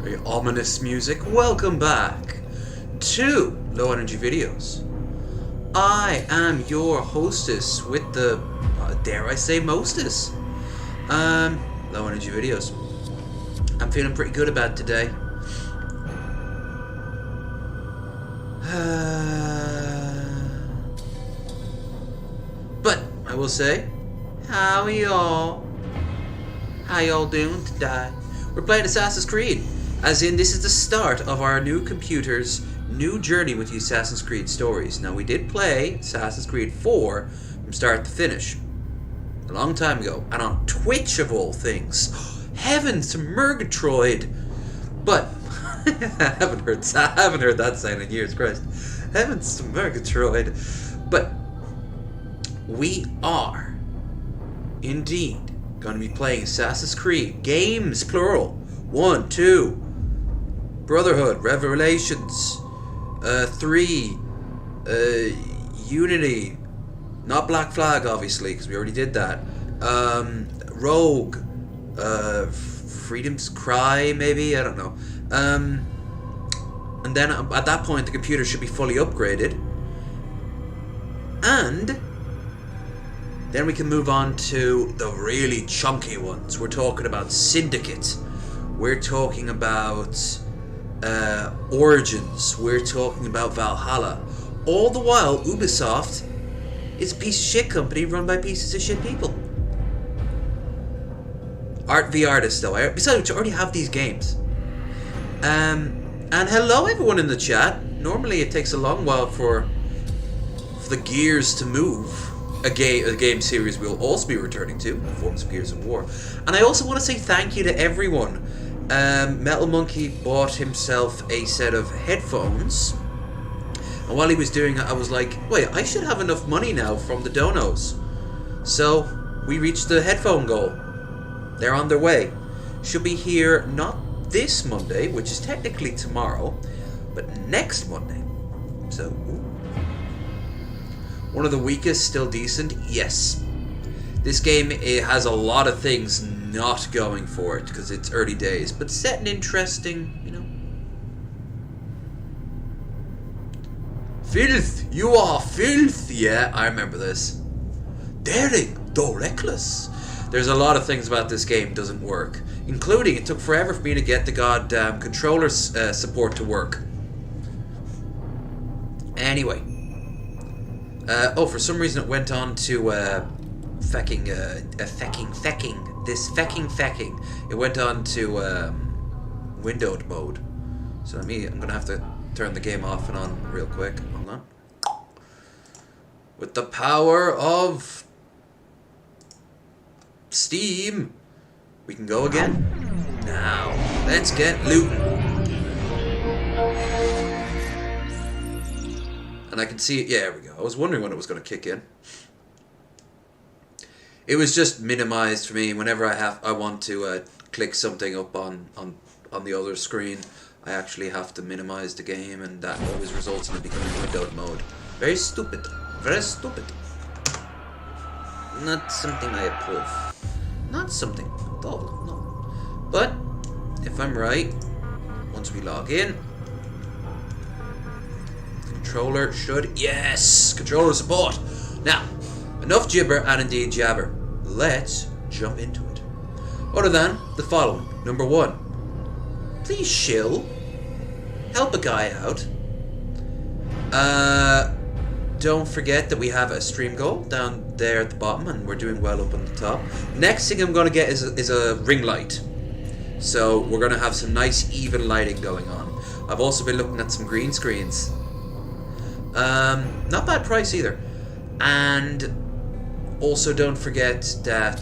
Very ominous music. Welcome back to Low Energy Videos. I am your hostess with the, dare I say, mostest. Low Energy Videos. I'm feeling pretty good about today. But I will say, how y'all doing today? We're playing Assassin's Creed, as in this is the start of our new computer's new journey with the Assassin's Creed stories. Now, we did play Assassin's Creed 4 from start to finish a long time ago, and on Twitch of all things. Heavens to Murgatroyd! But I haven't heard that sound in years, Christ. Heavens to Murgatroyd! But we are indeed going to be playing Assassin's Creed games, plural. 1, 2, Brotherhood, Revelations, 3, Unity, not Black Flag, obviously, because we already did that. Rogue, Freedom's Cry, maybe, I don't know. And then at that point, the computer should be fully upgraded, and then we can move on to the really chunky ones. We're talking about Syndicate. We're talking about Origins. We're talking about Valhalla. All the while, Ubisoft is a piece of shit company run by pieces of shit people. Art v Artist, though. Besides which, I already have these games. And hello, everyone in the chat. Normally, it takes a long while for the gears to move. A game series we'll also be returning to, Forms of Gears of War. And I also want to say thank you to everyone. Metal Monkey bought himself a set of headphones, and while he was doing it, I was like, wait, I should have enough money now from the donos. So we reached the headphone goal. They're on their way. Should be here not this Monday, which is technically tomorrow, but next Monday. So one of the weakest, still decent? Yes. This game, it has a lot of things not going for it, because it's early days, but set and interesting, you know. Filth! You are filth! Yeah, I remember this. Daring, though reckless. There's a lot of things about this game doesn't work, including it took forever for me to get the goddamn controller support to work. Anyway. For some reason it went on to fecking. It went on to windowed mode. So I'm gonna have to turn the game off and on real quick. Hold on. With the power of Steam, we can go again. Now, let's get looting. And I can see it. Yeah, there we go. I was wondering when it was going to kick in. It was just minimized for me. Whenever I want to click something up on the other screen, I actually have to minimize the game, and that always results in it becoming windowed mode. Very stupid. Very stupid. Not something I approve. Not something at all. No. But if I'm right, once we log in, controller should... Yes! Controller support! Now, enough gibber and indeed jabber. Let's jump into it. Other than the following. Number 1. Please shill. Help a guy out. Don't forget that we have a stream goal down there at the bottom, and we're doing well up on the top. Next thing I'm going to get is a ring light. So we're going to have some nice even lighting going on. I've also been looking at some green screens. Not bad price either. And also don't forget that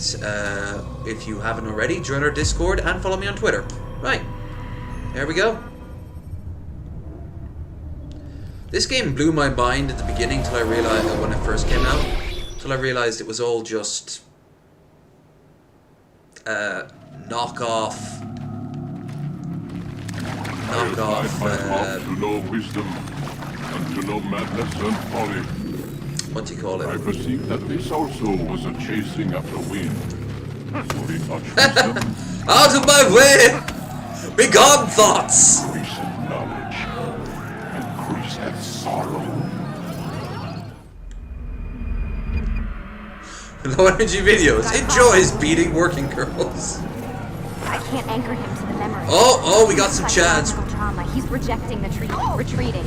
if you haven't already, join our Discord and follow me on Twitter. Right, there we go. This game blew my mind at the beginning till I realized, when it first came out, till I realized it was all just knockoff. To know wisdom and to know madness and folly. What do you call it? I perceive that this also was a chasing after wind. So he touched wisdom. Out of my way! Begone thoughts! Increaseth knowledge. Increaseth sorrow. Low energy videos. Enjoys beating working girls. I can't anchor him to the memory. Oh, we got some chads. Psychological trauma. He's rejecting the treatment, retreating.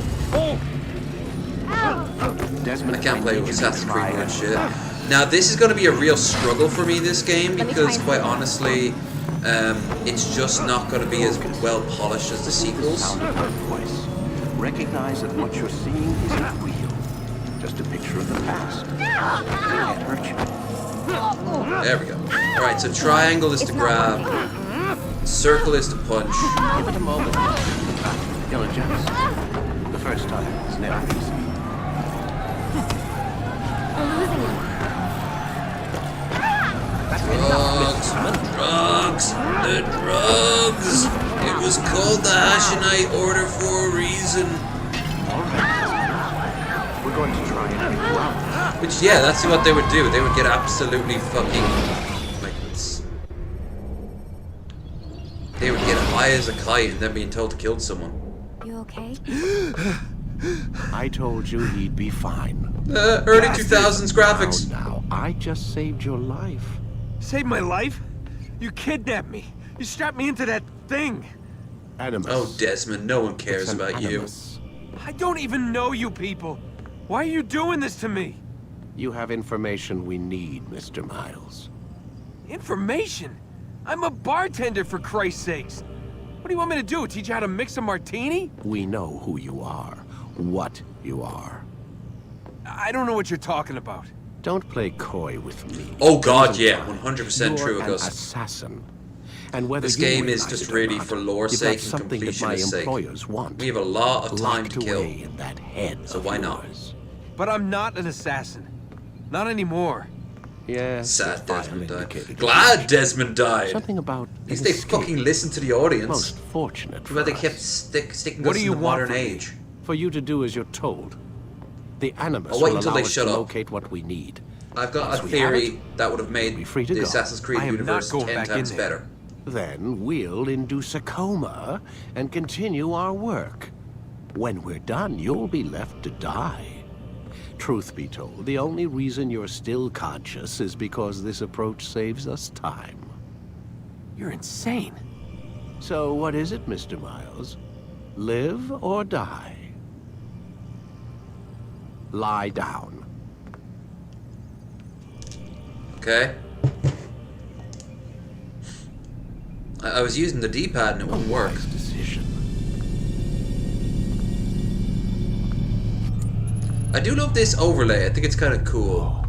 I can't play with Assassin's Creed and shit. Now, this is going to be a real struggle for me, this game, because quite honestly, it's just not going to be as well polished as the sequels. Sound of her voice. Recognize that what you're seeing isn't real. Just a picture of the past. It can't hurt you. There we go. Alright, so triangle is to grab, circle is to punch. Give it a moment. You'll adjust. The first time is never easy. We're losing him. Drugs, the drugs. It was called the Hashanite order for a reason. All right. We're going to try and get you out. Which, yeah, that's what they would do. They would get absolutely fucking, like, they would get high as a kite and then being told to kill someone. You okay? I told you he'd be fine. Early 2000s graphics. Now, I just saved your life. Saved my life? You kidnapped me. You strapped me into that thing. Animus. Oh, Desmond, no one cares It's an about you. animus. I don't even know you people. Why are you doing this to me? You have information we need, Mr. Miles. Information? I'm a bartender, for Christ's sakes. What do you want me to do? Teach you how to mix a martini? We know who you are, what you are. I don't know what you're talking about. Don't play coy with me. Oh god, yeah, Listen, 100% true, you're an Augusta. assassin. And whether This you game is realize just it or really not, for lore's you've sake got and something that my completionist sake. employers want. We have a lot of time locked to kill. away in that head So of why not? yours. But I'm not an assassin. Not anymore. Yes. Sad the file Desmond died. indicated Glad it. Desmond died. Something about At least an they escape. fucking listened to the audience. Most fortunate for But they us. kept sticking What us do in you the want modern from me? age. For you to do as you're told. The animus I'll wait will until allow they us shut to up. locate what we need. I've got Once a we have theory it, that would have made be free to the go. Assassin's Creed I am not universe going 10 back times in there. better. Then we'll induce a coma and continue our work. When we're done, you'll be left to die. Truth be told, the only reason you're still conscious is because this approach saves us time. You're insane. So what is it, Mr. Miles? Live or die? Lie down. Okay? I was using the D-pad and it wouldn't work. Wise decision. I do love this overlay. I think it's kind of cool.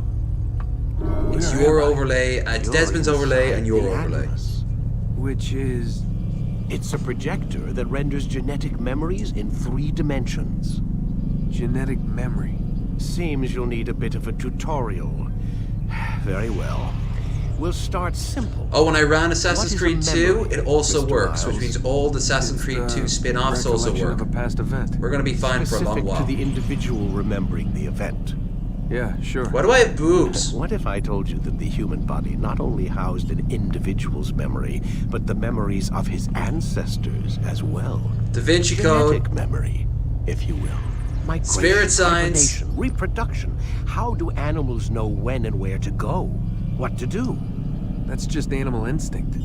It's Where your am I? overlay, it's You're Desmond's overlay, inside and your the overlay. animus. Which is... It's a projector that renders genetic memories in 3 dimensions. genetic memory. Seems you'll need a bit of a tutorial. Very well. We'll start simple. Oh, when I ran What Assassin's is a Creed 2, memory, it also Mr. works, which Miles? means all the Assassin's It's Creed 2 the spin-offs also recollection work. of a past event. We're gonna be fine for a long Specific while. to the individual remembering the event. Yeah, sure. Why do I have boobs? What if I told you that the human body not only housed an individual's memory, but the memories of his ancestors as well? Da Vinci Code. Genetic memory, if you will. Migration, Spirit science. hibernation, reproduction. How do animals know when and where to go? What to do? That's just animal instinct.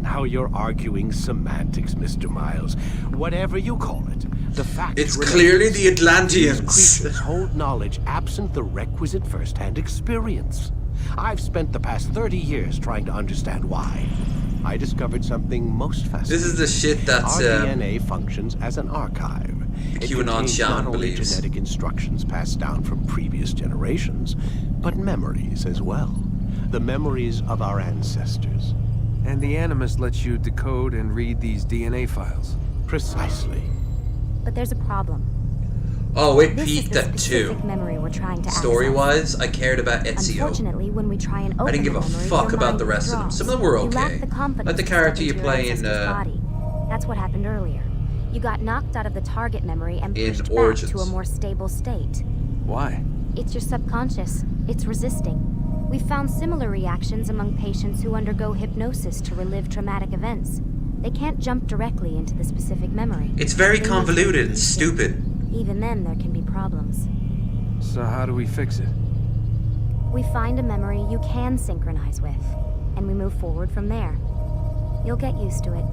Now you're arguing semantics, Mr. Miles. Whatever you call it, the fact It's remains, clearly the these Atlanteans. creatures hold knowledge absent the requisite first-hand experience. I've spent the past 30 years trying to understand why. I discovered something most fascinating. This is the shit that's Our DNA functions as an archive. It QAnon contains shaman not only believes. genetic instructions passed down from previous generations, but memories as well. The memories of our ancestors. And the Animus lets you decode and read these DNA files. Precisely. But there's a problem. Oh, it This is peaked the at specific 2. memory we're trying to access. Story-wise, I cared about Ezio. Unfortunately, when we try and open I didn't give a the memory, fuck your about mind the rest of them. withdraws. Some of them were You okay. lack the confidence Like the to character step you into your play in, ancestor's body. That's what happened earlier. You got knocked out of the target memory and In pushed Origins. back to a more stable state. Why? It's your subconscious. It's resisting. We've found similar reactions among patients who undergo hypnosis to relive traumatic events. They can't jump directly into the specific memory. It's very They need convoluted to and stupid. Even then, there can be problems. So how do we fix it? We find a memory you can synchronize with, and we move forward from there. You'll get used to it.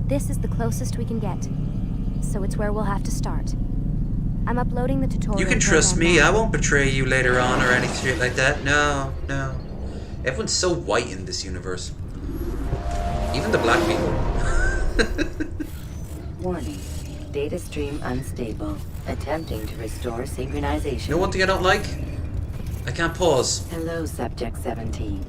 This is the closest we can get, so it's where we'll have to start. I'm uploading the tutorial. You can trust me. now. I won't betray you later on or any shit like that. No, no. Everyone's so white in this universe. Even the black people. Warning. Data stream unstable. Attempting to restore synchronization. You know one thing I don't like? I can't pause. Hello, Subject 17.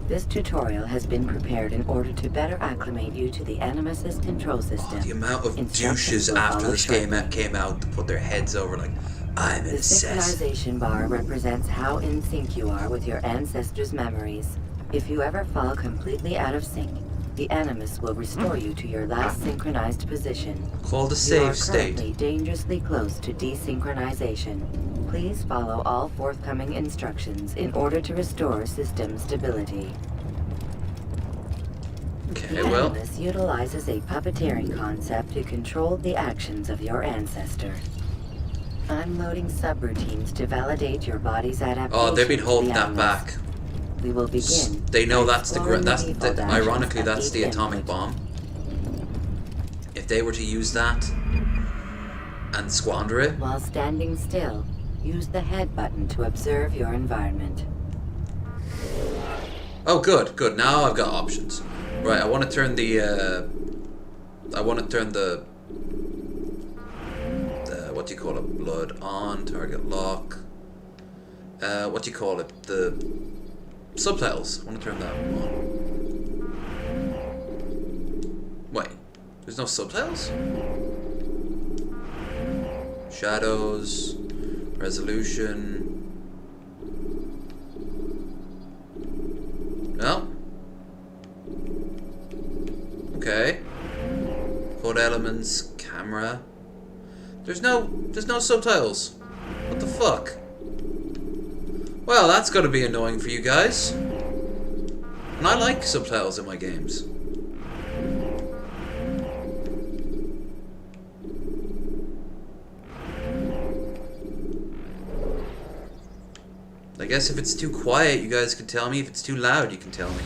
This tutorial has been prepared in order to better acclimate you to the Animus's control system. The amount of Instructions douches will after follow this game shortly. came out to put their heads over like, I'm The obsessed. synchronization bar represents how in sync you are with your ancestors' memories. If you ever fall completely out of sync, the Animus will restore you to your last synchronized position. Called a You are save state. currently dangerously close to desynchronization. Please follow all forthcoming instructions in order to restore system stability. Okay, The well, Animus utilizes a puppeteering concept to control the actions of your ancestor. I'm loading subroutines to validate your body's adaptation. oh, they've been to holding the that Animus. back. We will begin. They know by that's the exploring that's default the, actions ironically at that's the each atomic input. bomb. If they were to use that and squander it, While standing still, use the head button to observe your environment. oh, good, good. Now I've got options. Right, I want to turn the. I want to turn the what do you call it? Blood on, target lock. What do you call it? The subtitles. I want to turn that on. Wait, there's no subtitles? Shadows, resolution. No. Okay. HUD elements, camera. There's no subtitles. What the fuck? Well, that's gotta be annoying for you guys. And I like subtitles in my games. I guess if it's too quiet, you guys can tell me. If it's too loud, you can tell me.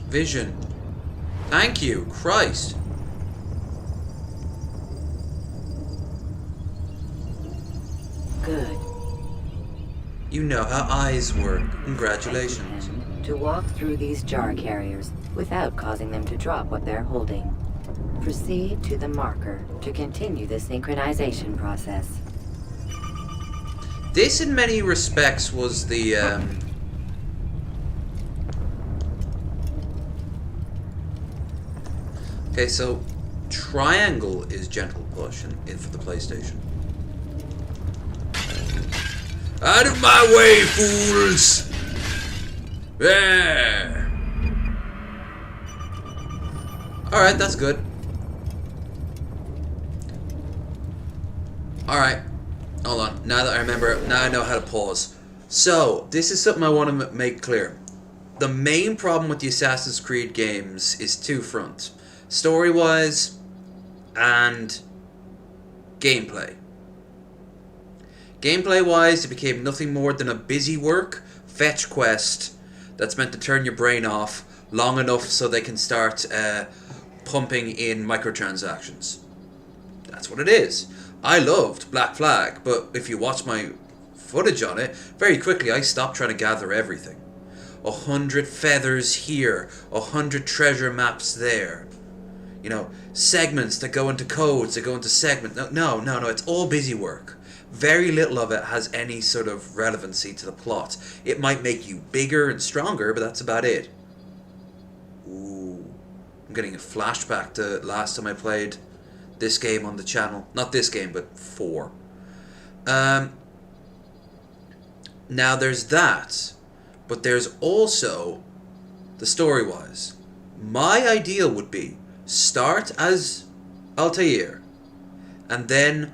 Vision. Thank you, Christ. Good. You know how eyes work. Congratulations. And to walk through these jar carriers without causing them to drop what they're holding. Proceed to the marker to continue the synchronization process. This, in many respects, was the, Okay, so triangle is gentle push in for the PlayStation. Out of my way, fools! Yeah. Alright, that's good. Alright. Hold on. Now that I remember, now I know how to pause. So, this is something I want to make clear. The main problem with the Assassin's Creed games is two fronts. Story-wise and gameplay. Gameplay-wise, it became nothing more than a busy work, fetch quest that's meant to turn your brain off long enough so they can start pumping in microtransactions. That's what it is. I loved Black Flag, but if you watch my footage on it, very quickly I stopped trying to gather everything. 100 feathers here, 100 treasure maps there. You know, segments that go into codes, that go into segments. No, it's all busy work. Very little of it has any sort of relevancy to the plot. It might make you bigger and stronger, but that's about it. Ooh. I'm getting a flashback to last time I played this game on the channel. Not this game, but 4. Now there's that, but there's also the story-wise. My ideal would be start as Altair, and then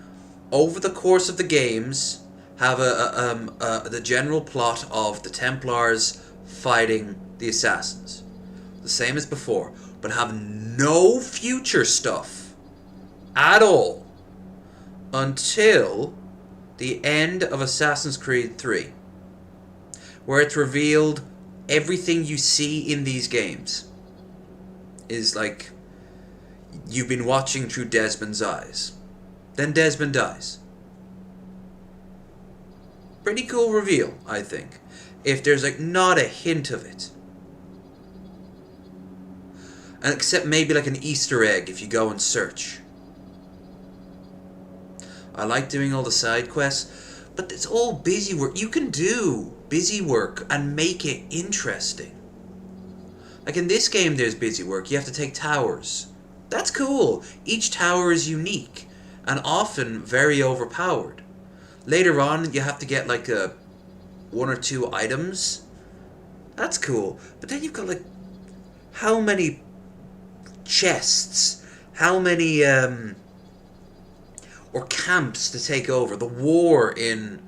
over the course of the games have the general plot of the Templars fighting the Assassins, the same as before, but have no future stuff at all until the end of Assassin's Creed 3, where it's revealed everything you see in these games is like you've been watching through Desmond's eyes. Then Desmond dies. Pretty cool reveal, I think, if there's like not a hint of it. And except maybe like an Easter egg if you go and search. I like doing all the side quests, but it's all busy work. You can do busy work and make it interesting. Like in this game there's busy work. You have to take towers. That's cool. Each tower is unique and often very overpowered. Later on you have to get like one or two items. That's cool. But then you've got like how many chests, how many or camps to take over. The war in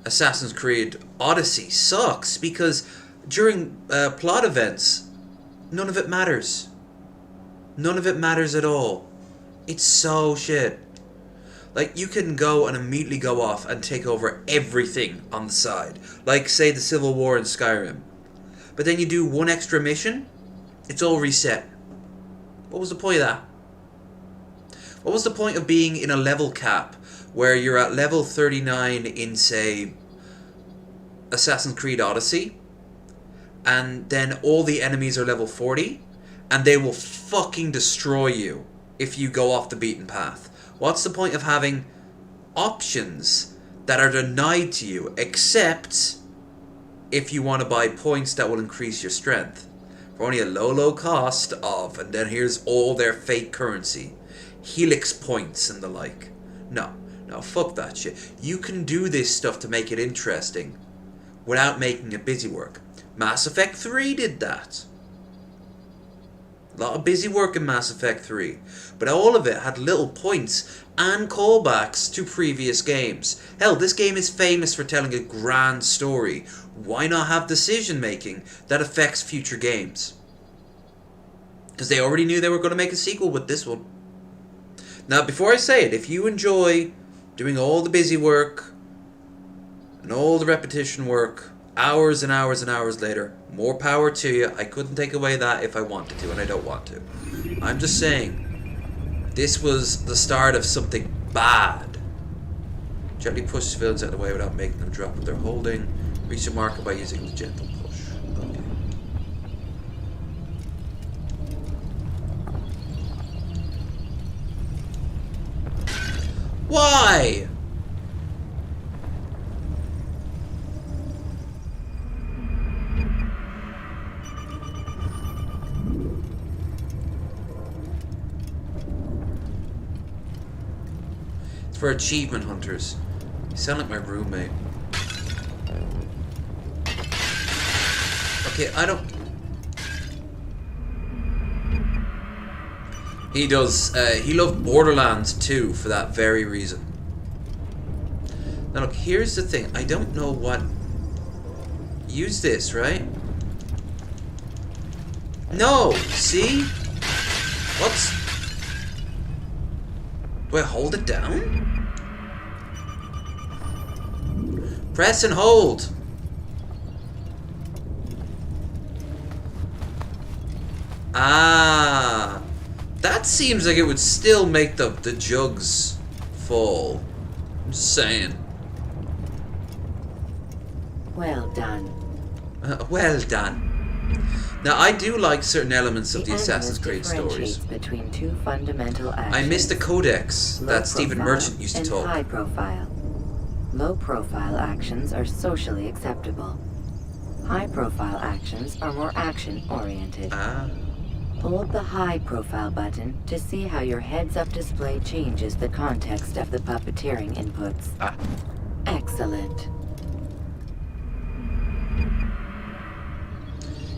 Assassin's Creed Odyssey sucks because during plot events, none of it matters. None of it matters at all. It's so shit. Like, you can go and immediately go off and take over everything on the side. Like, say, the Civil War in Skyrim. But then you do one extra mission, it's all reset. What was the point of that? What was the point of being in a level cap where you're at level 39 in, say, Assassin's Creed Odyssey, and then all the enemies are level 40, and they will fucking destroy you if you go off the beaten path? What's the point of having options that are denied to you, except if you want to buy points that will increase your strength for only a low cost of, and then here's all their fake currency, Helix points and the like. No, fuck that shit. You can do this stuff to make it interesting without making it busy work. Mass Effect 3 did that. A lot of busy work in Mass Effect 3, but all of it had little points and callbacks to previous games. Hell, this game is famous for telling a grand story. Why not have decision making that affects future games? Because they already knew they were going to make a sequel with this one. Now, before I say it, if you enjoy doing all the busy work and all the repetition work, hours and hours and hours later, more power to you. I couldn't take away that if I wanted to, and I don't want to. I'm just saying, this was the start of something bad. Gently push civilians out of the way without making them drop what they're holding. Reach a marker by using the gentle push. Okay. Why? It's for achievement hunters. You sound like my roommate. Okay, I don't... He does, he loved Borderlands 2 for that very reason. Now look, here's the thing. I don't know what... Use this, right? No! See? What's... Do I hold it down? Press and hold! Ah... That seems like it would still make the jugs fall. I'm just saying. Well done. Well done. Now, I do like certain elements of the Assassin's Creed stories. Between two fundamental actions. I miss the codex that Stephen Merchant used to and talk. High profile. Low profile actions are socially acceptable. High profile actions are more action oriented. Ah. Hold the high profile button to see how your heads-up display changes the context of the puppeteering inputs. Ah. Excellent.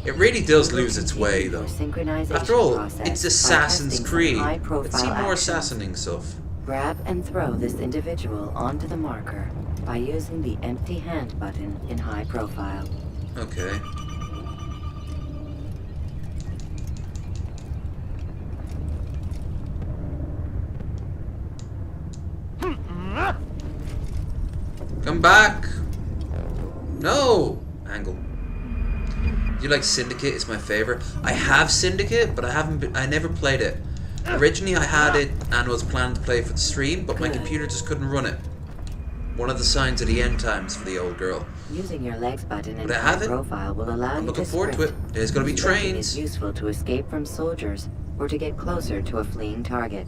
It really does lose its way, Your though. synchronization After all, process it's by Assassin's testing some Creed. high-profile Let's see more actions. assassinating stuff. Grab and throw this individual onto the marker by using the empty hand button in high profile. Okay. Come back! No! Angle. Do you like Syndicate? It's my favorite. I have Syndicate, but I never played it. Originally I had it and was planning to play for the stream, but my computer just couldn't run it. One of the signs of the end times for the old girl. Using your legs button in But I high have it. profile will allow I'm you looking to forward to it. sprint. There's gonna be Sprinting trains. is useful to escape from soldiers or to get closer to a fleeing target.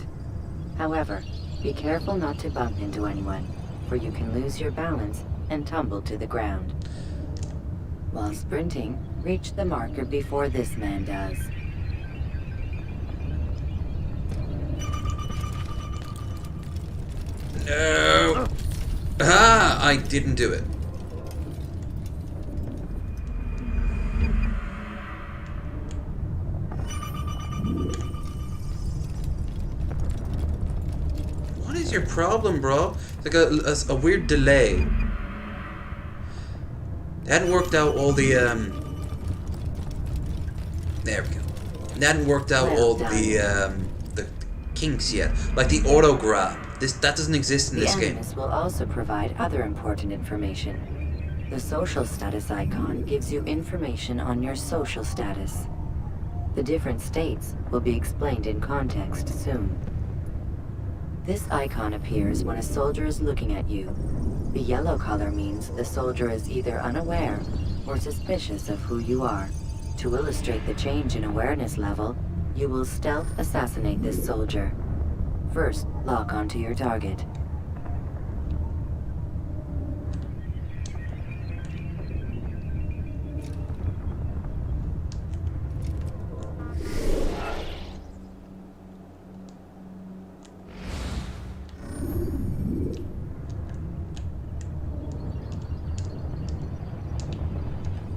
However, be careful not to bump into anyone, for you can lose your balance and tumble to the ground. While sprinting, reach the marker before this man does. No! Ah! I didn't do it. What is your problem, bro? It's like a weird delay. They hadn't worked out all the There we go. They hadn't worked out all the kinks yet, like the auto grab. That doesn't exist in this The game. Animus will also provide other important information. The social status icon gives you information on your social status. The different states will be explained in context soon. This icon appears when a soldier is looking at you. The yellow color means the soldier is either unaware or suspicious of who you are. To illustrate the change in awareness level, you will stealth assassinate this soldier. First, lock onto your target.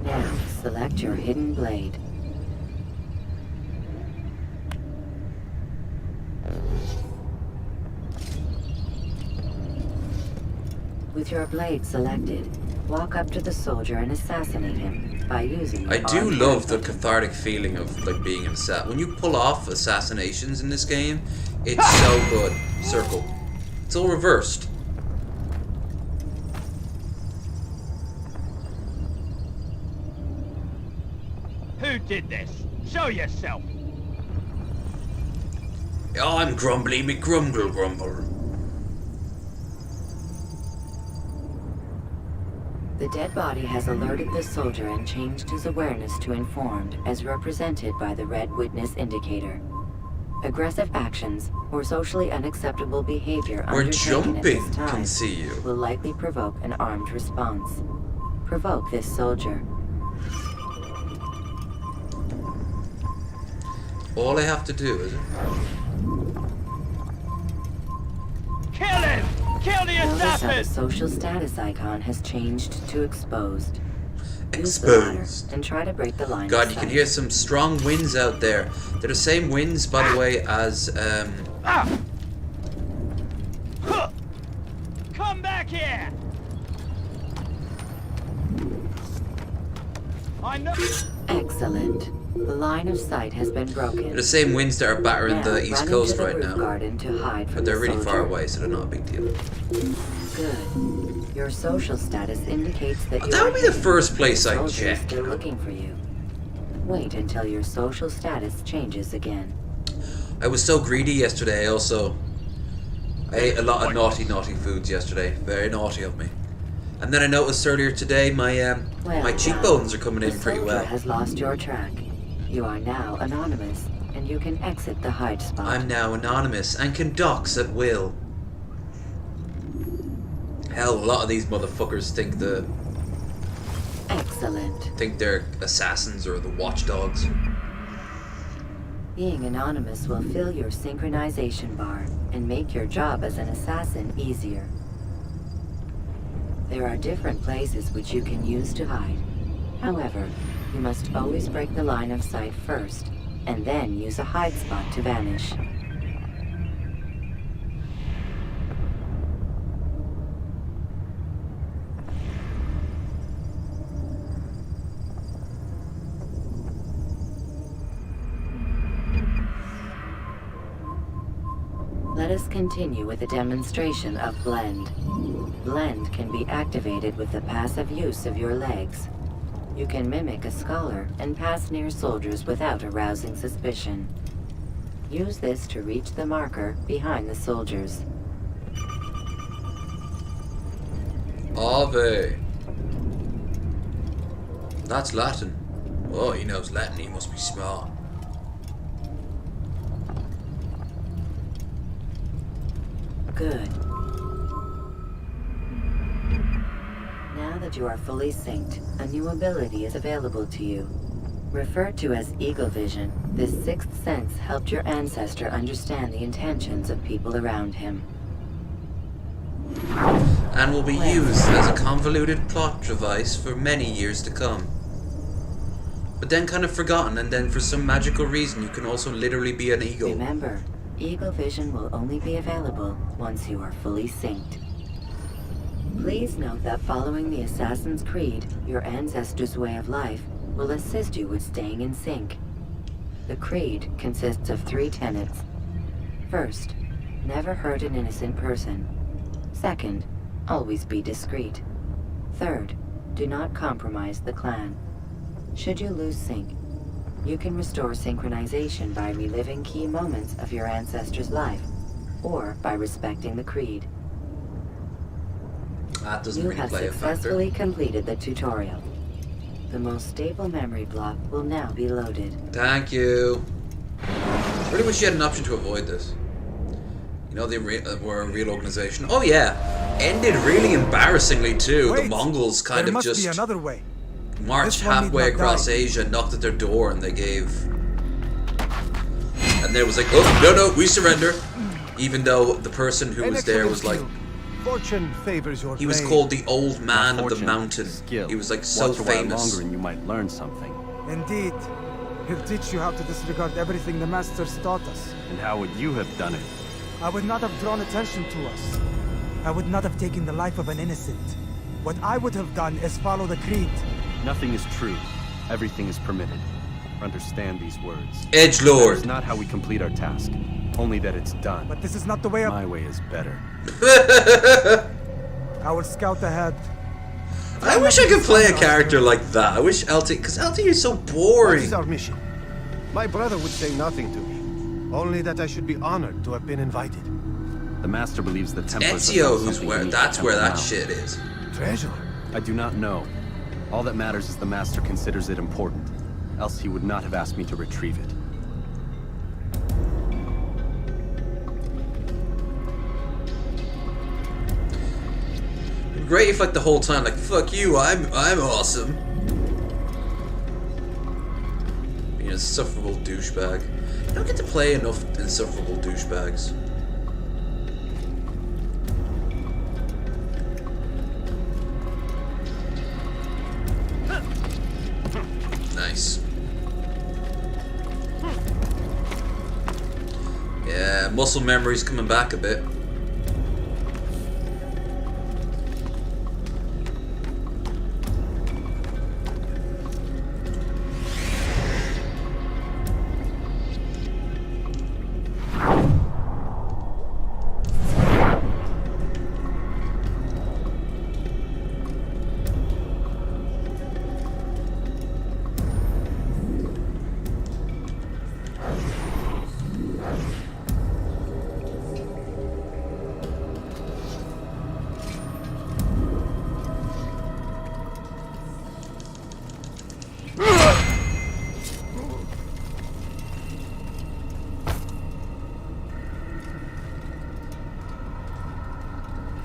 Now, select your hidden blade. With your blade selected, walk up to the soldier and assassinate him by using your I do armed love the weapon. cathartic feeling of like being an assassin. When you pull off assassinations in this game, it's so good. Circle. It's all reversed. Who did this? Show yourself! Oh, I'm Grumbly McGrumble Grumble. The dead body has alerted the soldier and changed his awareness to informed, as represented by the red witness indicator. Aggressive actions or socially unacceptable behavior Or undertaken at jumping this time can see you. will likely provoke an armed response. Provoke this soldier. All I have to do is Kill him! Kill the Notice how the assassin! social status icon has changed to exposed. Use the ladder exposed. and try to break the line. God, of you can sight. hear some strong winds out there. They're the same winds, by the way, as Ah! Huh! Come back here! I know. Excellent. The line of sight has been broken. they're the same winds that are battering Now, the East run Coast into the right roof now. garden to hide from But they're the really far soldier. away, so they're not a big deal. Good. Your social status indicates that you That are would be the hidden. first place I'd Soldiers check. still looking for you. Wait until your social status changes again. I was so greedy yesterday. I ate a lot of naughty foods yesterday. Very naughty of me. And then I noticed earlier today my Well done. cheekbones are coming The in pretty soldier well. has lost your track. You are now anonymous, and you can exit the hide spot. I'm now anonymous and can dox at will. Hell, a lot of these motherfuckers think Excellent. they're assassins or the watchdogs. Being anonymous will fill your synchronization bar and make your job as an assassin easier. There are different places which you can use to hide. However, You must always break the line of sight first, and then use a hide spot to vanish. Let us continue with a demonstration of Blend. Blend can be activated with the passive use of your legs. You can mimic a scholar and pass near soldiers without arousing suspicion. Use this to reach the marker behind the soldiers. Ave. That's Latin. Oh, he knows Latin, he must be smart. Good. Now that you are fully synced, a new ability is available to you. Referred to as Eagle Vision, this sixth sense helped your ancestor understand the intentions of people around him. And will be used as a convoluted plot device for many years to come. But then kind of forgotten, and then for some magical reason you can also literally be an eagle. Remember, Eagle Vision will only be available once you are fully synced. Please note that following the Assassin's Creed, your ancestors' way of life will assist you with staying in sync. The Creed consists of 3 tenets. First, never hurt an innocent person. Second, always be discreet. Third, do not compromise the clan. Should you lose sync, you can restore synchronization by reliving key moments of your ancestor's life, or by respecting the Creed. That doesn't You really have play a factor. successfully completed the tutorial. The most stable memory block will now be loaded. Thank you. Really wish you had an option to avoid this. You know, they were a real organization. Oh yeah, ended really embarrassing too. The Mongols kind of just be another way. marched This one need halfway not across die. Asia, knocked at their door, and they gave. And they was like, oh no, we surrender. Even though the person who was there was like, Fortune favors your he was blade. called the Old Man of the Fortune, Mountain. skill. He was like so Watch a while famous. longer and you might learn something. Indeed. He'll teach you how to disregard everything the Masters taught us. And how would you have done it? I would not have drawn attention to us. I would not have taken the life of an innocent. What I would have done is follow the Creed. Nothing is true. Everything is permitted. Understand these words. Edgelord. It's not how we complete our task. Only that it's done. But this is not the way of... My way is better. I will scout ahead. I wish I could play a character like that. I wish LT, because LT is so What boring. is our mission? My brother would say nothing to me. Only that I should be honored to have been invited. The Master believes the Templars have Ezio, done who's something where, beneath that's the where temple that now. shit is. Treasure. I do not know. All that matters is the Master considers it important. Else he would not have asked me to retrieve it. It'd be great if like the whole time, like, fuck you, I'm awesome. Being an insufferable douchebag. You don't get to play enough insufferable douchebags. Nice. Yeah, muscle memory's coming back a bit.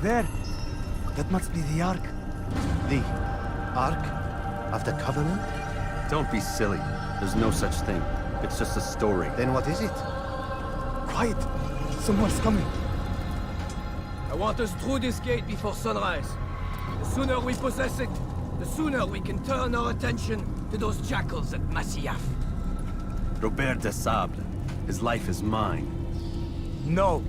There. That must be the Ark. The Ark of the Covenant? Don't be silly. There's no such thing. It's just a story. Then what is it? Quiet. Someone's coming. I want us through this gate before sunrise. The sooner we possess it, the sooner we can turn our attention to those jackals at Masyaf. Robert de Sable. His life is mine. No.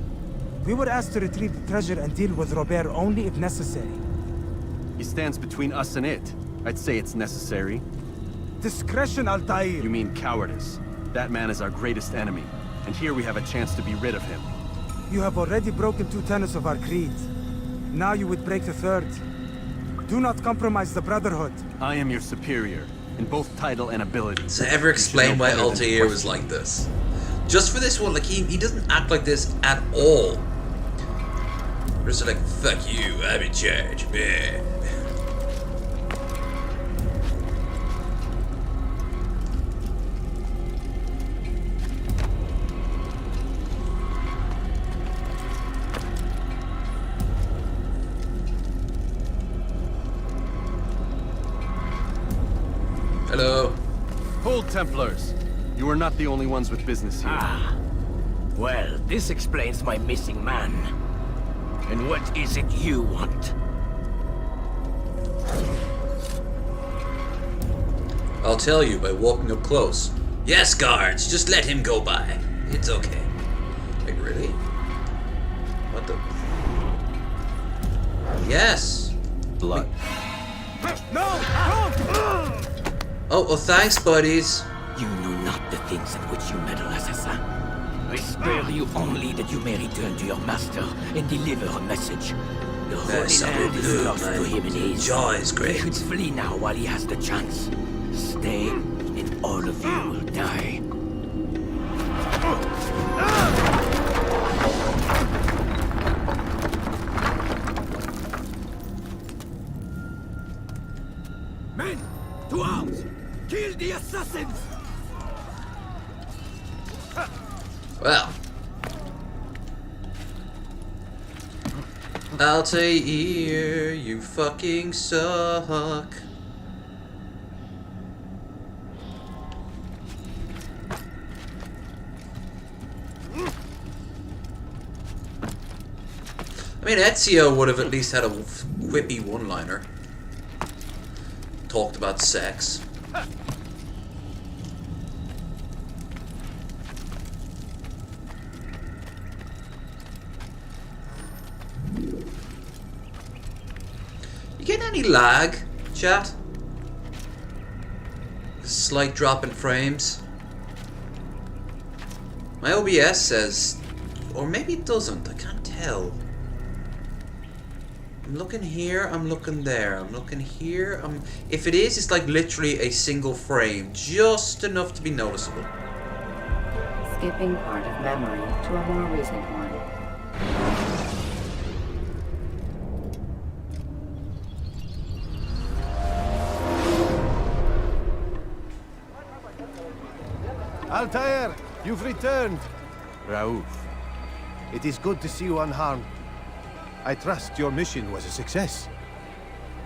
We were asked to retrieve the treasure and deal with Robert only if necessary. He stands between us and it. I'd say it's necessary. Discretion, Altair! You mean cowardice. That man is our greatest enemy, and here we have a chance to be rid of him. You have already broken 2 tenets of our creed. Now you would break the 3rd. Do not compromise the Brotherhood. I am your superior, in both title and ability. Does it ever explain why Altair was like this? Just for this one, like, he doesn't act like this at all. Just like, fuck you, I'm in charge, man. Hello. Hold, Templars. You are not the only ones with business here. Ah. Well, this explains my missing man. And what is it you want? I'll tell you by walking up close. Yes, guards, just let him go by. It's okay. Like, really? What the? Yes. Blood. No! Oh, well, thanks, buddies. You know not the things in which you meddle, assassin. I spare you only that you may return to your master and deliver a message. The Holy Land is lost to him and his. Jaw is great. He should flee now while he has the chance. Stay, and all of you will die. Men, to arms! Kill the assassins! Well. Altair, you fucking suck. I mean, Ezio would have at least had a quippy one-liner. Talked about sex. You getting any lag, chat? A slight drop in frames. My OBS says, or maybe it doesn't, I can't tell. I'm looking here, I'm looking there, I'm looking here, if it is, it's like literally a single frame, just enough to be noticeable. Skipping part of memory to a more recent one. Altair, you've returned. Raouf. It is good to see you unharmed. I trust your mission was a success.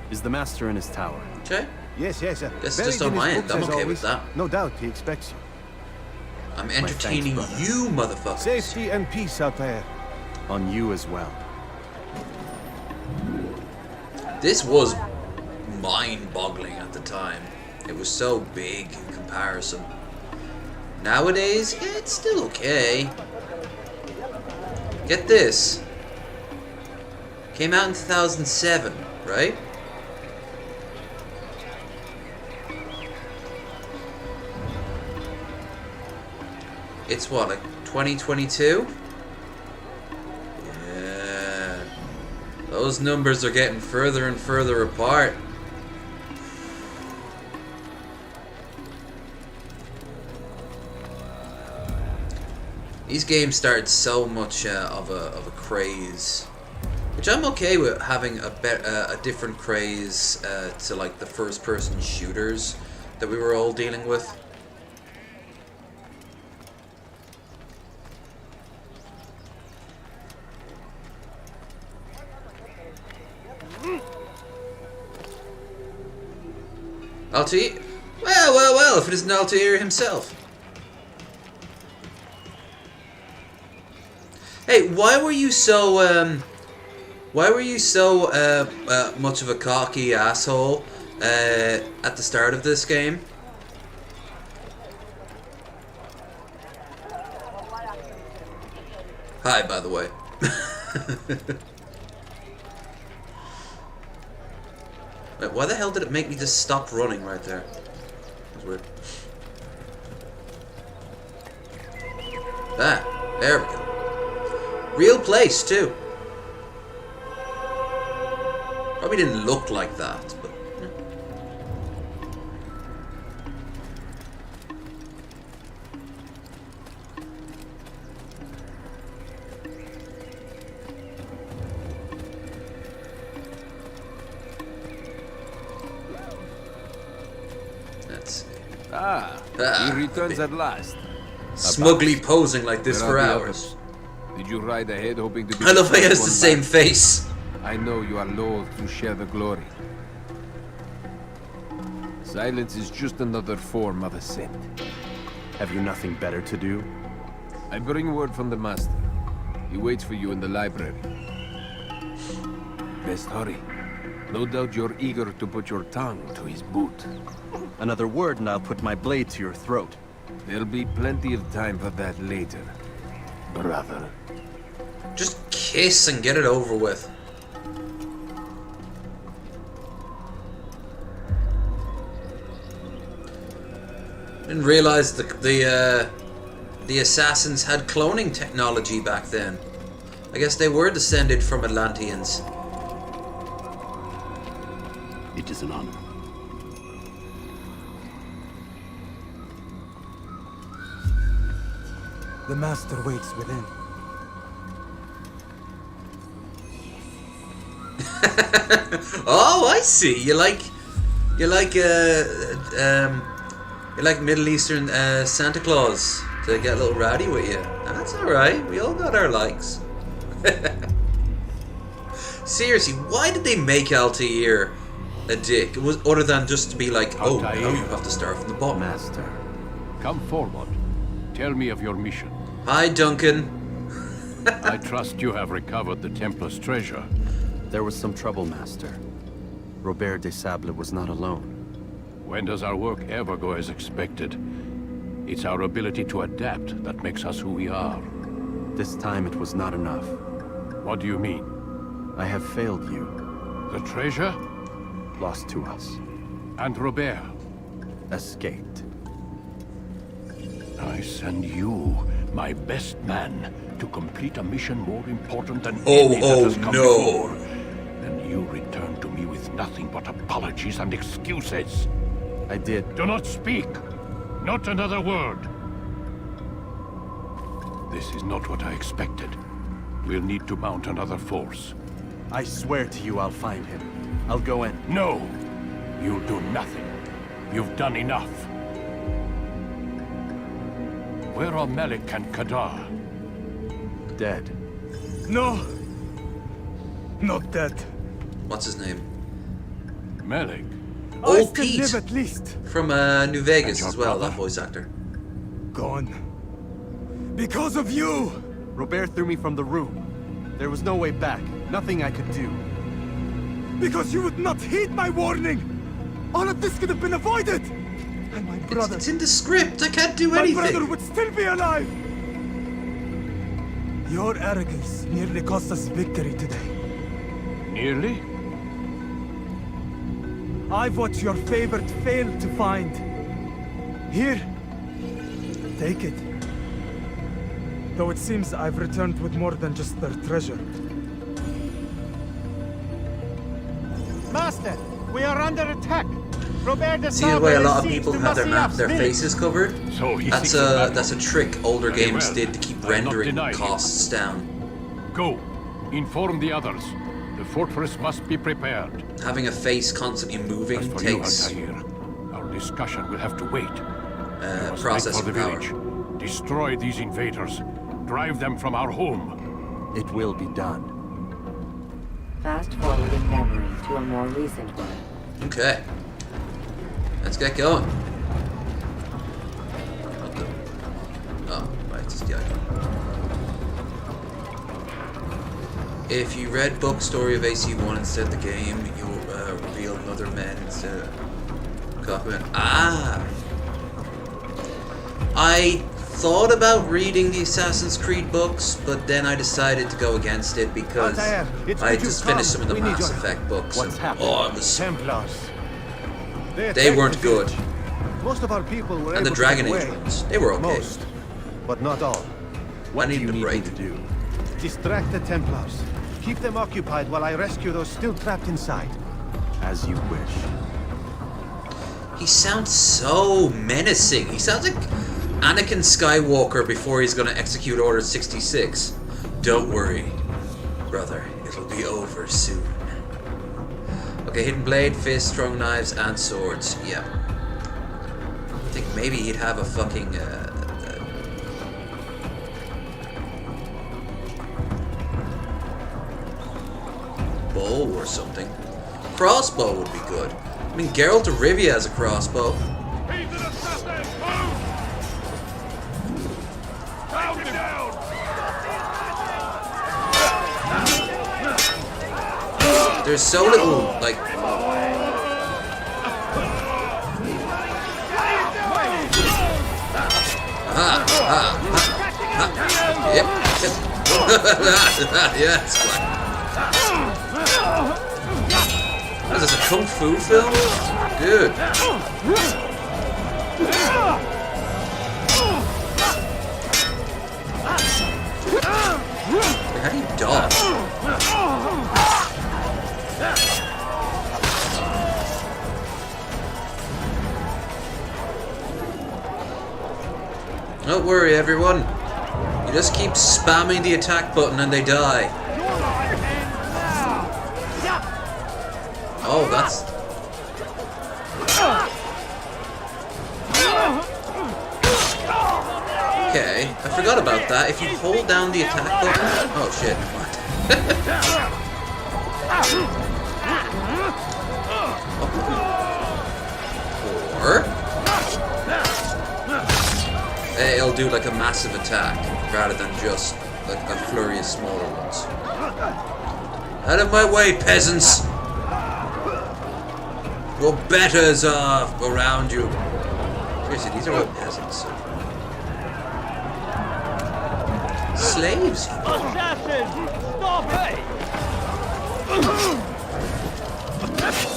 Is the master in his tower? Okay. Yes, yes. Guess buried just on in his my end, books I'm as okay always. with that. No doubt he expects you. I'm entertaining you, motherfuckers. Safety and peace, Altair. On you as well. This was mind-boggling at the time. It was so big in comparison. Nowadays, it's still okay. Get this. Came out in 2007, right? It's what, like 2022? Yeah. Those numbers are getting further and further apart. These games started so much of a craze, which I'm okay with having a different craze to like the first-person shooters that we were all dealing with. Altair? Well, if it isn't Altair himself. Hey, why were you so much of a cocky asshole at the start of this game. Hi, by the way. Wait, why the hell did it make me just stop running right there? That's weird. Ah, there we go. Real place, too. Probably didn't look like that, but... He returns at last. Smugly posing like this for hours. Did you ride ahead hoping to be... I love how he has the same face. I know you are loath to share the glory. Silence is just another form of assent. Have you nothing better to do? I bring word from the Master. He waits for you in the library. Best hurry. No doubt you're eager to put your tongue to his boot. Another word and I'll put my blade to your throat. There'll be plenty of time for that later, brother. Just kiss and get it over with. Didn't realize the assassins had cloning technology back then. I guess they were descended from Atlanteans. It is an honor. The Master waits within. Oh, I see. You like Middle Eastern Santa Claus to get a little rowdy with you. That's all right. We all got our likes. Seriously, why did they make Altair a dick? It was other than just to be like, oh, now you have to start from the bottom. Master, Come forward. Tell me of your mission. Hi, Duncan. I trust you have recovered the Templar's treasure. there was some trouble, Master. Robert de Sable was not alone. When does our work ever go as expected? It's our ability to adapt that makes us who we are. This time it was not enough. What do you mean? I have failed you. The treasure? Lost to us. And Robert? Escaped. I send you, my best man, to complete a mission more important than Oh, any that oh, has come no. before. Then you return to me with nothing but apologies and excuses. I did. Do not speak. Not another word. This is not what I expected. We'll need to mount another force. I swear to you I'll find him. I'll go in. No! You'll do nothing. You've done enough. Where are Melik and Kadar? Dead. No! Not dead. What's his name? Melik? I Oh, still Pete. live at least. From New Vegas And as your well, brother? that voice actor. Gone. Because of you! Robert threw me from the room. There was no way back. Nothing I could do. Because you would not heed my warning! All of this could have been avoided! And my brother... It's in the script. I can't do my anything. brother would still be alive! Your arrogance nearly cost us victory today. Nearly? I've watched your favorite fail to find. Here. Take it. Though it seems I've returned with more than just their treasure. Master, we are under attack. Robert de See the way a lot of people have their faces covered? So he That's seeks a battle. that's a trick older Very games well. did to keep I'll not rendering deny it. costs down. Go. Inform the others. The fortress must be prepared. Having a face constantly As moving for takes you, Altair, our discussion will have to wait. We must make processing for the power. village. Destroy these invaders. Drive them from our home. It will be done. Fast forwarding memory to a more recent one. Okay. Let's get going. Oh, right, it's the icon. If you read book Story of AC1 instead of the game, you'll reveal among other men instead of Cockman. Ah! I thought about reading the Assassin's Creed books, but then I decided to go against it because I just finished some of the Mass Effect books. What's happened? Oh, it was... Templars. They weren't good. Most of our people were And the able Dragon to get Age away. ones, they were okay. Most, but not all. What do need you the need me break. to do? Distract the Templars. Keep them occupied while I rescue those still trapped inside. As you wish. He sounds so menacing. He sounds like Anakin Skywalker before he's gonna execute Order 66. Don't worry, brother. It'll be over soon. Okay, hidden blade, fist, strong knives, and swords. Yeah. I think maybe he'd have a fucking bow or something. Crossbow would be good. I mean, Geralt of Rivia has a crossbow. He's an assassin! Move! Down him! There's so little, like... Yep. Yeah, that's fine. What is this, a kung fu film? Good. How do you dodge? Don't worry, everyone. You just keep spamming the attack button and they die. Oh, that's... Okay, I forgot about that. If you hold down the attack button... Oh, shit. Or... it'll do like a massive attack, rather than just like a flurry of smaller ones. Out of my way, peasants! Your betters are around you. Seriously, these are all peasants. Slaves? Assassin! Stop it!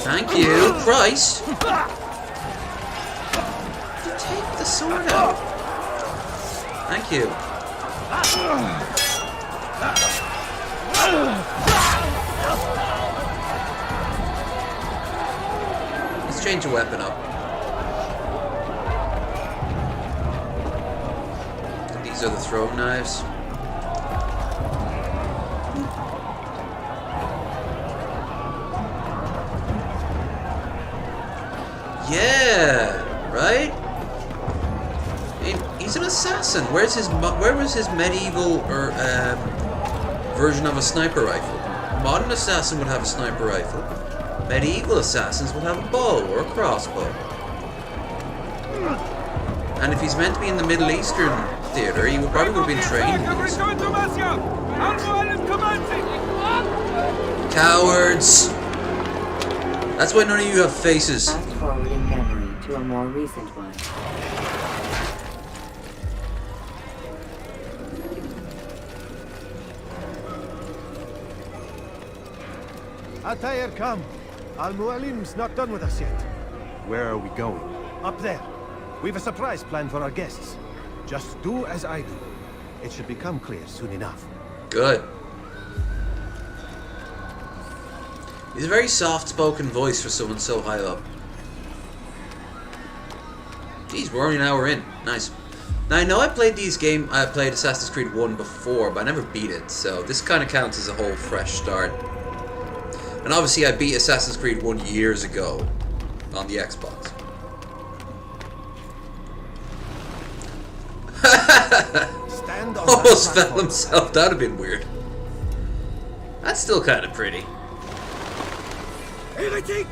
Thank you, Christ! Take the sword out. Thank you. Let's change the weapon up. These are the throwing knives. Yeah, right? He's an assassin. Where was his medieval or version of a sniper rifle? A modern assassin would have a sniper rifle. Medieval assassins would have a bow or a crossbow. And if he's meant to be in the Middle Eastern theater, he would probably have been trained in these. Cowards! That's why none of you have faces. Fast forward in memory to a more recent one. Altair, come. Al-Mualim's not done with us yet. Where are we going? Up there. We've a surprise plan for our guests. Just do as I do. It should become clear soon enough. Good. He's a very soft-spoken voice for someone so high up. Jeez, we're only an hour in. Nice. Now, I know I played Assassin's Creed 1 before, but I never beat it, so this kind of counts as a whole fresh start. And obviously I beat Assassin's Creed 1 years ago on the Xbox. Almost fell himself. That'd have been weird. That's still kind of pretty. Heretic!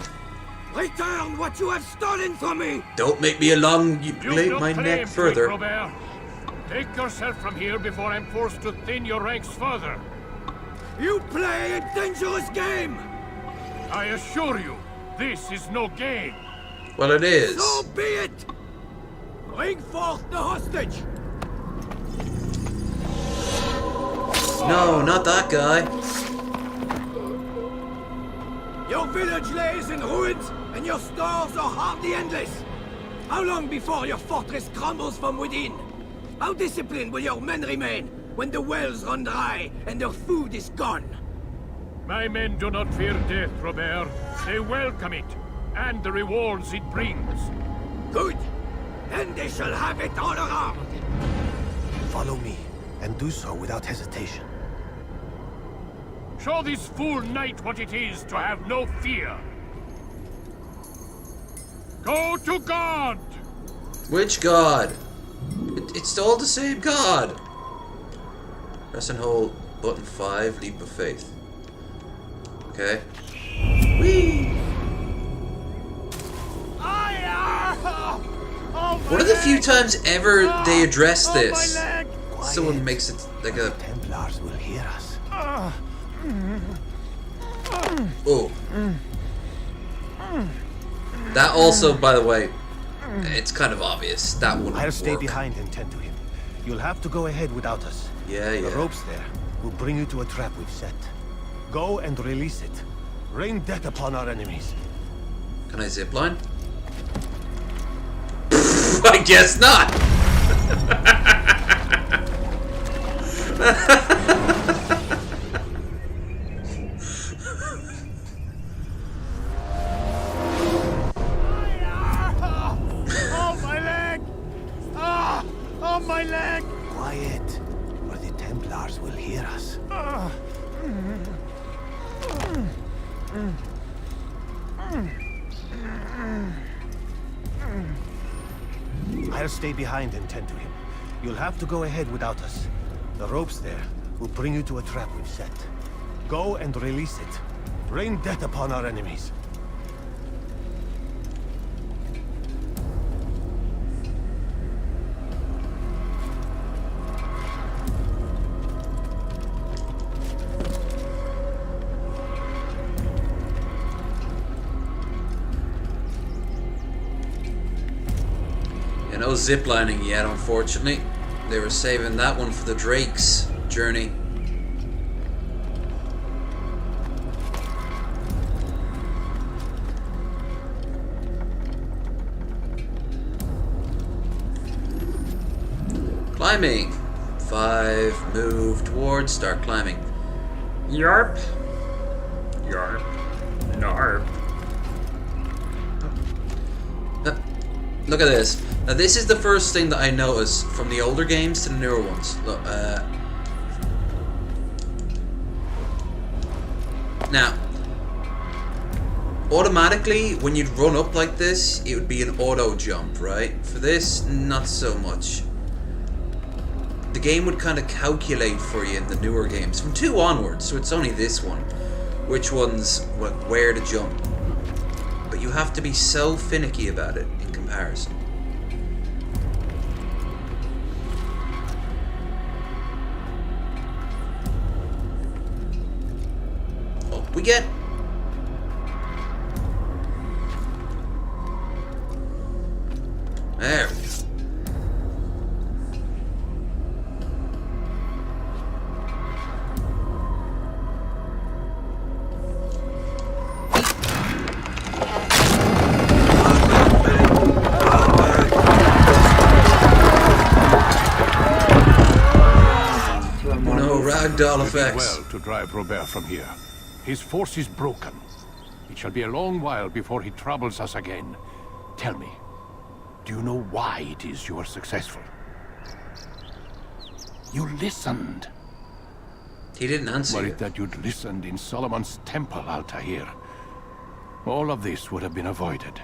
Return what you have stolen from me! Don't make me elongate my neck further. Robert. Take yourself from here before I'm forced to thin your ranks further. You play a dangerous game! I assure you, This is no game. Well, it is. So be it! Bring forth the hostage! No, not that guy. Your village lays in ruins, and your stores are hardly endless. How long before your fortress crumbles from within? How disciplined will your men remain when the wells run dry and their food is gone? My men do not fear death, Robert. They welcome it, and the rewards it brings. Good. Then they shall have it all around. Follow me, and do so without hesitation. Show this fool knight what it is to have no fear. Go to God! Which god? It's all the same god. Press and hold button 5, leap of faith. Okay. Whee! One of the few times ever they address this. Someone makes it like a... Templars will hear us. Oh. That also, by the way, it's kind of obvious. That wouldn't I'll stay work. behind and tend to him. You'll have to go ahead without us. Yeah. The ropes there will bring you to a trap we've set. Go and release it. Rain death upon our enemies. Can I zipline? I guess not! Oh, my leg! Ah! Oh, my leg! Quiet, or the Templars will hear us. I'll stay behind and tend to him. You'll have to go ahead without us. The ropes there will bring you to a trap we've set. Go and release it. Rain death upon our enemies. No ziplining yet, unfortunately. They were saving that one for the Drake's journey. Climbing. 5, move towards, start climbing. Yarp. Yarp. Narp. Look at this. Now this is the first thing that I noticed from the older games to the newer ones. Look, now, automatically, when you'd run up like this, it would be an auto jump, right? For this, not so much. The game would kind of calculate for you in the newer games, from 2 onwards, so it's only this one. Which one's where to jump. But you have to be so finicky about it in comparison. Up we get. There we go. Ragdoll effects. Well to drive Robert from here. His force is broken. It shall be a long while before he troubles us again. Tell me, do you know why it is you are successful? You listened. He didn't answer Were you. it that you'd listened in Solomon's temple, Altair, all of this would have been avoided.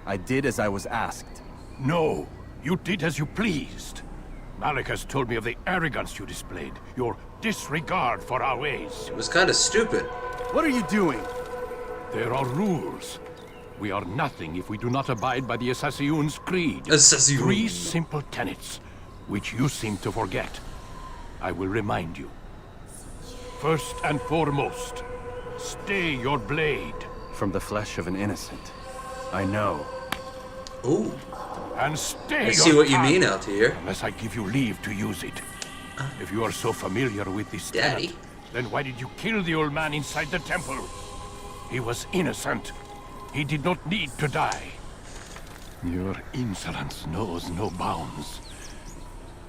I did as I was asked. No, you did as you pleased. Malik has told me of the arrogance you displayed, your disregard for our ways. It was kind of stupid. What are you doing? There are rules. We are nothing if we do not abide by the Assassin's Creed. Assassin. 3 simple tenets, which you seem to forget. I will remind you. First and foremost, stay your blade. from the flesh of an innocent. I know. Ooh. And stay I see your what you tongue, mean, Altair. unless I give you leave to use it. If you are so familiar with this Daddy. tenet, then why did you kill the old man inside the temple? He was innocent. He did not need to die. Your insolence knows no bounds.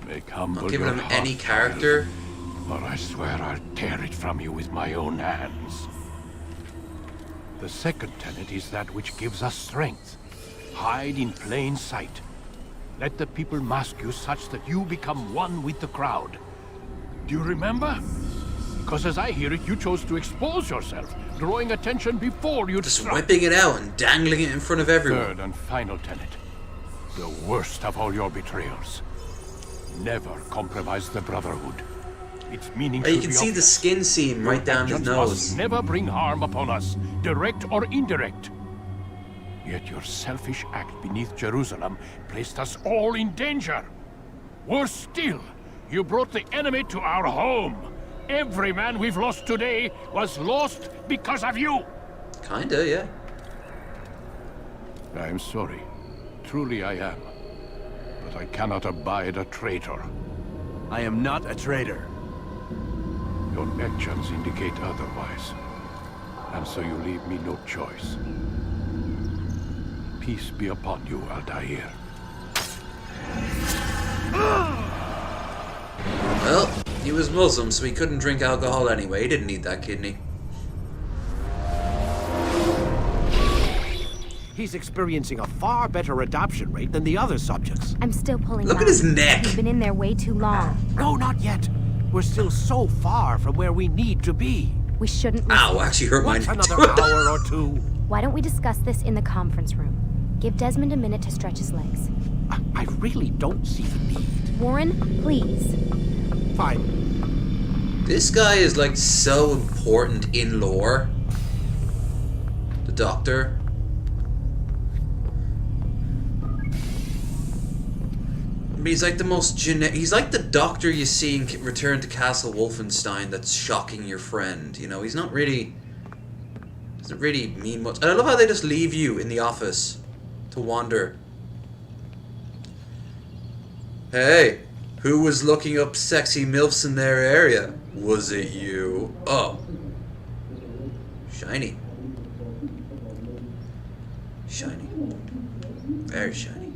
Make humble Not giving your him heart, any character. child, or I swear I'll tear it from you with my own hands. The second tenet is that which gives us strength. Hide in plain sight. Let the people mask you such that you become one with the crowd. Do you remember? Because as I hear it, you chose to expose yourself, drawing attention before you Just struck. whipping it out and dangling it in front of everyone. Third and final tenet. The worst of all your betrayals. Never compromise the Brotherhood. Its meaning You should can be see the obvious. skin seam right down his Actions nose. must never bring harm upon us, direct or indirect. Yet your selfish act beneath Jerusalem placed us all in danger. Worse still, you brought the enemy to our home. Every man we've lost today was lost because of you. Kinda, yeah. I am sorry. Truly I am. But I cannot abide a traitor. I am not a traitor. Your actions indicate otherwise. And so you leave me no choice. Peace be upon you, Altair. Well, he was Muslim, so he couldn't drink alcohol anyway. He didn't need that kidney. He's experiencing a far better adoption rate than the other subjects. I'm still pulling Look at mine. his neck. We've been in there way too long. No, not yet. We're still so far from where we need to be. We shouldn't Ow, listen. actually hurt my What's neck. another hour or two? Why don't we discuss this in the conference room? Give Desmond a minute to stretch his legs. I really don't see the need. Warren, please. Fine. This guy is like so important in lore. The Doctor. I mean, he's like the most he's like the Doctor you see in Return to Castle Wolfenstein that's shocking your friend. You know, he's not really... doesn't really mean much. And I love how they just leave you in the office to wander. Hey, who was looking up sexy MILFs in their area? Was it you? Oh. Shiny. Shiny. Very shiny.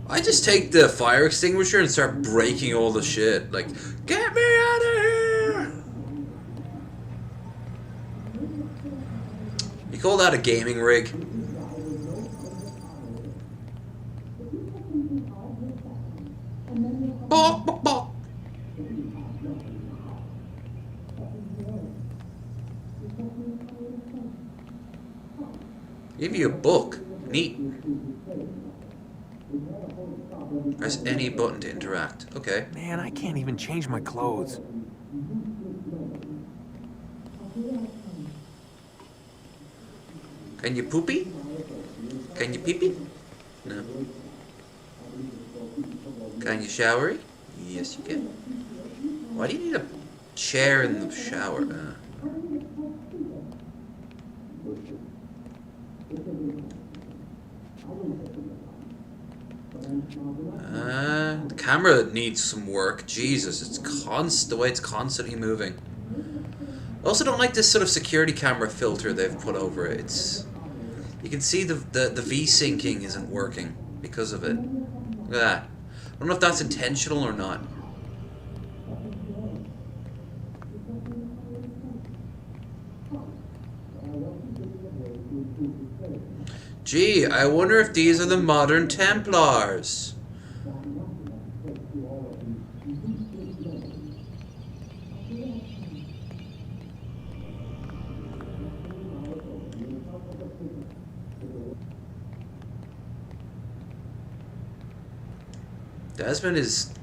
I just take the fire extinguisher and start breaking all the shit. Like, get me out of here! You call that a gaming rig? Bok, bok, bok. Give you a book. Neat. Press any button to interact. Okay. Man, I can't even change my clothes. Can you poopy? Can you pee-pee? No. Can you showery? Yes, you can. Why do you need a chair in the shower? The camera needs some work. Jesus, it's the way it's constantly moving. I also don't like this sort of security camera filter they've put over it. You can see the V-syncing isn't working because of it. Look at that. I don't know if that's intentional or not. Gee, I wonder if these are the modern Templars. Desmond is...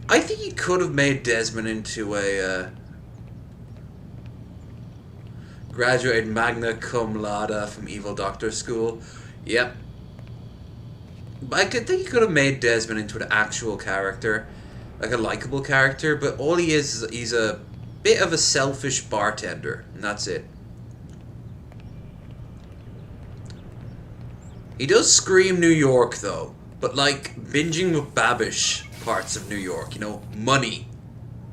I think he could have made Desmond into a graduated magna cum laude from Evil Doctor School. Yep. But I could think he could have made Desmond into an actual character, like a likable character. But all he is he's a bit of a selfish bartender, and that's it. He does scream New York though, but like binging with Babish parts of New York, you know, money.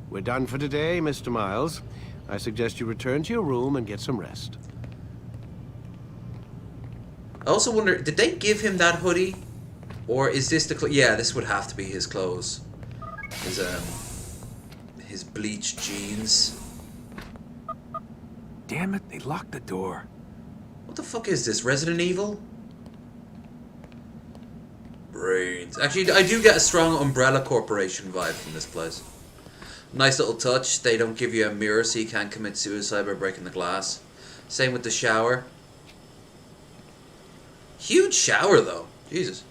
We're done for today, Mr. Miles. I suggest you return to your room and get some rest. I also wonder, did they give him that hoodie? Or is this the yeah, this would have to be his clothes. His bleached jeans. Damn it, they locked the door. What the fuck is this, Resident Evil? Brains. Actually, I do get a strong Umbrella Corporation vibe from this place. Nice little touch. They don't give you a mirror so you can't commit suicide by breaking the glass. Same with the shower. Huge shower though. Jesus.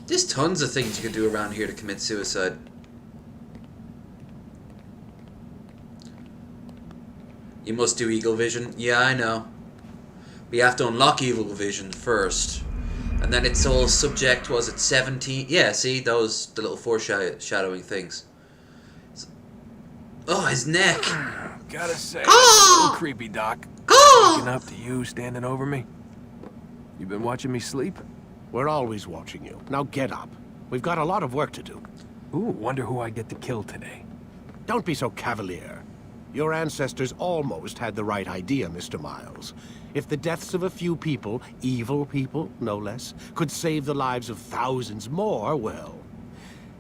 There's tons of things you could do around here to commit suicide. You must do Eagle Vision. Yeah, I know. We have to unlock Eagle Vision first. And then it's all subject, was it 17? Yeah, see, those, the little foreshadowing things. Oh, his neck. Gotta say, that's a little creepy, Doc. Waking up to you standing over me. You been watching me sleep? We're always watching you. Now get up. We've got a lot of work to do. Ooh, wonder who I get to kill today. Don't be so cavalier. Your ancestors almost had the right idea, Mr. Miles. If the deaths of a few people, evil people, no less, could save the lives of thousands more, well,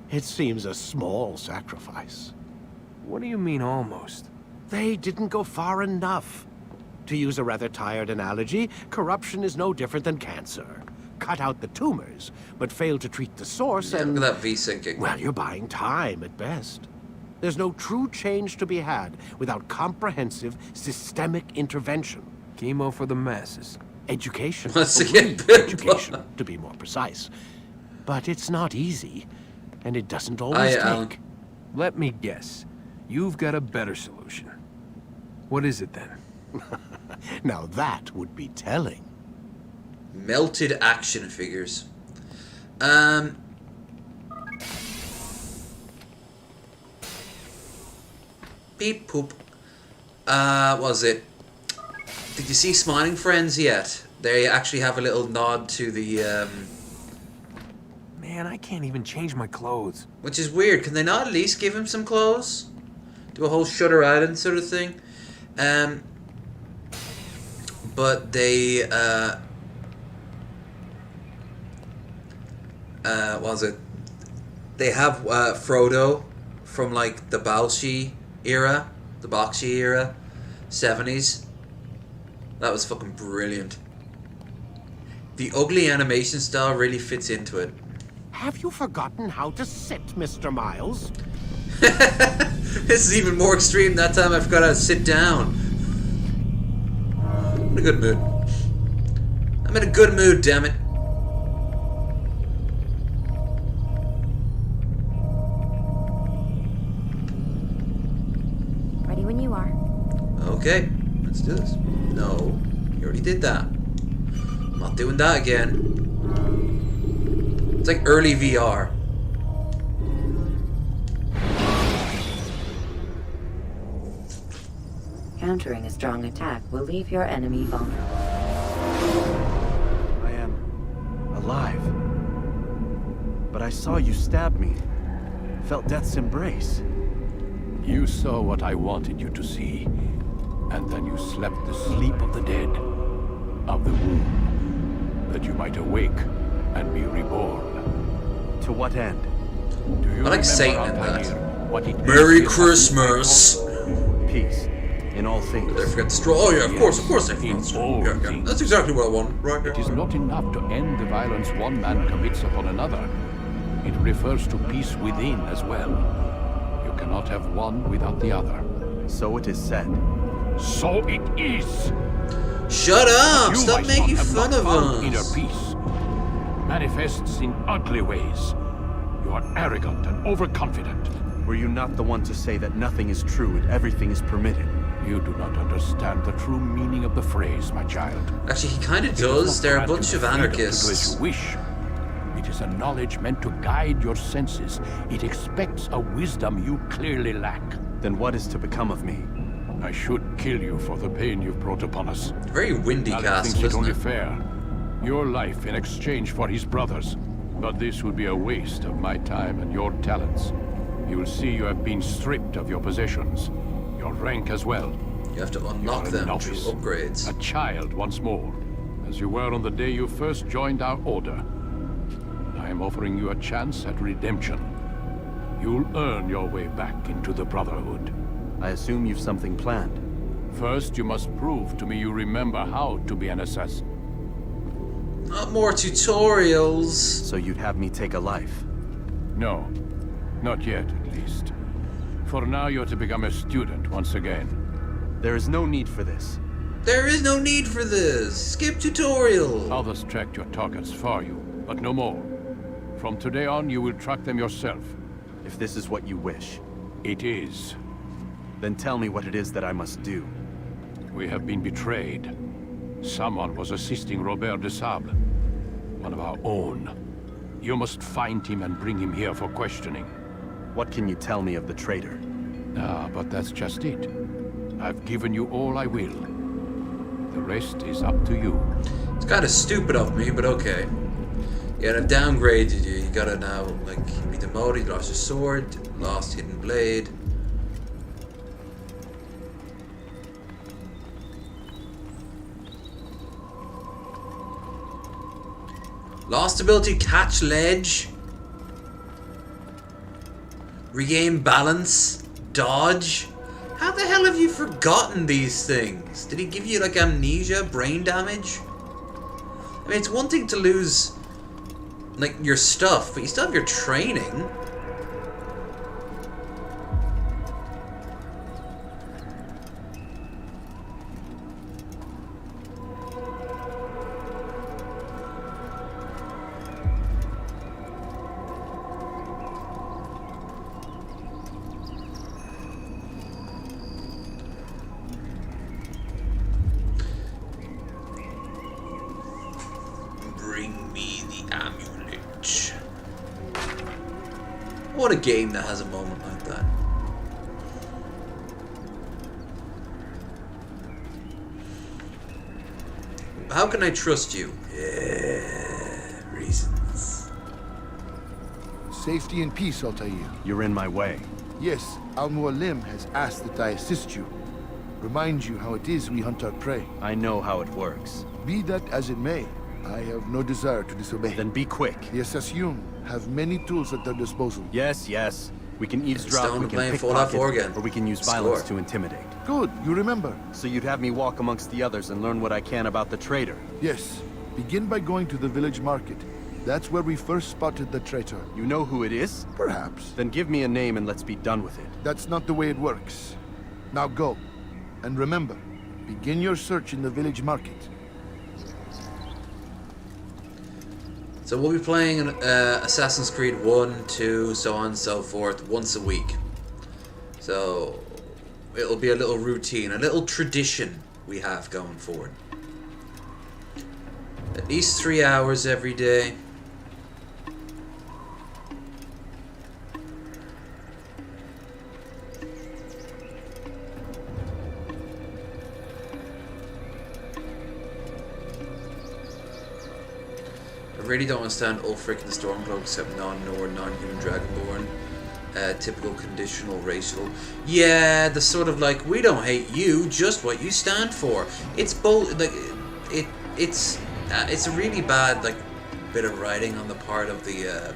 it seems a small sacrifice. What do you mean, almost? They didn't go far enough. To use a rather tired analogy, corruption is no different than cancer. Cut out the tumors, but fail to treat the source and... Look at that V-syncing. Well, you're buying time at best. There's no true change to be had without comprehensive, systemic intervention. Chemo for the masses. Education. Once again, education, to be more precise. But it's not easy, and it doesn't always take. Let me guess. You've got a better solution. What is it then? Now that would be telling. Melted action figures. Beep poop. What was it? Did you see Smiling Friends yet? They actually have a little nod to the, Man, I can't even change my clothes. Which is weird. Can they not at least give him some clothes? Do a whole Shutter Island sort of thing? But they, what was it? They have, Frodo from, like, the Bakshi era, 70s. That was fucking brilliant. The ugly animation style really fits into it. Have you forgotten how to sit, Mr. Miles? This is even more extreme. That time I forgot how to sit down. I'm in a good mood. I'm in a good mood, damn it. Ready when you are. Okay, let's do this. No, you already did that. I'm not doing that again. It's like early VR. Countering a strong attack will leave your enemy vulnerable. I am alive. But I saw you stab me. Felt death's embrace. You saw what I wanted you to see, and then you slept the sleep of the dead, of the womb, that you might awake and be reborn. To what end? Do you I like remember, Satan in Altair, that. what it Merry is to Christmas! Peace. In all things. They forget the straw. Oh yeah, of course they forgot In the straw. all Yeah. things. That's exactly what I want. Right It is not enough to end the violence one man commits upon another. It refers to peace within as well. You cannot have one without the other. So it is said. So it is! Shut up! You, Stop my making son, have fun not of found inner us. peace. Manifests in ugly ways. You are arrogant and overconfident. Were you not the one to say that nothing is true and everything is permitted? You do not understand the true meaning of the phrase, my child. Actually, he kind of It does does. not They're a grant you bunch the of freedom to do anarchists. as you wish. It is a knowledge meant to guide your senses. It expects a wisdom you clearly lack. Then what is to become of me? I should kill you for the pain you've brought upon us. Very windy Alec castle, thinks it isn't only it? fair. Your life in exchange for his brother's. But this would be a waste of my time and your talents. You will see you have been stripped of your possessions. Your rank as well. You have to unlock You're a them through novice. upgrades. A child once more, as you were on the day you first joined our order. I am offering you a chance at redemption. You'll earn your way back into the Brotherhood. I assume you've something planned. First, you must prove to me you remember how to be an assassin. Not more tutorials. So you'd have me take a life? No, not yet at least. For now, you're to become a student once again. There is no need for this. There is no need for this. Skip tutorial. Others tracked your targets for you, but no more. From today on, you will track them yourself. If this is what you wish. It is. Then tell me what it is that I must do. We have been betrayed. Someone was assisting Robert de Sable, one of our own. You must find him and bring him here for questioning. What can you tell me of the traitor? Ah, but that's just it. I've given you all I will. The rest is up to you. It's kind of stupid of me, but okay. Yeah, I've downgraded you. You gotta now, like, be demoted, lost your sword, lost hidden blade. Lost ability to catch ledge. Regain balance. Dodge. How the hell have you forgotten these things? Did he give you like amnesia, brain damage? I mean, it's one thing to lose like your stuff, but you still have your training. Bring me the amulet. What a game that has a moment like that. How can I trust you? Reasons. Safety and peace, Altair. You're in my way. Yes, Al-Mualim has asked that I assist you. Remind you how it is we hunt our prey. I know how it works. Be that as it may, I have no desire to disobey. Then be quick. The Assassin have many tools at their disposal. Yes, yes. We can eavesdrop, Stone we can playing Fallout 4 pickpocket, again. or we can use Score. violence to intimidate. Good, you remember. So you'd have me walk amongst the others and learn what I can about the traitor? Yes. Begin by going to the village market. That's where we first spotted the traitor. You know who it is? Perhaps. Then give me a name and let's be done with it. That's not the way it works. Now go. And remember, begin your search in the village market. So we'll be playing Assassin's Creed 1, 2, so on and so forth, once a week. So it'll be a little routine, a little tradition we have going forward. At least 3 hours every day. I really don't understand Ulfric and the Stormcloak except non-Nord, non-human Dragonborn. Typical conditional racial. Yeah, the sort of like, we don't hate you, just what you stand for. It's both like it's a really bad like bit of writing on the part of the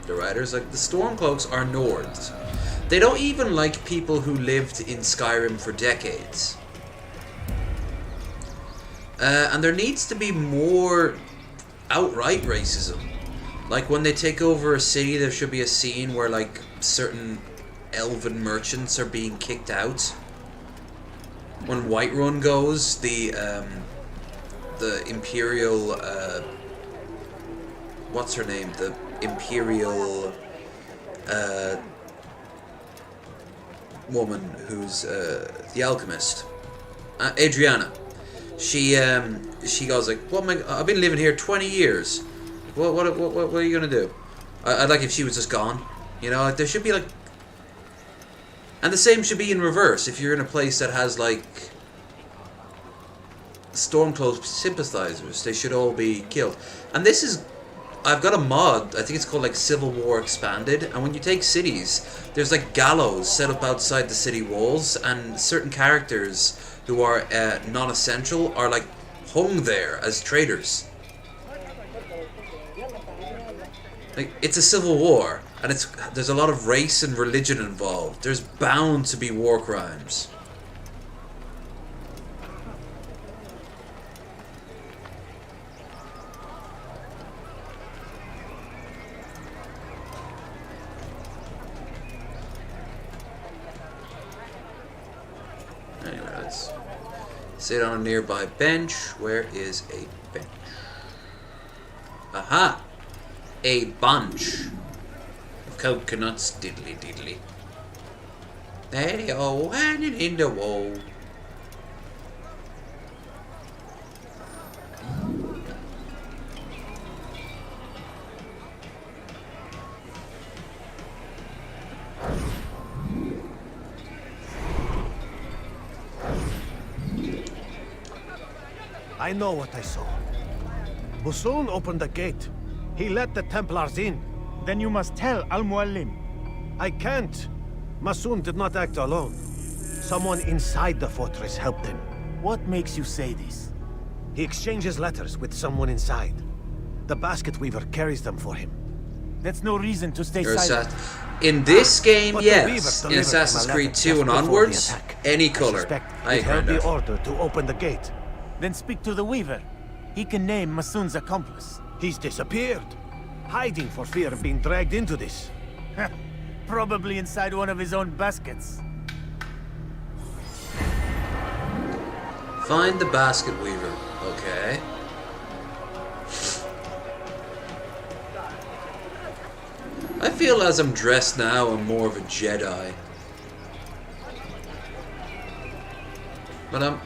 writers. Like the Stormcloaks are Nords. They don't even like people who lived in Skyrim for decades. And there needs to be more outright racism. Like when they take over a city, there should be a scene where like certain elven merchants are being kicked out. When Whiterun goes, the Imperial what's her name? The Imperial woman who's the alchemist, Adriana. She goes like, "What am I? I've been living here 20 years. What are you gonna do?" I'd like if she was just gone. You know, there should be like, and the same should be in reverse. If you're in a place that has like Stormcloak sympathizers, they should all be killed. And this is, I've got a mod, I think it's called like Civil War Expanded, and when you take cities, there's like gallows set up outside the city walls, and certain characters who are non-essential are like hung there as traitors. Like, it's a civil war, and there's a lot of race and religion involved. There's bound to be war crimes. Anyway, let's sit on a nearby bench. Where is a bench? Aha! A bunch of coconuts, diddly diddly. There they all hanging in the wall. I know what I saw. Musun opened the gate. He let the Templars in. Then you must tell Al-Mualim. I can't. Masun did not act alone. Someone inside the fortress helped him. What makes you say this? He exchanges letters with someone inside. The basket weaver carries them for him. That's no reason to stay silent. In this game, But yes. the In Weaver Assassin's delivered Creed a 2 letter and just before onwards, the attack. any I color. suspect I he held the agree. order to open the gate. Then speak to the Weaver. He can name Masun's accomplice. He's disappeared. Hiding for fear of being dragged into this. Probably inside one of his own baskets. Find the basket weaver. Okay. I feel as I'm dressed now, I'm more of a Jedi. But I'm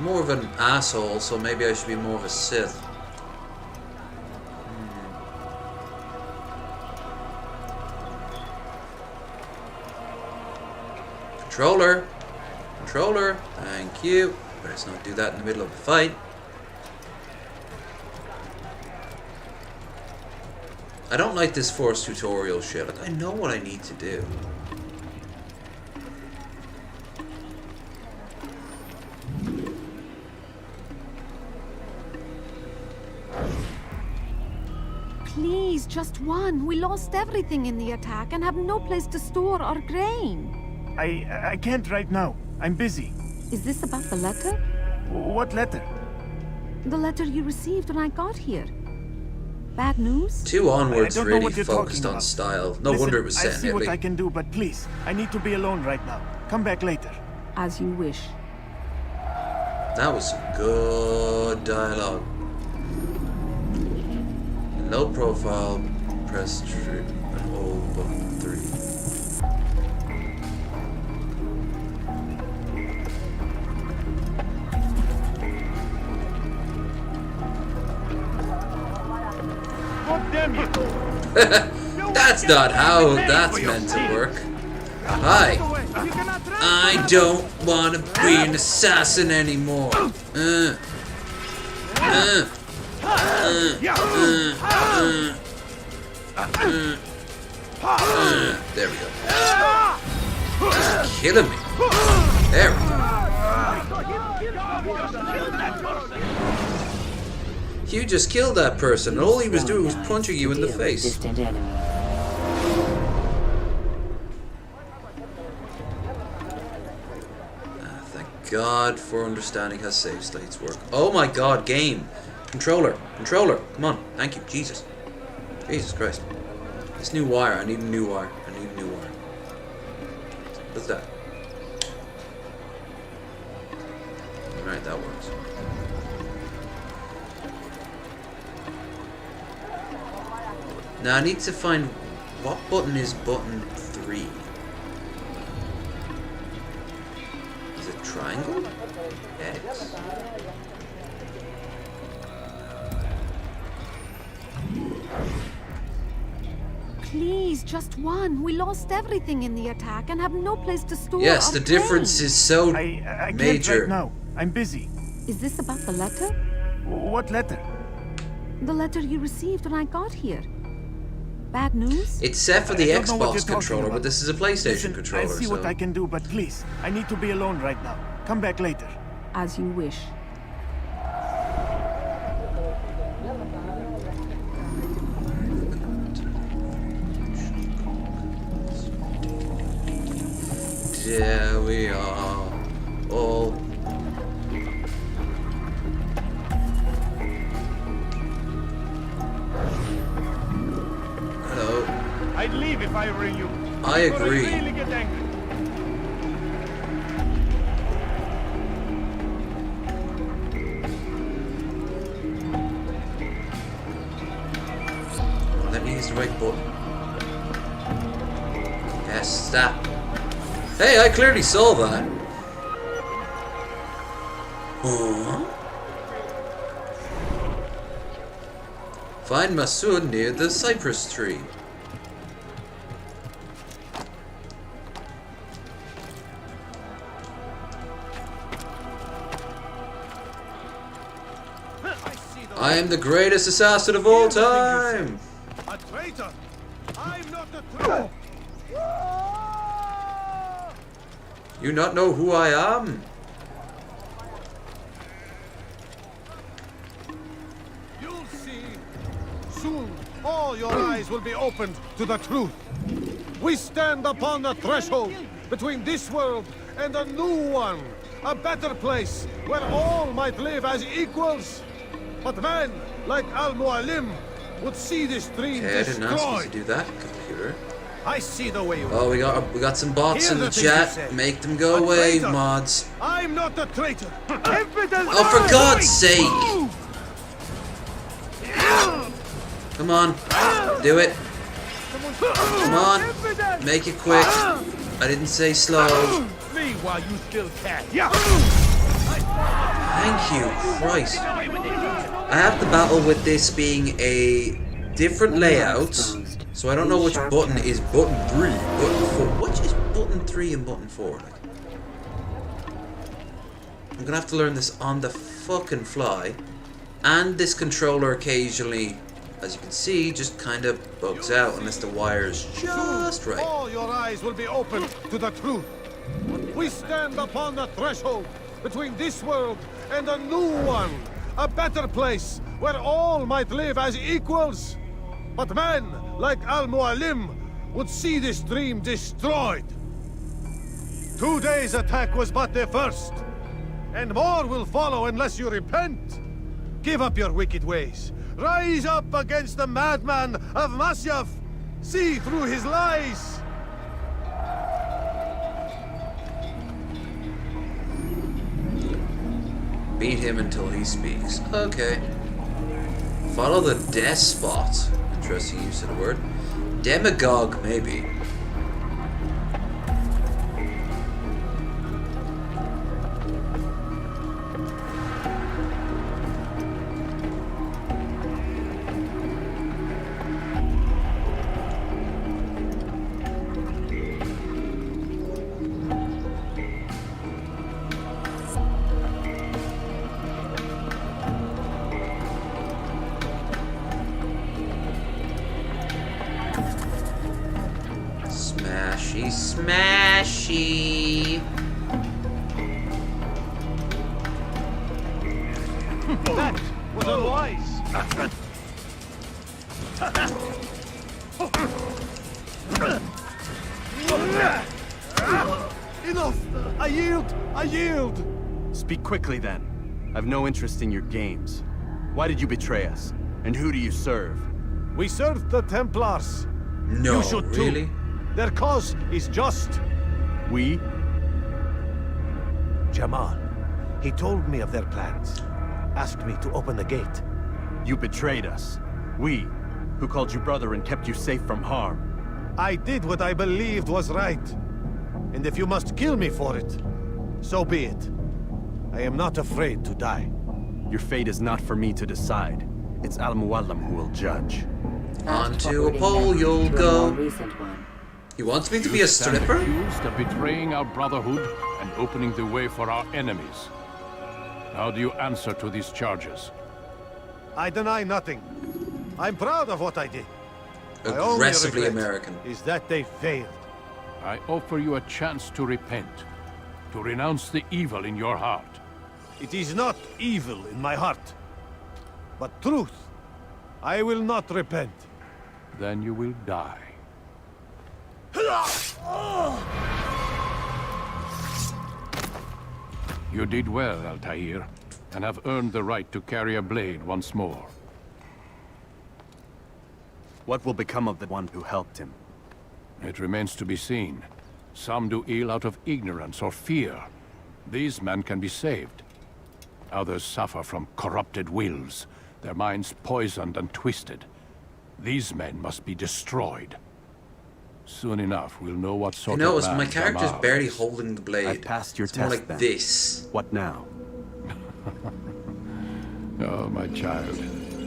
more of an asshole, so maybe I should be more of a Sith. Controller! Controller! Thank you. Let's not do that in the middle of a fight. I don't like this forced tutorial shit. Like, I know what I need to do. Please, just one. We lost everything in the attack and have no place to store our grain. I can't right now. I'm busy. Is this about the letter? What letter? The letter you received when I got here. Bad news? 2 onwards I don't know really what you're focused talking on about. style. No Listen, wonder it was I set see in what Italy. I can do, but please, I need to be alone right now. Come back later. As you wish. That was some good dialogue. Low profile, press and hold button 3. God damn you! That's not how that's meant to work. Hi. I don't want to be an assassin anymore. There we go. Just killing me. There we go. You just killed that person, and all he was doing was punching you in the face. Distant enemy. Thank God for understanding how save states work. Oh my God, game. Controller, come on. Thank you, Jesus. Jesus Christ. This new wire, I need a new wire. What's that? Alright, that works. Now I need to find what button is button 3. Triangle? X. Please, just one. We lost everything in the attack and have no place to store Yes, our the difference grain. is so I can't major. right now. I'm busy. Is this about the letter? What letter? The letter you received when I got here. Bad news? It's set for the I don't know what you're Xbox talking controller, about. but this is a PlayStation Listen, controller. I'll see what I can do, but please, I need to be alone right now. Come back later. As you wish. There we are. All. Hello. I'd leave if I were you. I agree. But I really get angry. Let me use the right button. Yes, that. Hey, I clearly saw that. Huh? Find Masood near the cypress tree. I am the greatest assassin of all time. A traitor! I'm not a traitor! You not know who I am? You'll see. Soon, all your eyes will be opened to the truth. We stand upon the threshold between this world and a new one. A better place where all might live as equals. But man, like Al-Mualim, would see this dream Okay, I didn't ask you to destroyed. do that, computer. I see the way you Oh, we got some bots Hear in the the things you chat. say. Make them go A away, traitor. mods. I'm not a traitor. Oh, for God's sake! Come on, do it. Come on, make it quick. I didn't say slow. Me while you still can. Thank you, Christ. I have to battle with this being a different layout, so I don't know which button is button 3, button 4. Which is button 3 and button 4? Like, I'm gonna have to learn this on the fucking fly. And this controller occasionally, as you can see, just kind of bugs out unless the wire is just right. All your eyes will be open to the truth. We stand upon the threshold between this world and a new one. A better place where all might live as equals. But men like Al-Mualim would see this dream destroyed. Today's attack was but the first. And more will follow unless you repent. Give up your wicked ways. Rise up against the madman of Masyaf. See through his lies. Beat him until he speaks. Okay. Follow the despot. Interesting use of the word. Demagogue, maybe. Smashy, smashy. That was unwise. Enough! I yield! I yield! Speak quickly then. I've no interest in your games. Why did you betray us? And who do you serve? We serve the Templars. No, You should too. really? Their cause is just. We? Jamal. He told me of their plans. Asked me to open the gate. You betrayed us. We, who called you brother and kept you safe from harm. I did what I believed was right. And if you must kill me for it, so be it. I am not afraid to die. Your fate is not for me to decide. It's Al-Muallim who will judge. Onto a pole you'll go. He wants me to be a stripper? Accused of betraying our brotherhood and opening the way for our enemies. How do you answer to these charges? I deny nothing. I'm proud of what I did. My only Aggressively regret American. is that they failed. I offer you a chance to repent, to renounce the evil in your heart. It is not evil in my heart, but truth. I will not repent. Then you will die. You did well, Altair, and have earned the right to carry a blade once more. What will become of the one who helped him? It remains to be seen. Some do ill out of ignorance or fear. These men can be saved. Others suffer from corrupted wills, their minds poisoned and twisted. These men must be destroyed. Soon enough, we'll know what sort You notice of my man character's Gamal barely is. holding the blade. I've passed your It's more test, like then. this. What now? Oh, my child.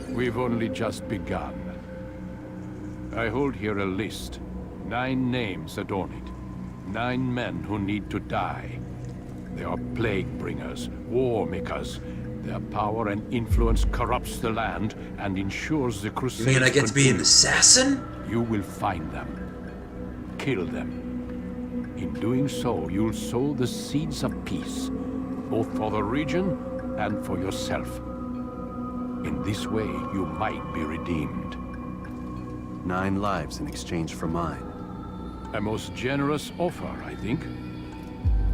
We've only just begun. I hold here a list. 9 names adorn it. 9 men who need to die. They are plague bringers, war makers. Their power and influence corrupts the land and ensures the crusades. You mean I get to be an continue. assassin? You will find them. Kill them. In doing so, you'll sow the seeds of peace, both for the region and for yourself. In this way, you might be redeemed. 9 lives in exchange for mine. A most generous offer, I think.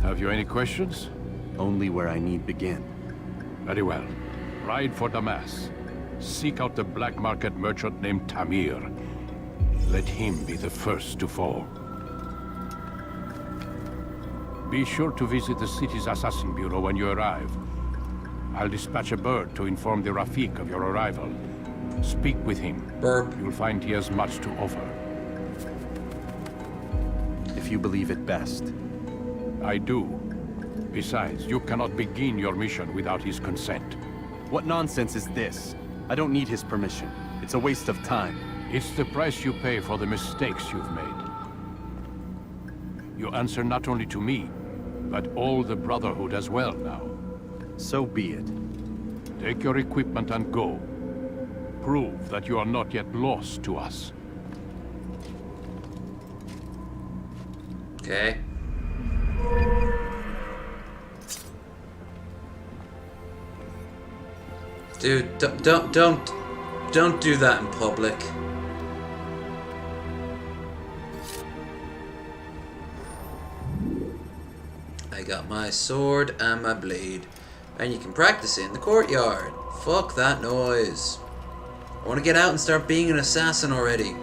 Have you any questions? Only where I need begin. Very well. Ride for Damas. Seek out the black market merchant named Tamir. Let him be the first to fall. Be sure to visit the city's assassin bureau when you arrive. I'll dispatch a bird to inform the Rafik of your arrival. Speak with him. Burp. You'll find he has much to offer. If you believe it best. I do. Besides, you cannot begin your mission without his consent. What nonsense is this? I don't need his permission. It's a waste of time. It's the price you pay for the mistakes you've made. You answer not only to me, but all the Brotherhood as well now. So be it. Take your equipment and go. Prove that you are not yet lost to us. Okay. Dude, don't do that in public. I got my sword and my blade, and you can practice in the courtyard. Fuck that noise. I want to get out and start being an assassin already.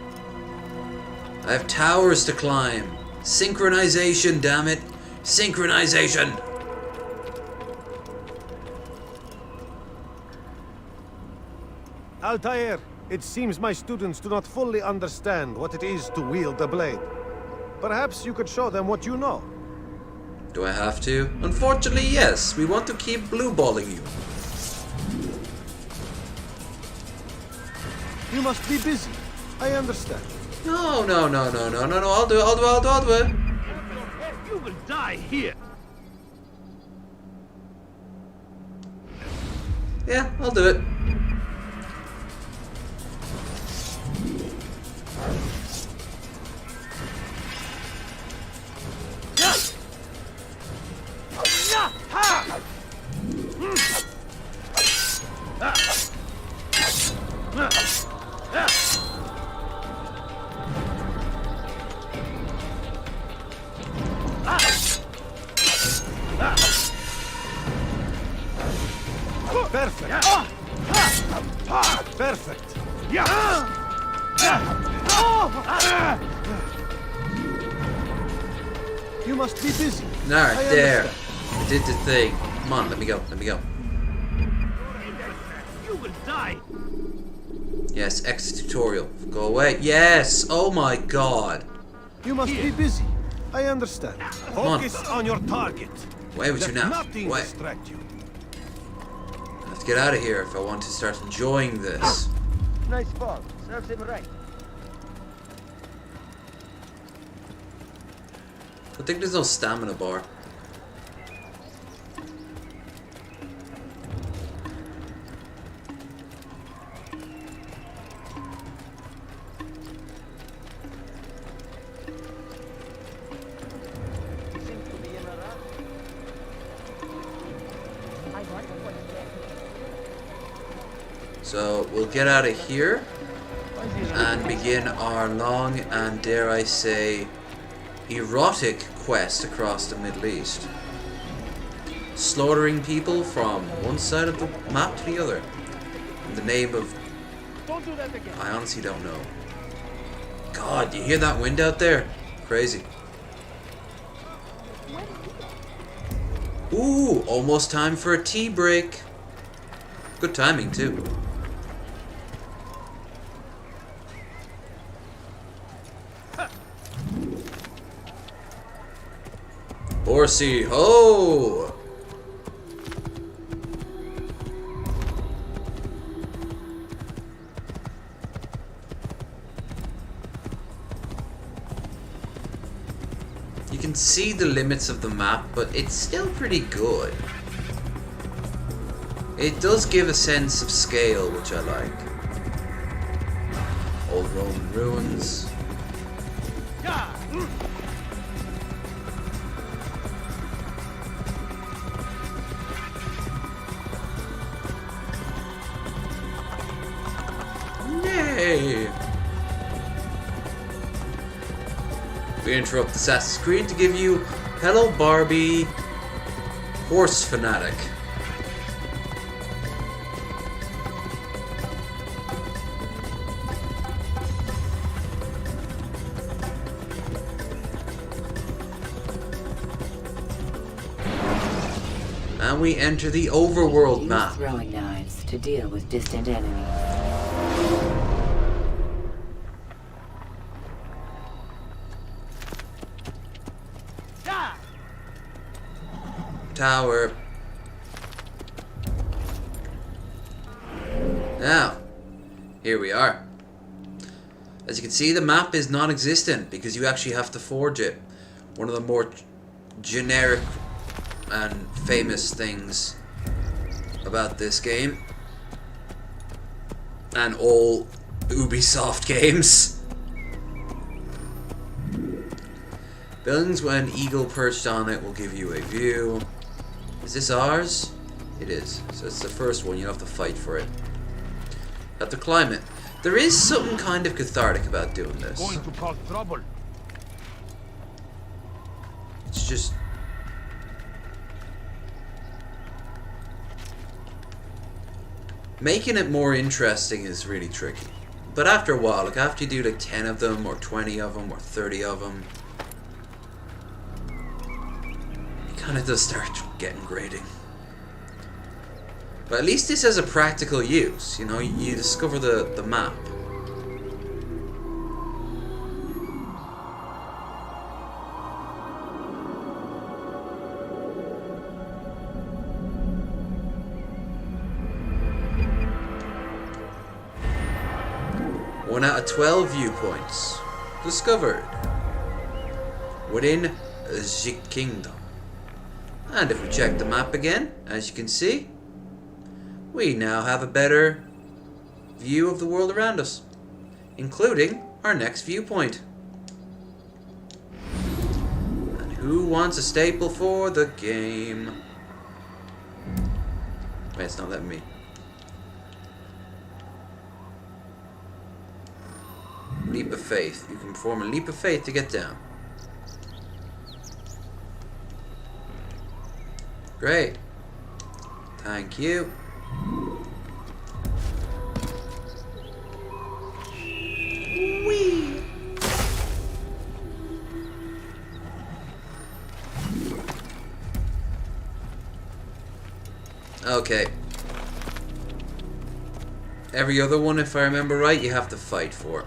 I have towers to climb. Synchronization, damn it. Synchronization! Altair, it seems my students do not fully understand what it is to wield a blade. Perhaps you could show them what you know. Do I have to? Unfortunately, yes. We want to keep blueballing you. You must be busy. I understand. No. I'll do it. You will die here. Yeah, I'll do it. Perfect. Perfect. You must be busy. Alright, I there. understand. I did the thing. Come on, let me go. You will die. Yes, exit tutorial. Go away. Yes! Oh my god. You must be busy. I understand. on. Focus on your target. Away with you Let now. nothing Away. distract you. to get out of here if I want to start enjoying this. Nice fall. Serves him right. I think there's no stamina bar. So we'll get out of here and begin our long and, dare I say, erotic quest across the Middle East. Slaughtering people from one side of the map to the other. In the name of... I honestly don't know. God, you hear that wind out there? Crazy. Ooh, almost time for a tea break. Good timing too. Horsey ho! You can see the limits of the map, but it's still pretty good. It does give a sense of scale, which I like. Old Roman ruins. Yay! We interrupt Assassin's Creed to give you Hello Barbie Horse Fanatic. And we enter the overworld Use map. throwing knives to deal with distant enemies. Tower. Now, here we are. As you can see, the map is non-existent because you actually have to forge it. One of the more generic and famous things about this game and all Ubisoft games. Buildings with an eagle perched on it will give you a view. Is this ours? It is. So it's the first one. You have to fight for it. You have to climb it. There is something kind of cathartic about doing this. Going to cause trouble. It's just... making it more interesting is really tricky. But after a while, like after you do like 10 of them, or 20 of them, or 30 of them, it kind of does start getting grating. But at least this has a practical use, you know, you discover the map. One out of 12 viewpoints discovered within the kingdom. And if we check the map again, as you can see, we now have a better view of the world around us, including our next viewpoint. And who wants a staple for the game? Wait, it's not letting me. Leap of faith. You can perform a leap of faith to get down. Great. Thank you. Whee! Okay. Every other one, if I remember right, you have to fight for.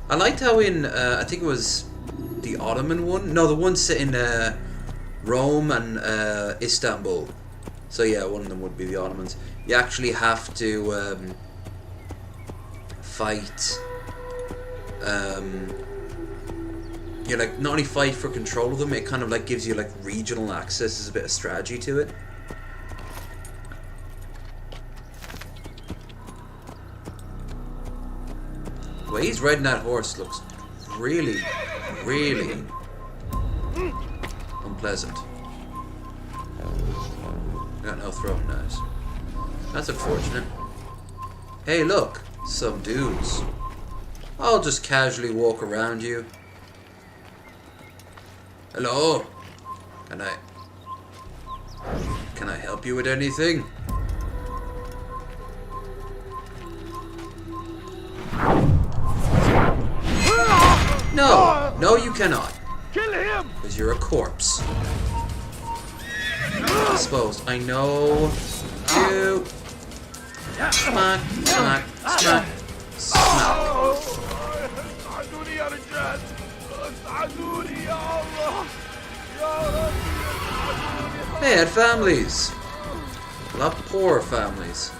I liked how in, I think it was the Ottoman one? No, the one set in Rome and Istanbul. So yeah, one of them would be the Ottomans. You actually have to fight. You like not only fight for control of them, it kind of like gives you like regional access. There's a bit of strategy to it. The way he's riding that horse looks really, really unpleasant. Got no throwing knives. That's unfortunate. Hey, look, some dudes. I'll just casually walk around you. Hello? Can I help you with anything? No! No, you cannot. Kill him! Because you're a corpse. I suppose I know you. Smack, smack, smack, smack. They had families. A lot poor families.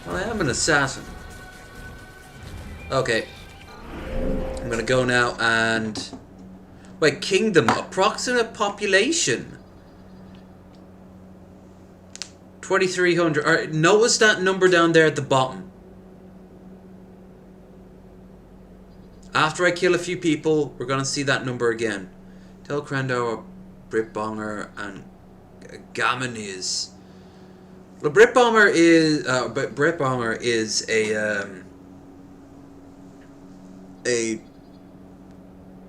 Well, I am an assassin. Okay. I'm gonna go now and... Wait, kingdom. Approximate population. 2,300. Alright, notice that number down there at the bottom. After I kill a few people, we're gonna see that number again. Tell Crandor, Britbonger, and Gammon is... Well, Britbonger is a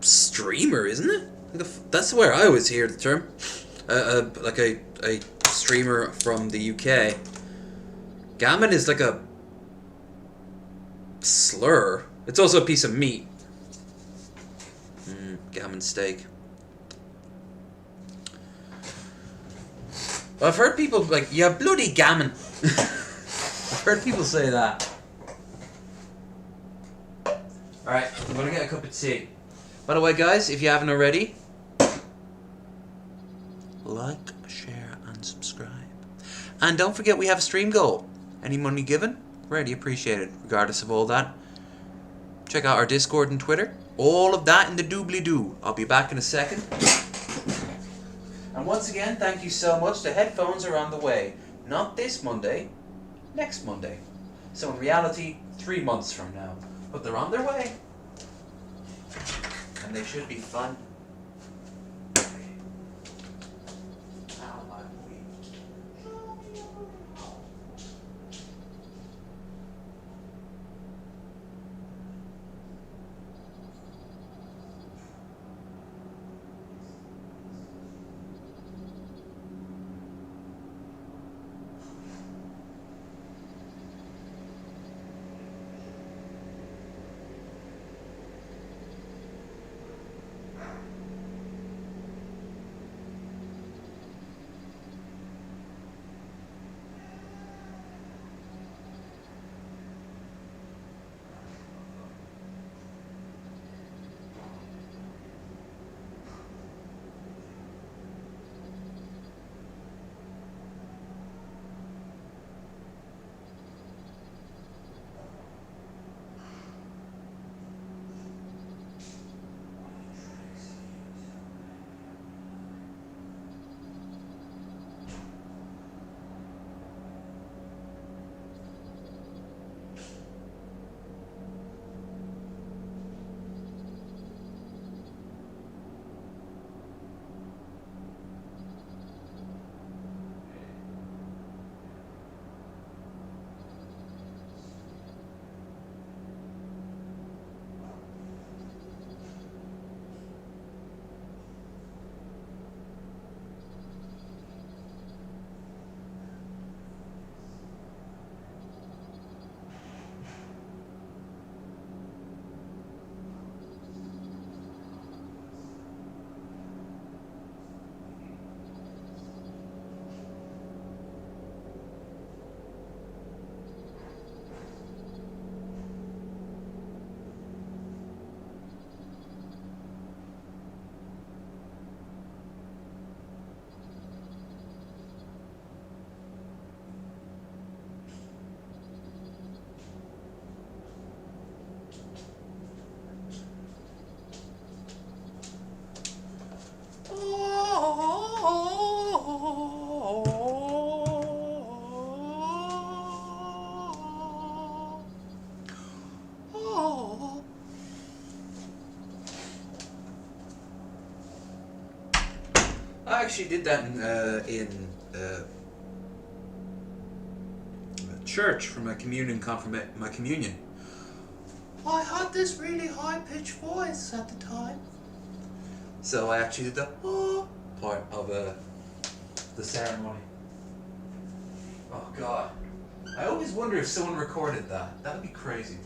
streamer, isn't it? That's where I always hear the term. Like a streamer from the UK. Gammon is like a slur. It's also a piece of meat. Gammon steak. Well, I've heard people like, yeah, bloody gammon. I've heard people say that. Alright, I'm gonna get a cup of tea. By the way, guys, if you haven't already, like, share, and subscribe. And don't forget we have a stream goal. Any money given, really appreciated, regardless of all that. Check out our Discord and Twitter. All of that in the doobly-doo. I'll be back in a second. And once again, thank you so much. The headphones are on the way. Not this Monday, next Monday. So in reality, 3 months from now. But they're on their way. And they should be fun. I actually did that in church for my communion I had this really high-pitched voice at the time. So I actually did the part of the ceremony. Oh god. I always wonder if someone recorded that. That would be crazy.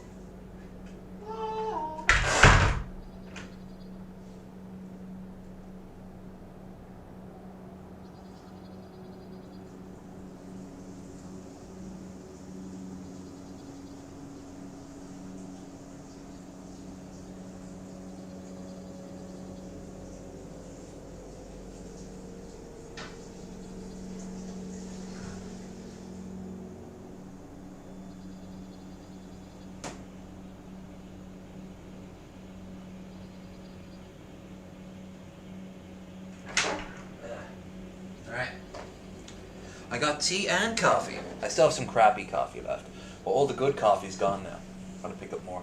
I got tea and coffee. I still have some crappy coffee left. But all the good coffee's gone now. I'm gonna pick up more.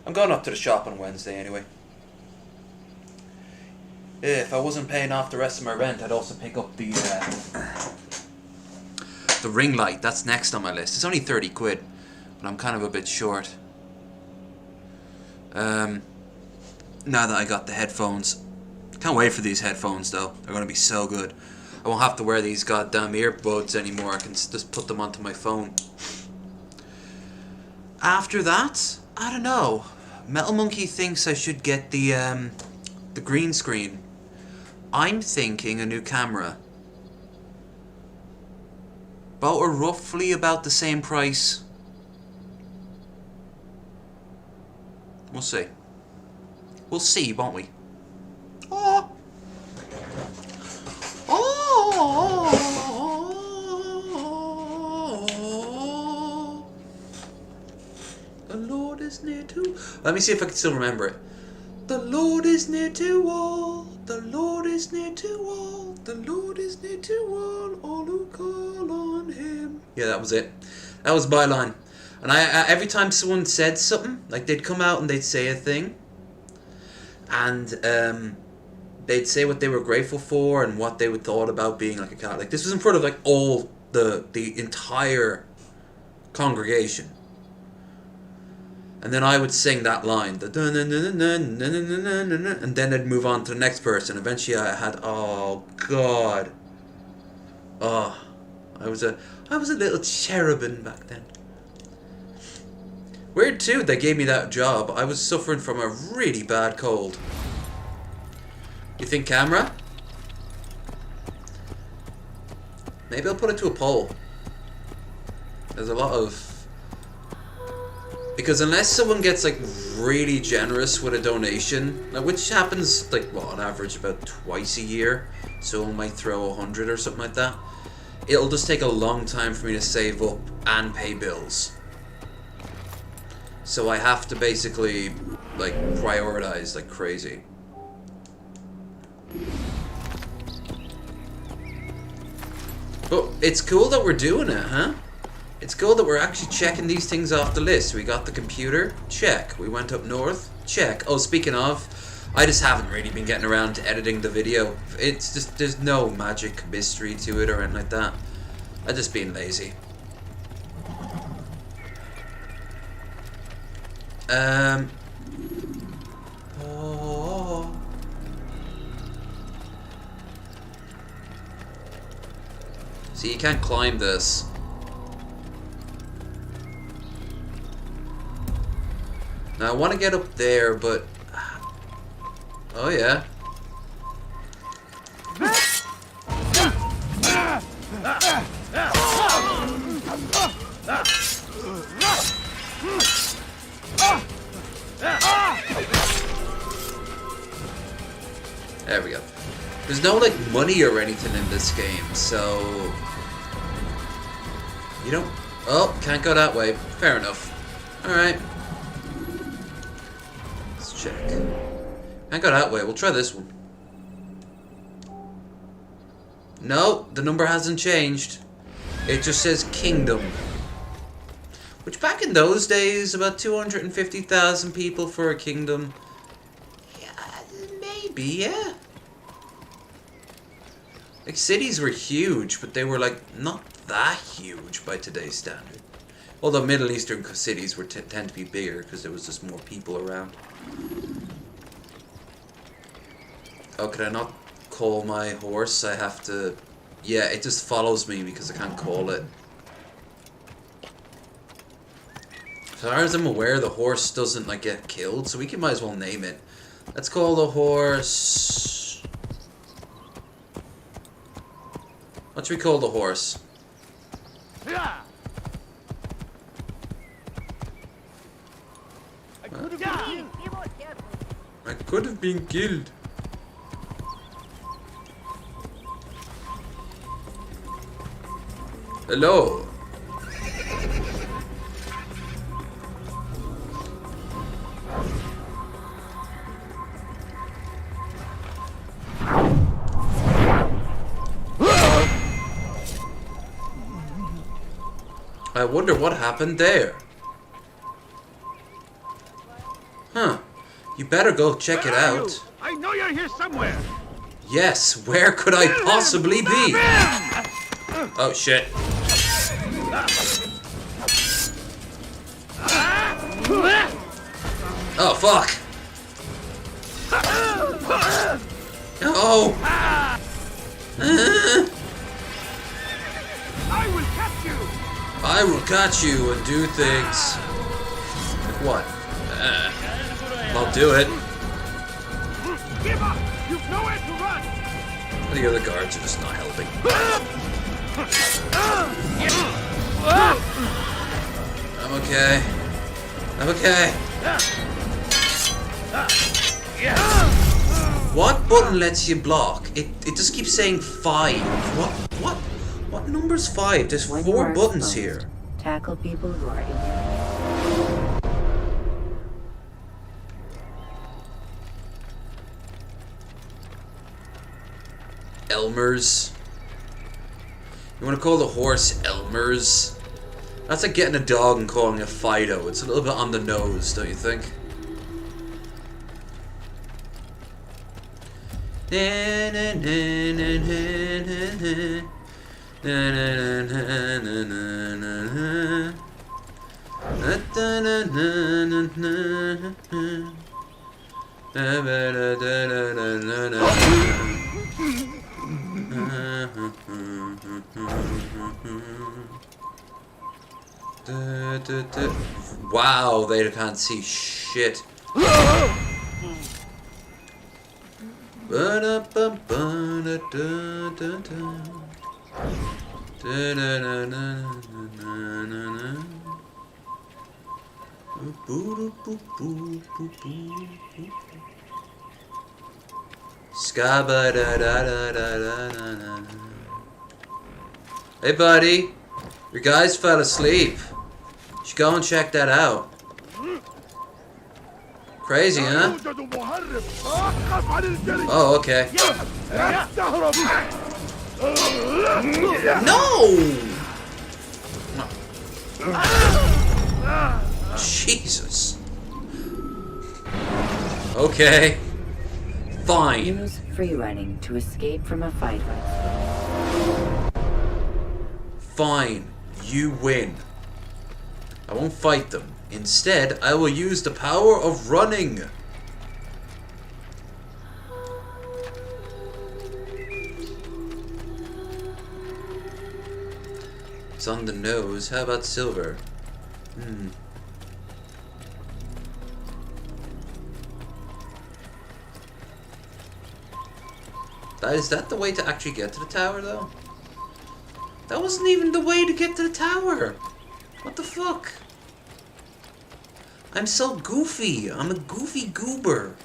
I'm going up to the shop on Wednesday anyway. If I wasn't paying off the rest of my rent, I'd also pick up the ring light. That's next on my list. It's only 30 quid, but I'm kind of a bit short. Now that I got the headphones. Can't wait for these headphones though. They're gonna be so good. I won't have to wear these goddamn earbuds anymore. I can just put them onto my phone. After that, I don't know. Metal Monkey thinks I should get the green screen. I'm thinking a new camera. Both are roughly about the same price. We'll see. We'll see, won't we? Oh. The Lord is near to... Let me see if I can still remember it. The Lord is near to all. The Lord is near to all. The Lord is near to all who call on him. Yeah, that was it. That was my line. And I every time someone said something, like they'd come out and they'd say a thing, and they'd say what they were grateful for and what they would thought about being like a Catholic. Like this was in front of like all the entire congregation. And then I would sing that line, and then I'd move on to the next person. Eventually I had, oh god. Oh, I was a little cherubin back then. Weird too, they gave me that job. I was suffering from a really bad cold. You think camera? Maybe I'll put it to a poll. There's a lot of... Because unless someone gets like really generous with a donation, which happens like, well, on average about twice a year, someone might throw 100 or something like that, it'll just take a long time for me to save up and pay bills. So I have to basically like prioritize like crazy. But it's cool that we're doing it, huh? It's cool that we're actually checking these things off the list. We got the computer, check. We went up north, check. Oh, speaking of, I just haven't really been getting around to editing the video. It's just, there's no magic mystery to it or anything like that. I'm just being lazy. Oh. See, you can't climb this. Now I want to get up there, but... Oh yeah. There we go. There's no like money or anything in this game, so... You don't... Oh, can't go that way. Fair enough. Alright. Check. Can't go that way. We'll try this one. No, the number hasn't changed. It just says Kingdom. Which back in those days, about 250,000 people for a kingdom. Yeah, maybe, yeah. Like, cities were huge, but they were, like, not that huge by today's standard. Although Middle Eastern cities were tend to be bigger because there was just more people around. Oh, can I not call my horse? I have to... Yeah, it just follows me because I can't call it. As far as I'm aware, the horse doesn't, like, get killed, so we might as well name it. Let's call the horse... What should we call the horse? I could have been killed. Hello. I wonder what happened there. Huh. You better go check it out. I know you're here somewhere. Yes, where could I possibly be? Oh shit. Oh fuck. No. I will catch you. I will catch you and do things. Like what? I'll do it. Give up. You've nowhere to run. The other guards are just not helping. I'm okay. I'm okay. What button lets you block? It just keeps saying 5. What number's 5? There's 4 buttons here. Tackle people who are in. Elmer's. You want to call the horse Elmer's? That's like getting a dog and calling it Fido. It's a little bit on the nose, don't you think? Wow, they can't see shit. Hey buddy, your guys fell asleep. You should go and check that out. Crazy, huh? Oh, okay. No! Jesus. Okay. Fine. Use free running to escape from a fight. Fine. You win. I won't fight them. Instead, I will use the power of running. It's on the nose. How about silver? Is that the way to actually get to the tower, though? That wasn't even the way to get to the tower. What the fuck? I'm so goofy. I'm a goofy goober.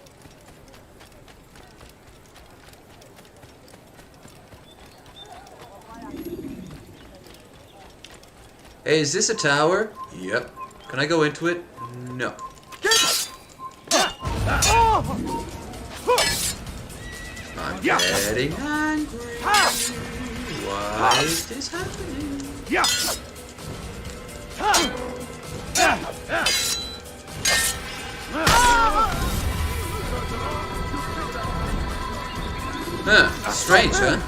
Hey, is this a tower? Yep. Can I go into it? No. I'm getting angry. Why is this happening? Huh, strange, huh?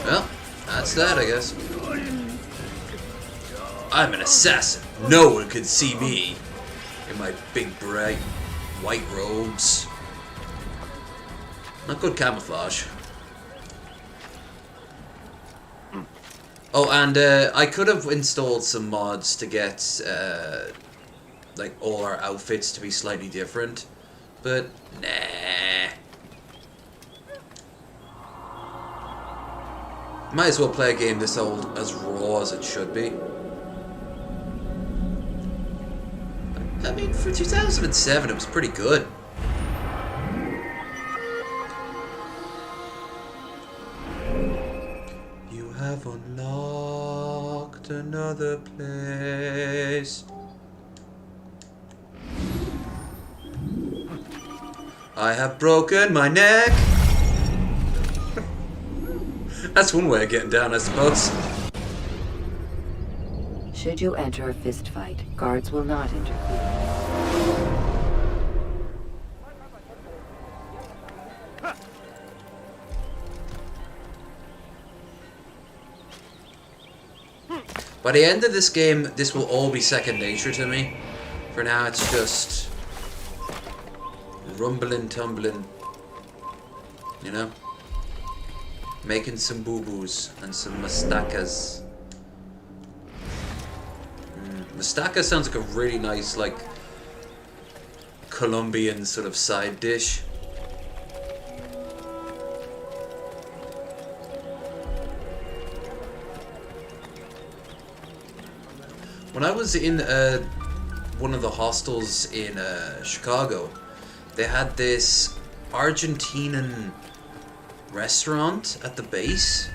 Well, that's that, I guess. I'm an assassin. No one can see me in my big, bright, white robes. Not good camouflage. Oh, and I could have installed some mods to get like all our outfits to be slightly different, but nah. Might as well play a game this old as raw as it should be. I mean, for 2007, it was pretty good. You have unlocked another place. I have broken my neck. That's one way of getting down, I suppose. Should you enter a fist fight, guards will not interfere. By the end of this game, this will all be second nature to me. For now, it's just rumbling, tumbling, you know? Making some boo-boos and some mustakas. Mustaka sounds like a really nice, like, Colombian sort of side dish. When I was in one of the hostels in Chicago, they had this Argentinian restaurant at the base.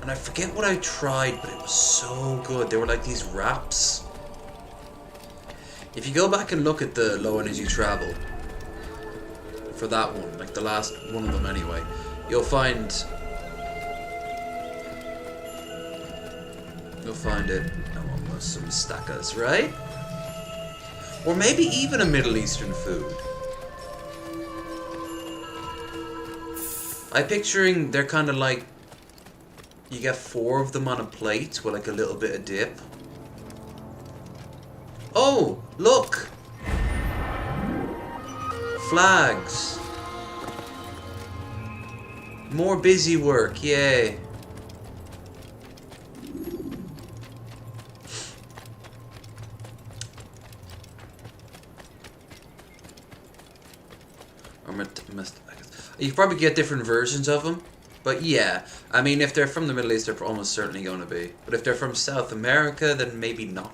And I forget what I tried, but it was so good. They were like these wraps. If you go back and look at the Low Energy Travel, for that one, like the last one of them anyway, you'll find it. I want some stackers, right? Or maybe even a Middle Eastern food. I'm picturing they're kind of like, you get 4 of them on a plate with like a little bit of dip. Oh, look! Flags. More busy work, yay. You can probably get different versions of them. But yeah, I mean, if they're from the Middle East, they're almost certainly going to be. But if they're from South America, then maybe not.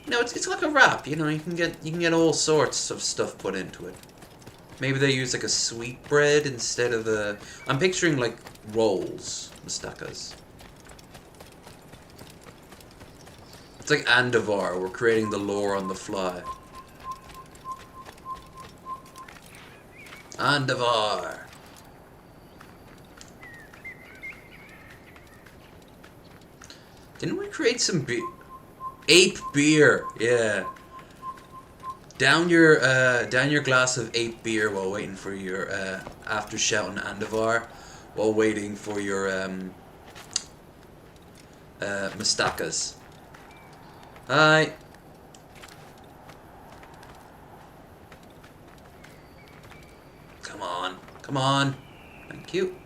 No, it's like a wrap. You know, you can get all sorts of stuff put into it. Maybe they use like a sweet bread instead of the. I'm picturing like rolls, mustakas. It's like Andavar. We're creating the lore on the fly. Andavar. Didn't we create some beer? Ape beer, yeah. Down your glass of ape beer while waiting for your after shouting Andavar, while waiting for your mustakas. Hi. Come on, come on. Thank you.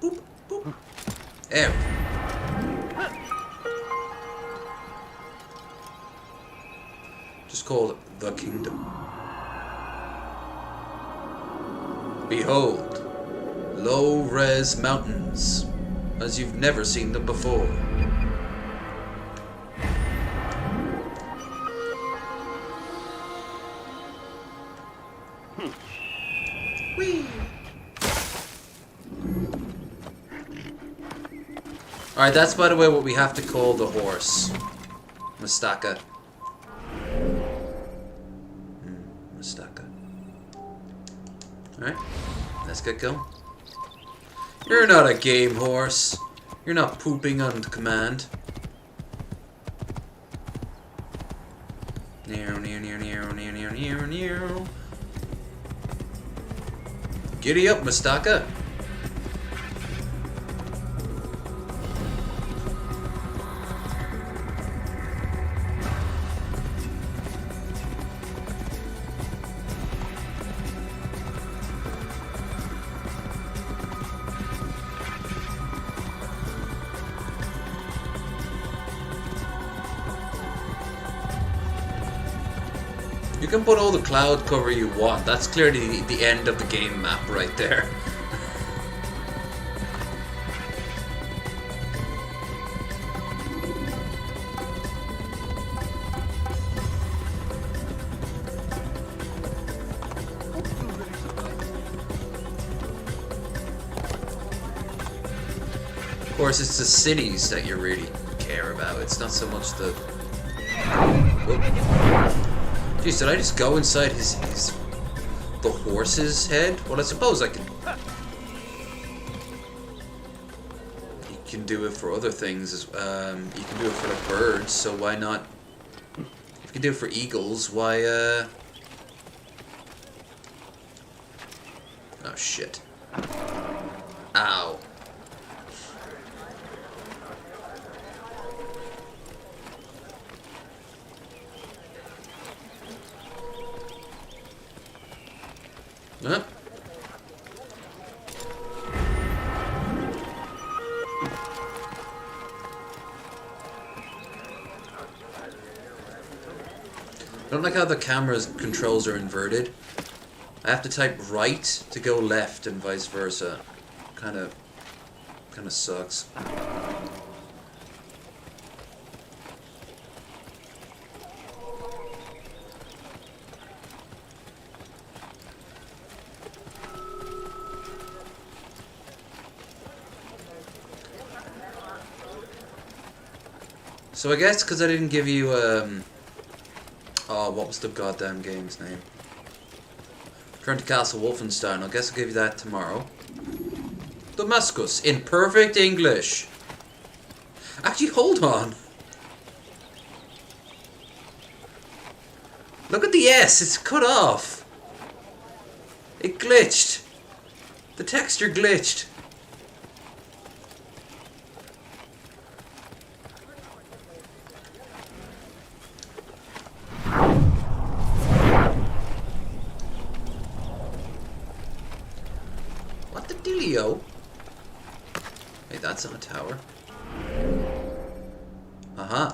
Boop, boop. There. Just call it the kingdom. Behold, low-res mountains, as you've never seen them before. Whee! Alright, that's by the way what we have to call the horse. Mustaka. Mustaka. Alright, let's get going. You're not a game horse. You're not pooping on command. Giddy up, Mustaka. You can put all the cloud cover you want. That's clearly the end of the game map right there. Of course, it's the cities that you really care about. It's not so much the... Whoop. Jeez, did I just go inside the horse's head? Well, I suppose I can... You can do it for other things. You can do it for the birds, so why not... If you can do it for eagles, why, Oh, shit. Ow. Huh? I don't like how the camera's controls are inverted. I have to type right to go left and vice versa. Kinda sucks. So I guess because I didn't give you, oh, what was the goddamn game's name? Return to Castle Wolfenstein. I guess I'll give you that tomorrow. Damascus, in perfect English. Actually, hold on. Look at the S, it's cut off. It glitched. The texture glitched. Wait, that's on a tower. Uh-huh.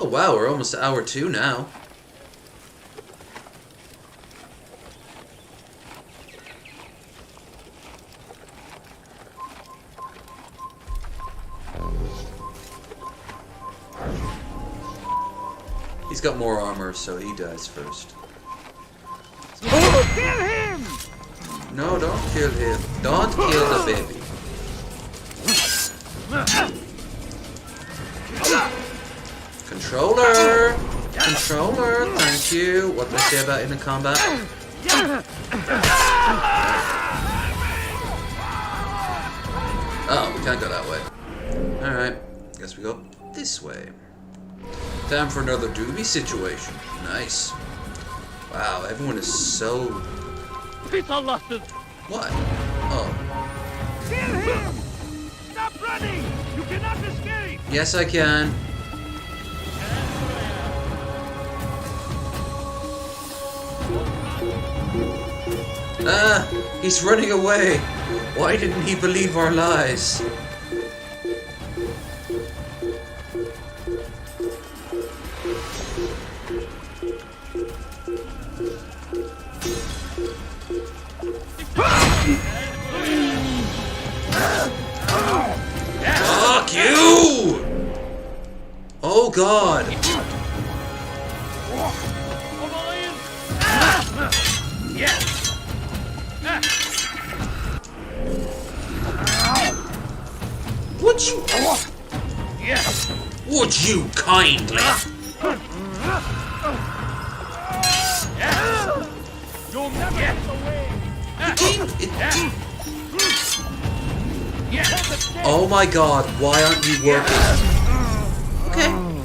Oh wow, we're almost to hour 2 now. He's got more armor, so he dies first. Oh, kill him! No, don't kill him. Don't kill the baby. Controller! Controller, thank you. What did I say about in the combat? Oh, we can't go that way. Alright, guess we go this way. Time for another doobie situation. Nice. Wow, everyone is so... What? Oh. Kill him! Stop running! You cannot escape! Yes, I can. Ah, he's running away. Why didn't he believe our lies? Fuck you! Oh God! Would you? Would you kindly? You'll never get away! Oh my God, why aren't you working?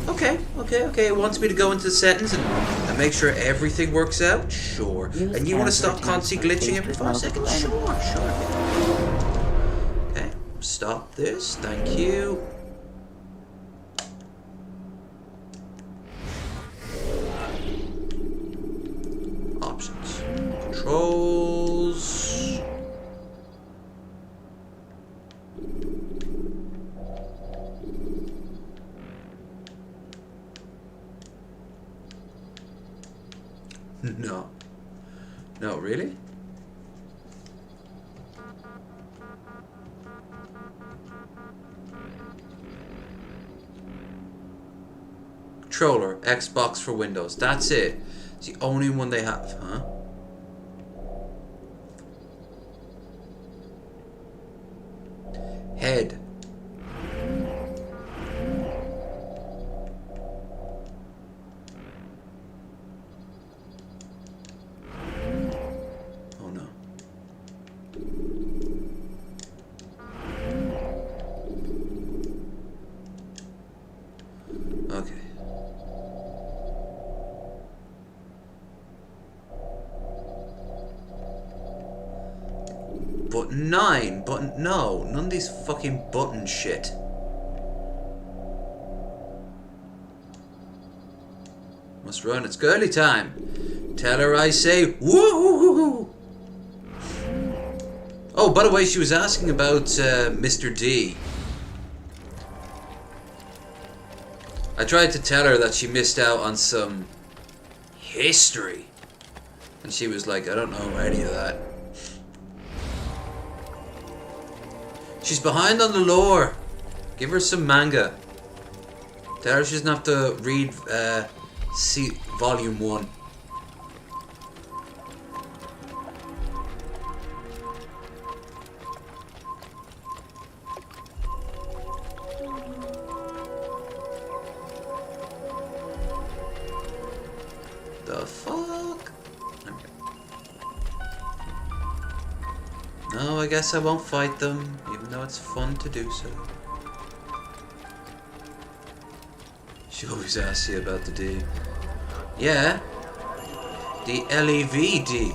Okay. It wants me to go into the settings and make sure everything works out? Sure. And you want to stop constantly glitching every 5 seconds? Sure. Okay, stop this. Thank you. Options. Controls. No. No, really? Controller, Xbox for Windows. That's it. It's the only one they have, huh? Head. Oh no. Okay. Button 9. Button... No. None of these fucking button shit. Must run. It's girly time. Tell her I say woo. Oh, by the way, she was asking about Mr. D. I tried to tell her that she missed out on some history. And she was like, I don't know any of that. She's behind on the lore. Give her some manga. Tell her she doesn't have to read volume 1. The fuck? Okay. No, I guess I won't fight them, even though it's fun to do so. She always asks you about the D. Yeah. The L-E-V-D.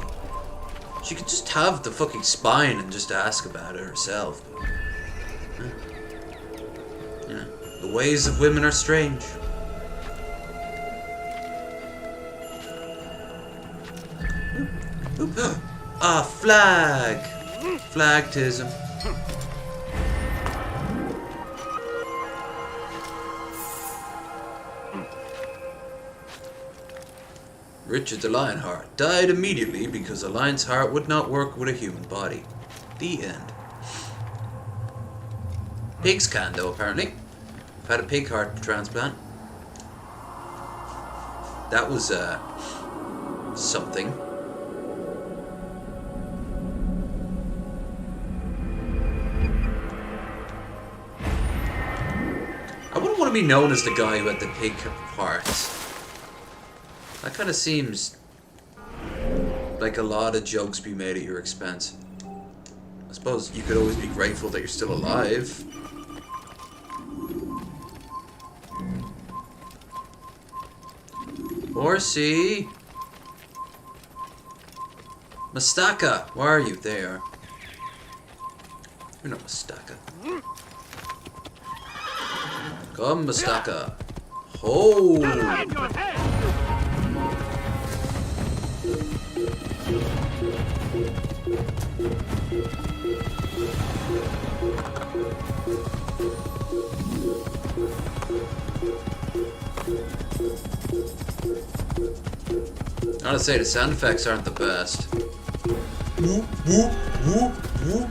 She could just have the fucking spine and just ask about it herself. But, you know, the ways of women are strange. Ah, flag! Flagtism. Richard the Lionheart died immediately because a lion's heart would not work with a human body. The end. Pigs can, though, apparently. I've had a pig heart transplant. That was, something. I wouldn't want to be known as the guy who had the pig heart. That kind of seems like a lot of jokes be made at your expense. I suppose you could always be grateful that you're still alive. Horsey! Mastaka! Where are you? There. You're not Mastaka. Come, Mastaka. Hold! I gotta say, the sound effects aren't the best. Whoop, whoop, whoop, whoop.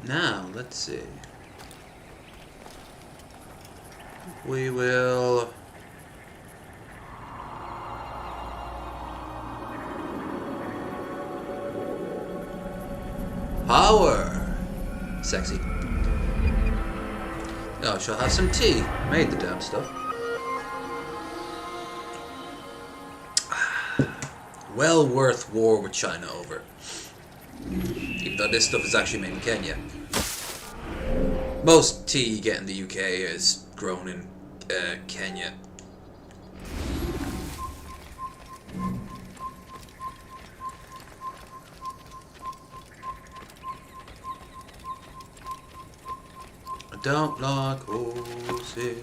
Now, let's see. We will... Power! Sexy. Oh, she'll have some tea. Made the damn stuff. Well worth war with China over. Even though this stuff is actually made in Kenya. Most tea you get in the UK is grown in Kenya. don't like holes here.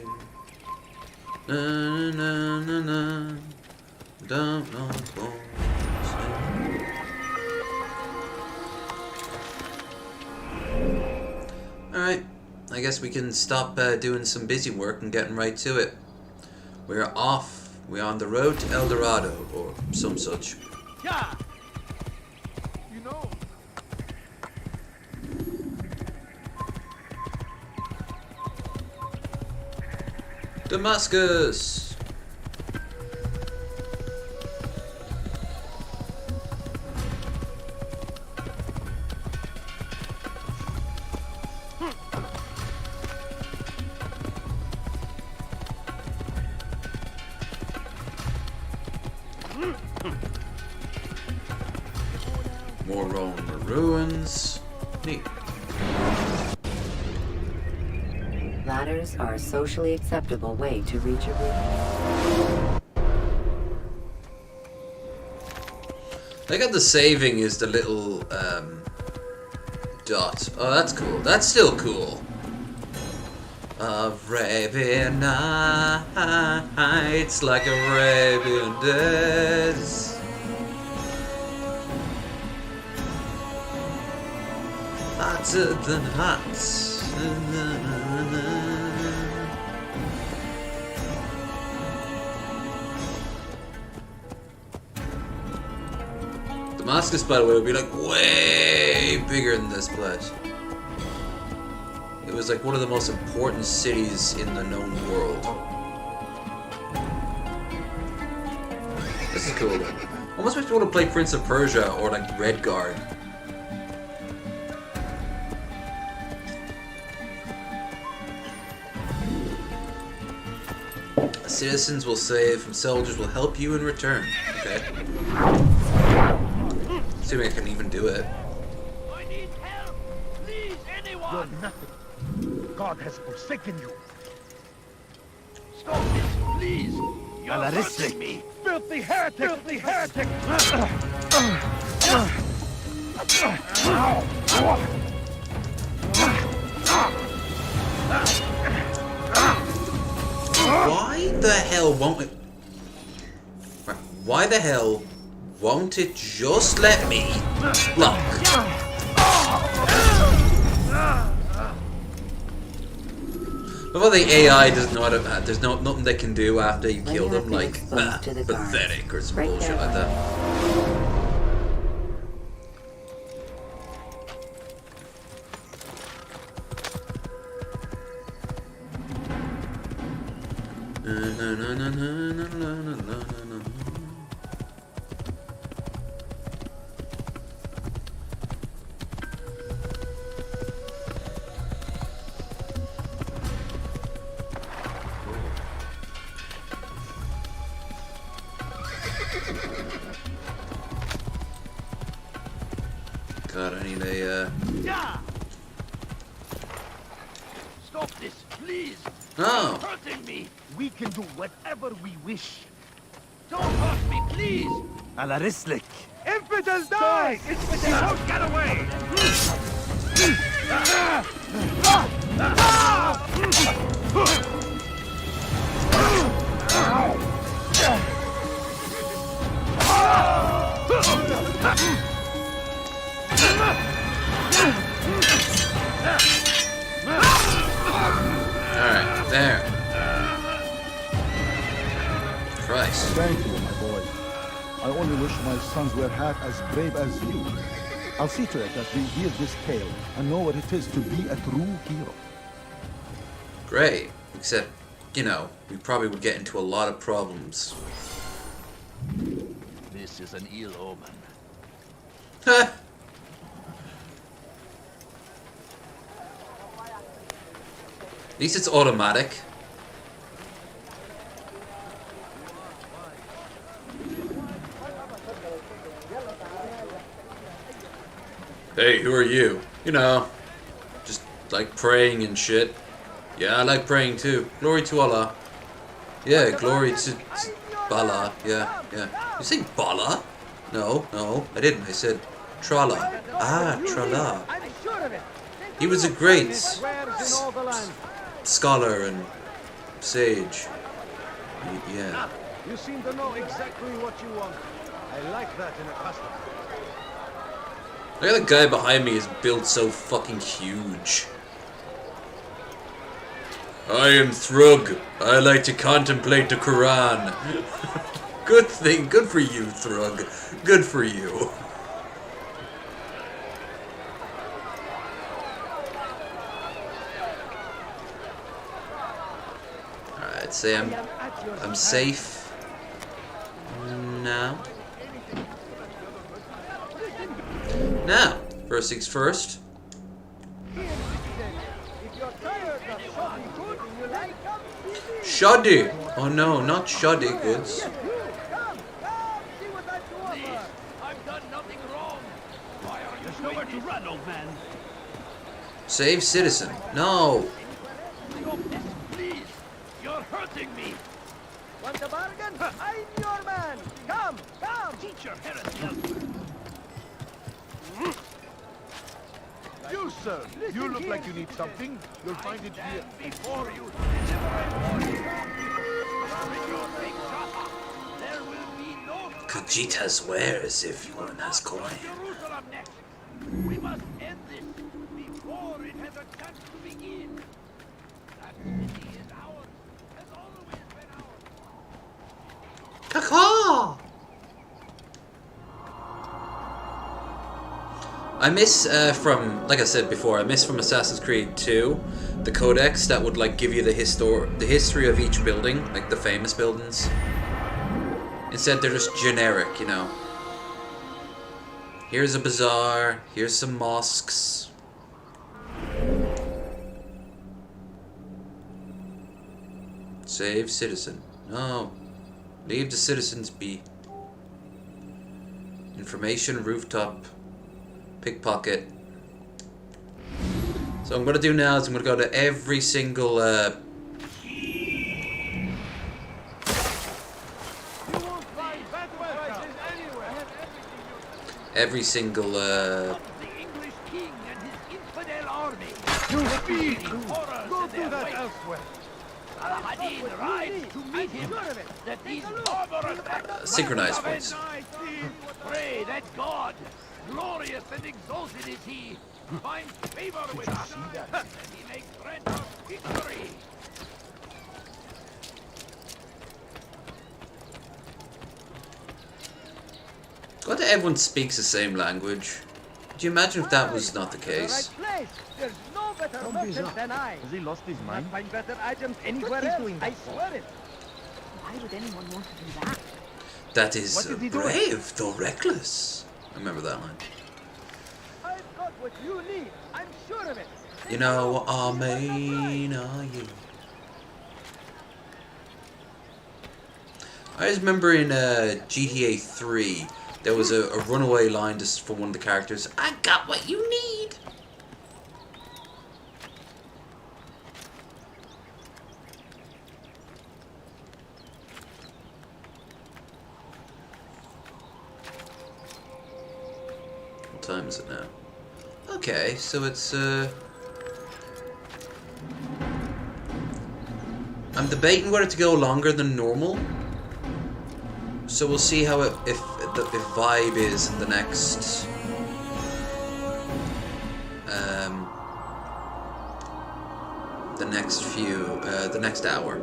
Na na na na. Don't like holes here. Alright, I guess we can stop doing some busy work and getting right to it. We're off. We're on the road to El Dorado, or some such. Yeah. You know. Damascus! More Roman ruins. Neat. Ladders are a socially acceptable way to reach a room. I got the saving is the little dot. Oh, that's cool. That's still cool. Arabian nights like Arabian days. Hotter than hot. Damascus, by the way, would be like way bigger than this place. It was like one of the most important cities in the known world. This is cool. Almost makes me want to play Prince of Persia or like Redguard. Citizens will save and soldiers will help you in return. Okay. Assuming I can even do it. I need help. Please, anyone. You're nothing. God has forsaken you. Stop this, please. You're hurting me. Filthy heretic! Filthy heretic! Why the hell won't it... Why the hell won't it just let me block? Well, the AI doesn't know how to... there's nothing they can do after you kill them, like, pathetic or some bullshit like that. God, I need a, Yeah. Stop this, please. Oh. You're hurting me. We can do whatever we wish. Don't hurt me, please. على رسلك. Infidel die! Infidel! You won't get away. Alright, there. Christ. Thank you, my boy. I only wish my sons were half as brave as you. I'll see to it that we hear this tale and know what it is to be a true hero. Great. Except, you know, we probably would get into a lot of problems. This is an ill omen. Huh. At least it's automatic. Hey, who are you? You know, just like praying and shit. Yeah, I like praying too. Glory to Allah. Yeah, glory to Bala. Yeah, yeah. You say Bala? No, I didn't. I said Trala. Ah, Trala. I'm sure of it. He was a great scholar and sage. Yeah. You seem to know exactly what you want. I like that in a customer. Look at the guy behind me is built so fucking huge. I am Thrug. I like to contemplate the Quran. Good thing. Good for you, Thrug. Good for you. Alright, say I'm safe. Now. Now, first things first. Shoddy! Oh no, not shoddy goods. Save citizen. No! Please, you're hurting me. Want a bargain? I'm your man. Come, teach your heresy. You, sir, you look like you need something. You'll find it here. Before you there will be no Khajiit swears if one has coin. Jerusalem next. We must end this before it has a chance to begin. That city is ours, has always been ours. Caw. I miss from, like I said before, I miss from Assassin's Creed 2 the codex that would like give you the history of each building, like the famous buildings. Instead, they're just generic, you know. Here's a bazaar. Here's some mosques. Save citizen. No. Leave the citizens be. Information rooftop. Pickpocket. So what I'm gonna do now is I'm gonna go to every single every single The English king and his infidel army. You speak! Go do that elsewhere. Saladin rides to meet him. That these barbarous acts synchronized voice. Pray that God, glorious and exalted is he, finds favor with us, and he makes grant us victory. God, everyone speaks the same language. Could you imagine if that was not the case? There's no better merchant than I. Has he lost his mind? Find better items anywhere else. I swear it. Why would anyone want to do that? That is brave, though reckless. I remember that line. I've got what you need. I'm sure of it. You know what I mean, are you? I just remember in GTA 3, there was a runaway line just for one of the characters. I got what you need. What time is it now? Okay, so it's I'm debating whether to go longer than normal. So we'll see how it if the vibe is in the next the next hour.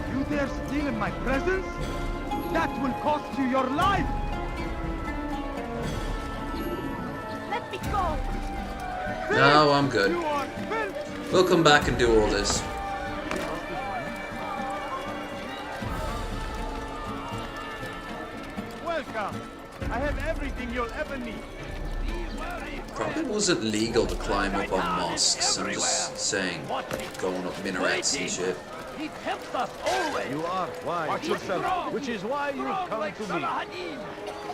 You dare steal in my presence? That will cost you your life! Let me go! No, I'm good. We'll come back and do all this. Welcome. I have everything you'll ever need. Probably wasn't legal to climb up on mosques. I'm just saying, going up minarets and shit. He tempts us always. You are wise. Watch yourself. Which is why you've come like to me. Saladin,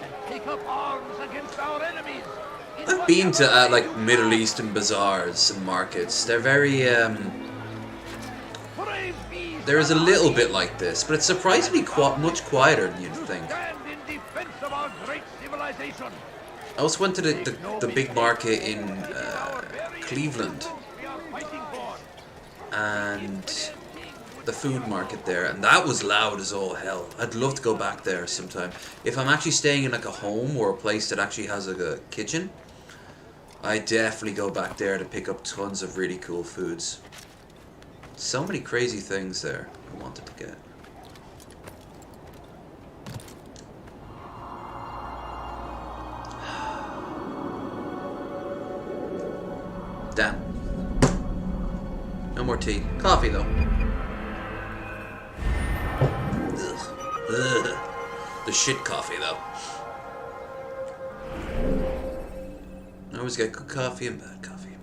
and take up arms against our enemies. I've been to like Middle Eastern bazaars and markets. They're very there is a little bit like this, but it's surprisingly much quieter than you'd think. I also went to the big market in Cleveland and the food market there, and that was loud as all hell. I'd love to go back there sometime. If I'm actually staying in like a home or a place that actually has like a kitchen, I definitely go back there to pick up tons of really cool foods. So many crazy things there I wanted to get. Damn. No more tea. Coffee though. Ugh. The shit coffee though. I always get good coffee and bad coffee.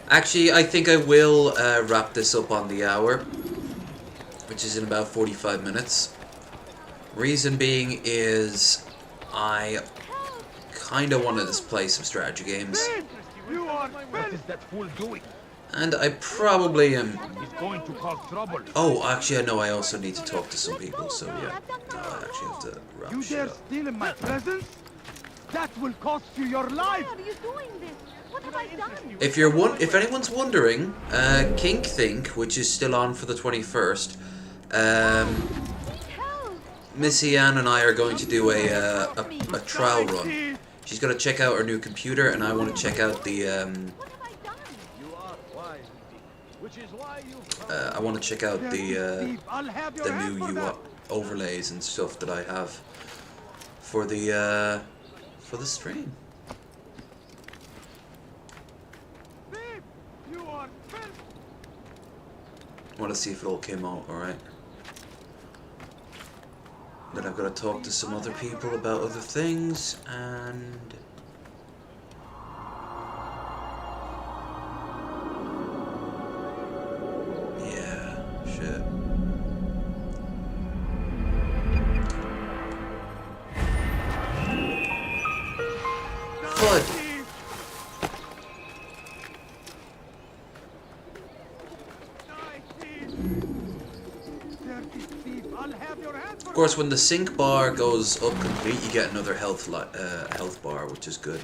Actually, I think I will wrap this up on the hour, which is in about 45 minutes. Reason being is I kind of wanted to play some strategy games. What is that fool doing? And I probably am... He's going to cause trouble. Oh, actually, I know I also need to talk to some people, so yeah. No, I actually have to wrap You shit dare up. steal in my presence? That will cost you your life! Why are you doing this? What have I done? If anyone's wondering, Kink Think, which is still on for the 21st, Missy Ann and I are going to do a trial run. She's going to check out her new computer, and I want to check out the I want to check out the new UI overlays and stuff that I have for the stream. I want to see if it all came out alright. Then I've got to talk to some other people about other things, and yeah, shit. Flood. Of course, when the sync bar goes up complete, you get another health bar, which is good.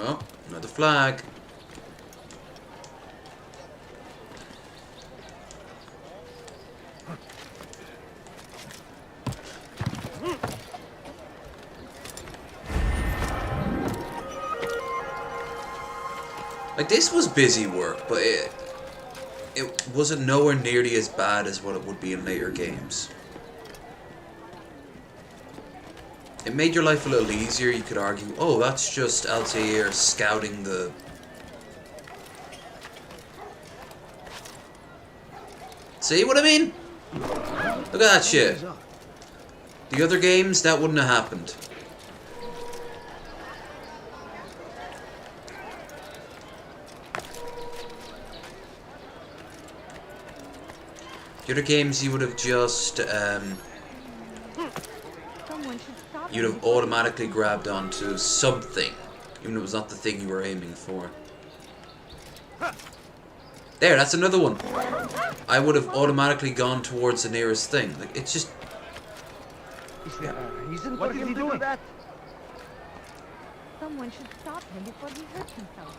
Oh, another flag. Like, this was busy work, but it wasn't nowhere nearly as bad as what it would be in later games. It made your life a little easier. You could argue, oh, that's just Altair scouting the... See what I mean? Look at that shit. The other games, that wouldn't have happened. The other games, you would have just, you'd have automatically grabbed onto something, even if it was not the thing you were aiming for. There, that's another one. I would have automatically gone towards the nearest thing. Like, it's just... What is he doing? Someone should stop him before he hurts himself.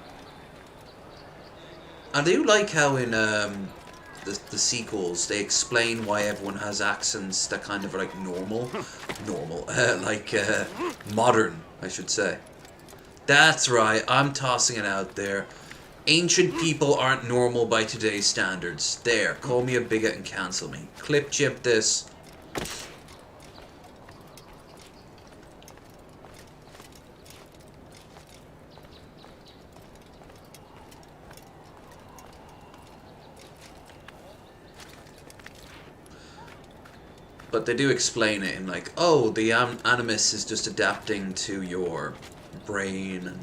I do like how in the sequels they explain why everyone has accents that kind of are like normal, modern, I should say. That's right, I'm tossing it out there. Ancient people aren't normal by today's standards. There, call me a bigot and cancel me. Clip chip this. But they do explain it in like, oh, the animus is just adapting to your brain. And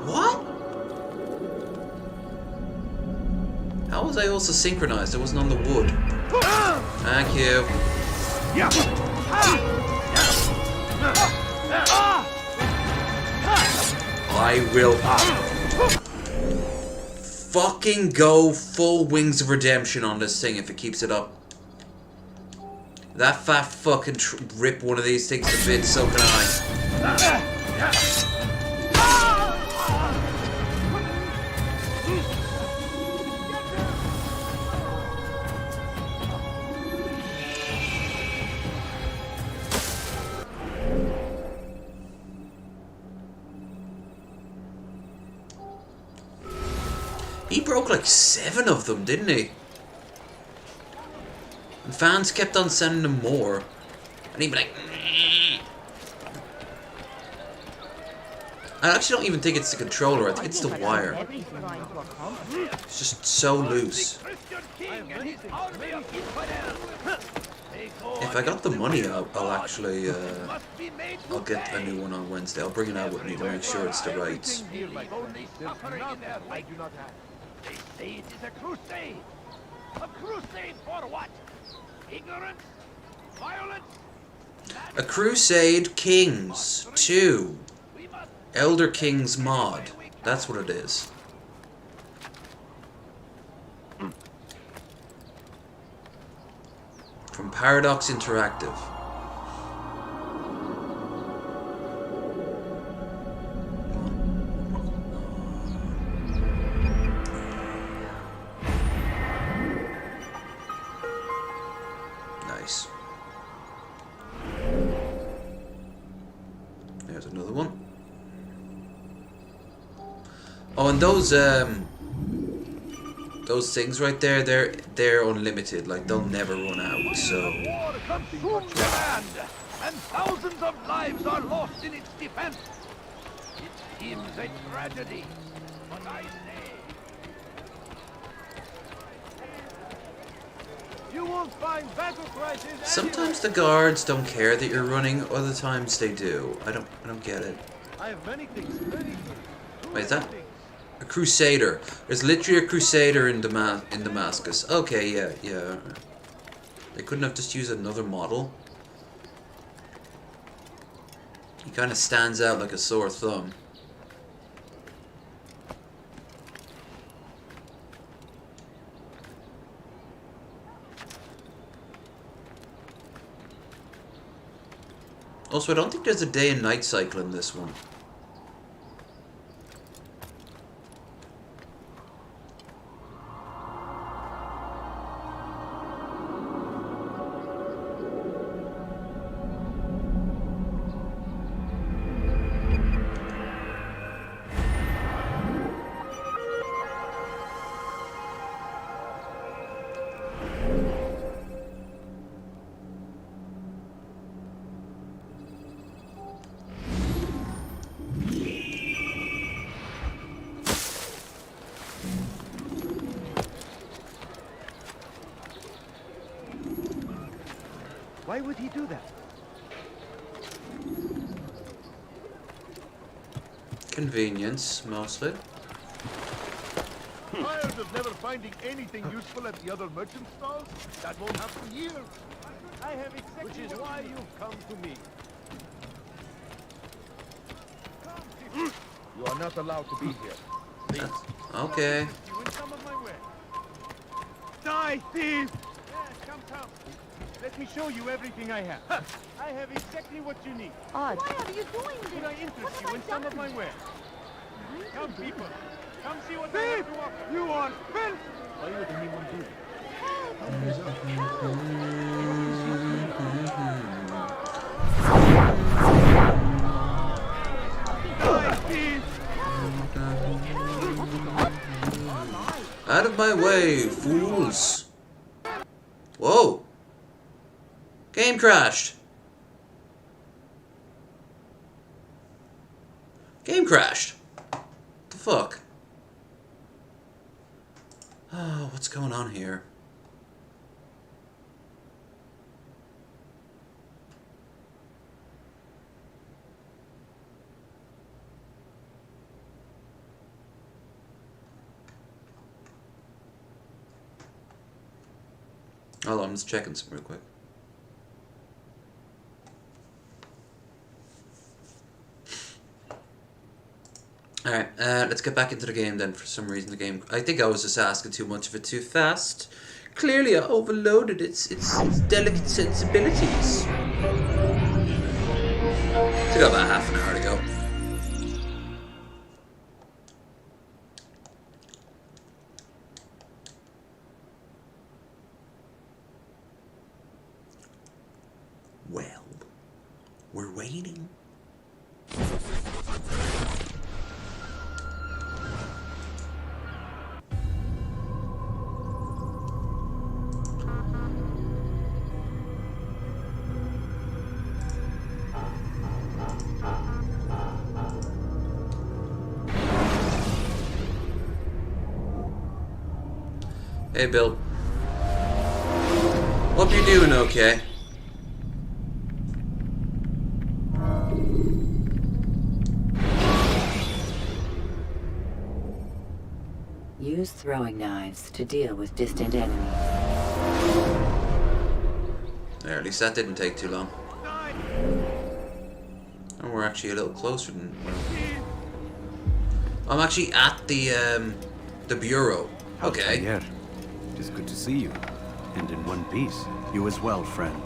What? How was I also synchronized? I wasn't on the wood. Thank you. I will fucking go full Wings of Redemption on this thing if it keeps it up. That fat fucking rip one of these things to bits, so can I. He broke like 7 of them, didn't he? And fans kept on sending him more. And he'd be like... I actually don't even think it's the controller, I think it's the wire. It's just so loose. If I got the money, I'll actually... I'll get a new one on Wednesday. I'll bring it out with me to make sure it's the right... They say it is a crusade. A crusade for what? Ignorance? Violence? A Crusade Kings 2. Elder Kings mod. That's what it is. From Paradox Interactive. Nice. There's another one. Oh, and those things right there, they're unlimited. Like they'll never run out. So. War consumes the land, and thousands of lives are lost in its defense. It seems a tragedy, but I say. You won't find battle prices. Sometimes the guards don't care that you're running. Other times they do. I don't get it. I have many things ready for you. Wait, is that a crusader? There's literally a crusader in Damascus. Okay, yeah. They couldn't have just used another model. He kind of stands out like a sore thumb. Also, I don't think there's a day and night cycle in this one. Why would he do that? Convenience, mostly. Tired of never finding anything useful at the other merchant stalls? That won't happen here. I have exactly. Which is why you've come to me. You are not allowed to be here. Please. Okay. Die, thief! Yes, come. Let me show you everything I have. I have exactly what you need. Why are you doing this? Could I interest you in some of my wares? Come, people. Come see what Thief! I have to offer. You are filth! Why would anyone do Out of my way, fools! Whoa! Game crashed! Game crashed! What the fuck? Oh, what's going on here? Hold on, I'm just checking something real quick. Alright, let's get back into the game then. For some reason the game... I think I was just asking too much of it too fast. Clearly I overloaded its delicate sensibilities. Still got about half an hour to go. Well, we're waiting. Hey, Bill. Hope you're doing okay. Use throwing knives to deal with distant enemies. There, at least that didn't take too long. And we're actually a little closer than... I'm actually at the bureau. Okay. Javier, it is good to see you. And in one piece. You as well, friend.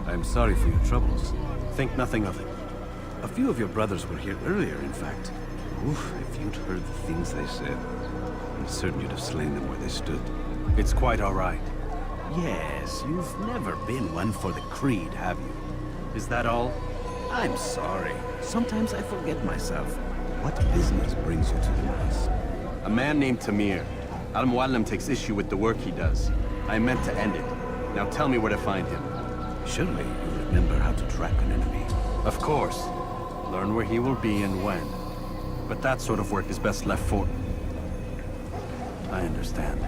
I am sorry for your troubles. Think nothing of it. A few of your brothers were here earlier, in fact. Oof, if you'd heard the things they said, I'm certain you'd have slain them where they stood. It's quite all right. Yes, you've never been one for the Creed, have you? Is that all? I'm sorry. Sometimes I forget myself. What business brings you to the mass? A man named Tamir. Al-Muallim takes issue with the work he does. I meant to end it. Now tell me where to find him. Surely you remember how to track an enemy. Of course. Learn where he will be and when. But that sort of work is best left for... I understand.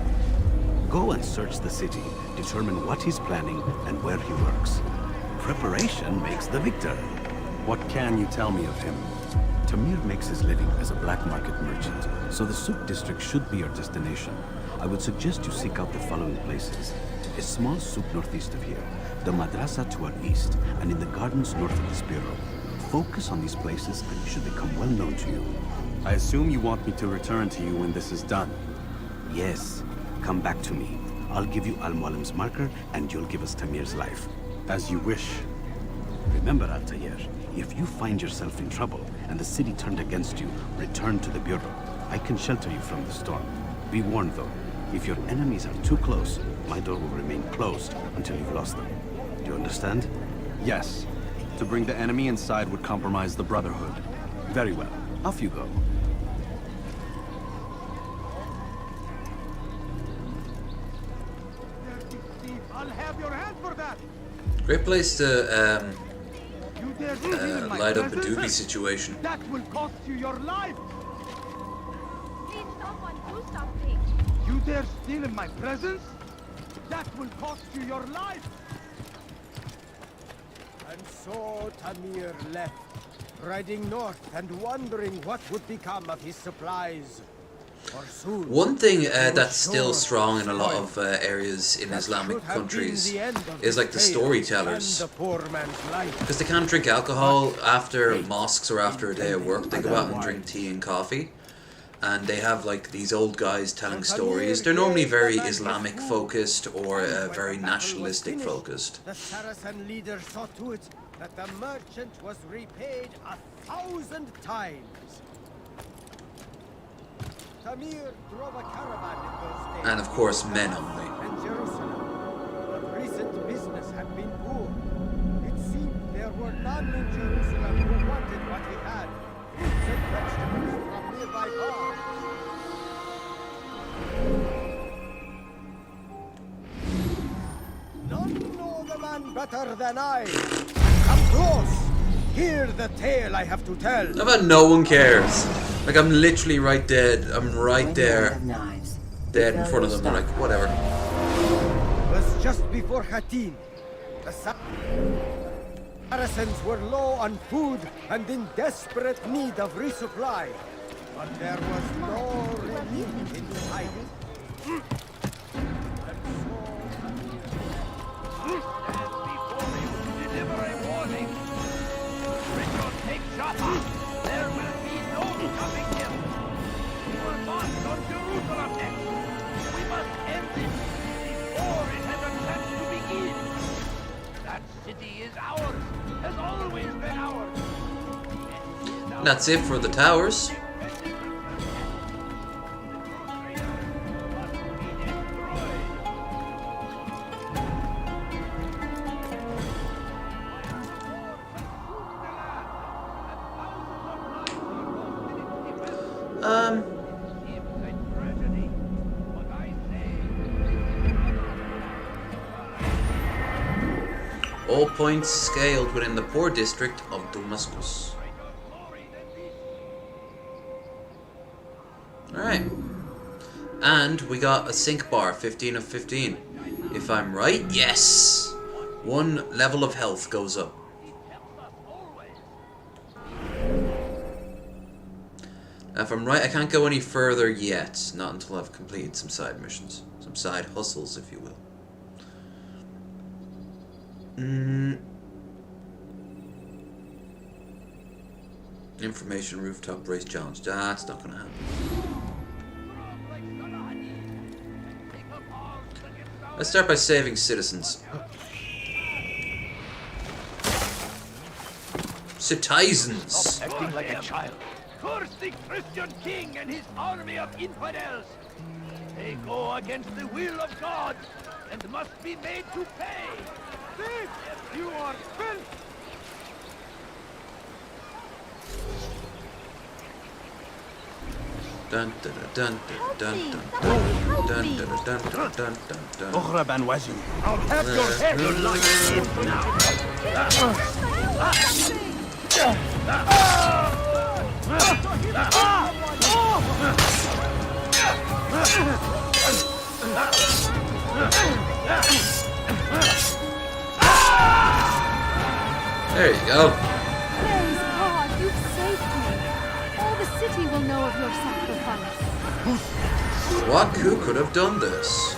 Go and search the city, determine what he's planning and where he works. Preparation makes the victor. What can you tell me of him? Tamir makes his living as a black market merchant, so the Souk district should be your destination. I would suggest you seek out the following places. A small souk northeast of here, the madrasa to our east, and in the gardens north of this bureau. Focus on these places and you should become well known to you. I assume you want me to return to you when this is done. Yes, come back to me. I'll give you Al-Muallim's marker and you'll give us Tamir's life. As you wish. Remember, Altair, if you find yourself in trouble and the city turned against you, return to the bureau. I can shelter you from the storm. Be warned though, if your enemies are too close, my door will remain closed until you've lost them. Do you understand? Yes. To bring the enemy inside would compromise the Brotherhood. Very well. Off you go. I'll have your hand for that. Great place to light up a doobie situation. That will cost you your life. Please, someone do something. You dare steal in my presence? That will cost you your life. And so Tamir left, riding north and wondering what would become of his supplies. For soon, One thing that's still strong in a lot of areas in Islamic countries is like the storytellers. Because they can't drink alcohol after mosques or after a day of work. They go out and drink tea and coffee. And they have like these old guys telling stories. They're normally very Islamic focused or very nationalistic focused. The Saracen leader saw to it that the merchant was repaid 1,000 times. Tamir drove a caravan in those days. And of course, men only. And Jerusalem. But recent business had been poor. It seemed there were none in Jerusalem who wanted what he had. Fruits and vegetables from nearby farms. None know the man better than I. Come close. Hear the tale I have to tell. How about no one cares? Like, I'm literally right dead. I'm right there. Dead in front of them. They're like, whatever. It was just before Hattin. The Saracens were low on food and in desperate need of resupply. But there was no relief in sight. Deliver a warning. Richard, take Jaffa. There will be no stopping him. We will march on Jerusalem next. We must end this before it has a chance to begin. That city is ours, has always been ours. That's it for the towers. All points scaled within the poor district of Damascus. Alright. And we got a sync bar, 15 of 15. If I'm right, yes! One level of health goes up. If I'm right, I can't go any further yet. Not until I've completed some side missions. Some side hustles, if you will. Information rooftop race challenge. That's not gonna happen. Let's start by saving citizens. Citizens! Acting like a child. Curse the Christian king and his army of infidels. They go against the will of God and must be made to pay. Thief! You are filth! Dun dun dun dun dun dun dun dun dun dun dun. I'll have your head like this now. There you go. Praise God, you've saved me. All the city will know of your sacrifice. Who could have done this?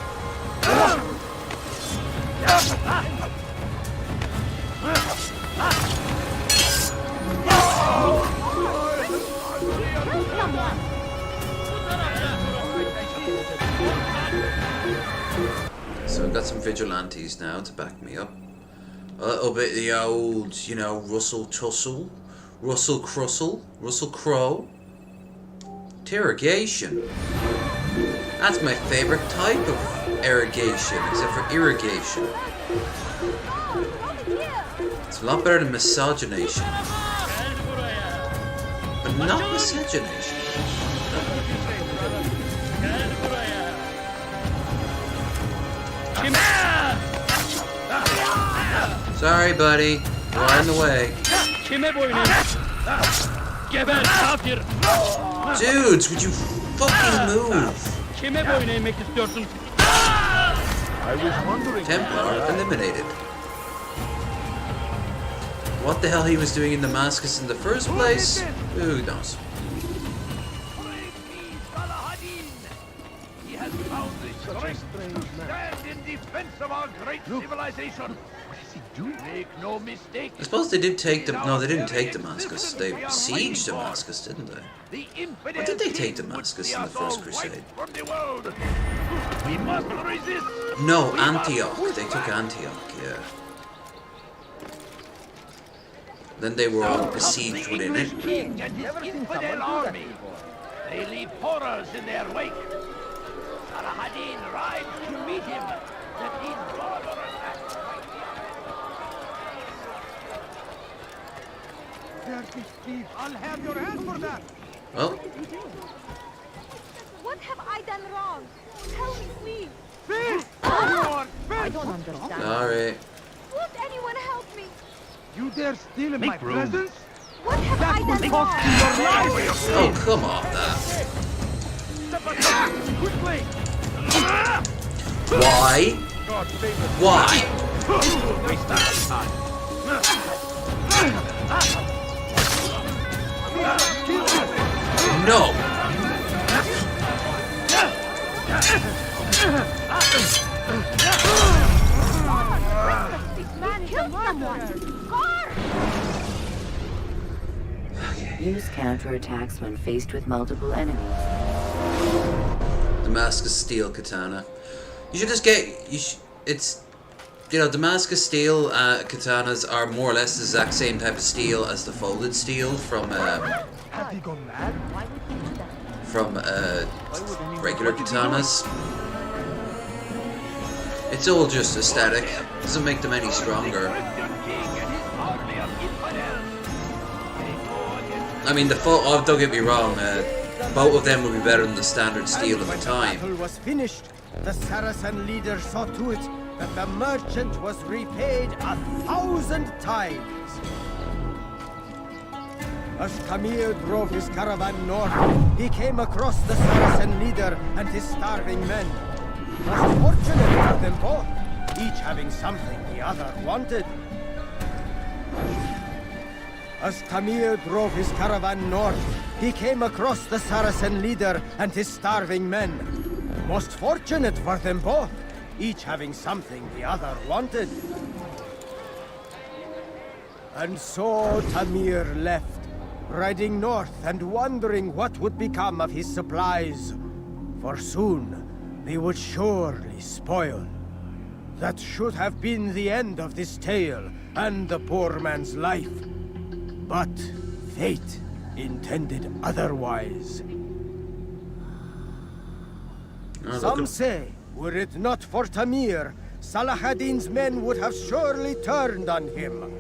So I've got some vigilantes now to back me up. A little bit of the old, you know, Russell Tussle, Russell Crussell, Russell Crowe. Interrogation. That's my favorite type of irrigation, except for irrigation. It's a lot better than miscegenation. But not miscegenation. Sorry, buddy. You're in the way. Dudes, would you fucking move? I was wondering. Templar eliminated. What the hell he was doing in Damascus in the first place? Who knows? He has found the strength to stand in defense of our great civilization. Make no mistake. I suppose they did take them. No, they didn't take Damascus. They besieged Damascus, didn't they? Or did they take Damascus in the First Crusade? We must resist. No, Antioch. They took Antioch, yeah. Then they were all besieged within it. King and his infidel army. They leave horrors in their wake. Saladin rides to meet him. That these barbarous acts might be. I'll have your hand for that. Well, What have I done wrong? Tell me, please. I don't understand. sorry. Won't anyone help me? You dare steal in my presence? What have I done Cost wrong? you your life! Oh, come on, now. Step back! Quickly! Why? Why? Waste that time. No. someone! Guard! Use counterattacks when faced with multiple enemies. Damascus Steel Katana. You should just get... it's... You know, Damascus Steel katanas are more or less the exact same type of steel as the folded steel from regular katanas. It's all just aesthetic. Doesn't make them any stronger. I mean, don't get me wrong. Both of them would be better than the standard steel at the time. The battle was finished. The Saracen leader saw to it that the merchant was repaid 1,000 times. As Camille drove his caravan north, he came across the Saracen leader and his starving men. Most fortunate for them both, each having something the other wanted. As Camille drove his caravan north, he came across the Saracen leader and his starving men. Most fortunate for them both, each having something the other wanted. And so Tamir left, riding north and wondering what would become of his supplies. For soon, they would surely spoil. That should have been the end of this tale and the poor man's life. But fate intended otherwise. Some say, were it not for Tamir, Salah-ad-Din's men would have surely turned on him.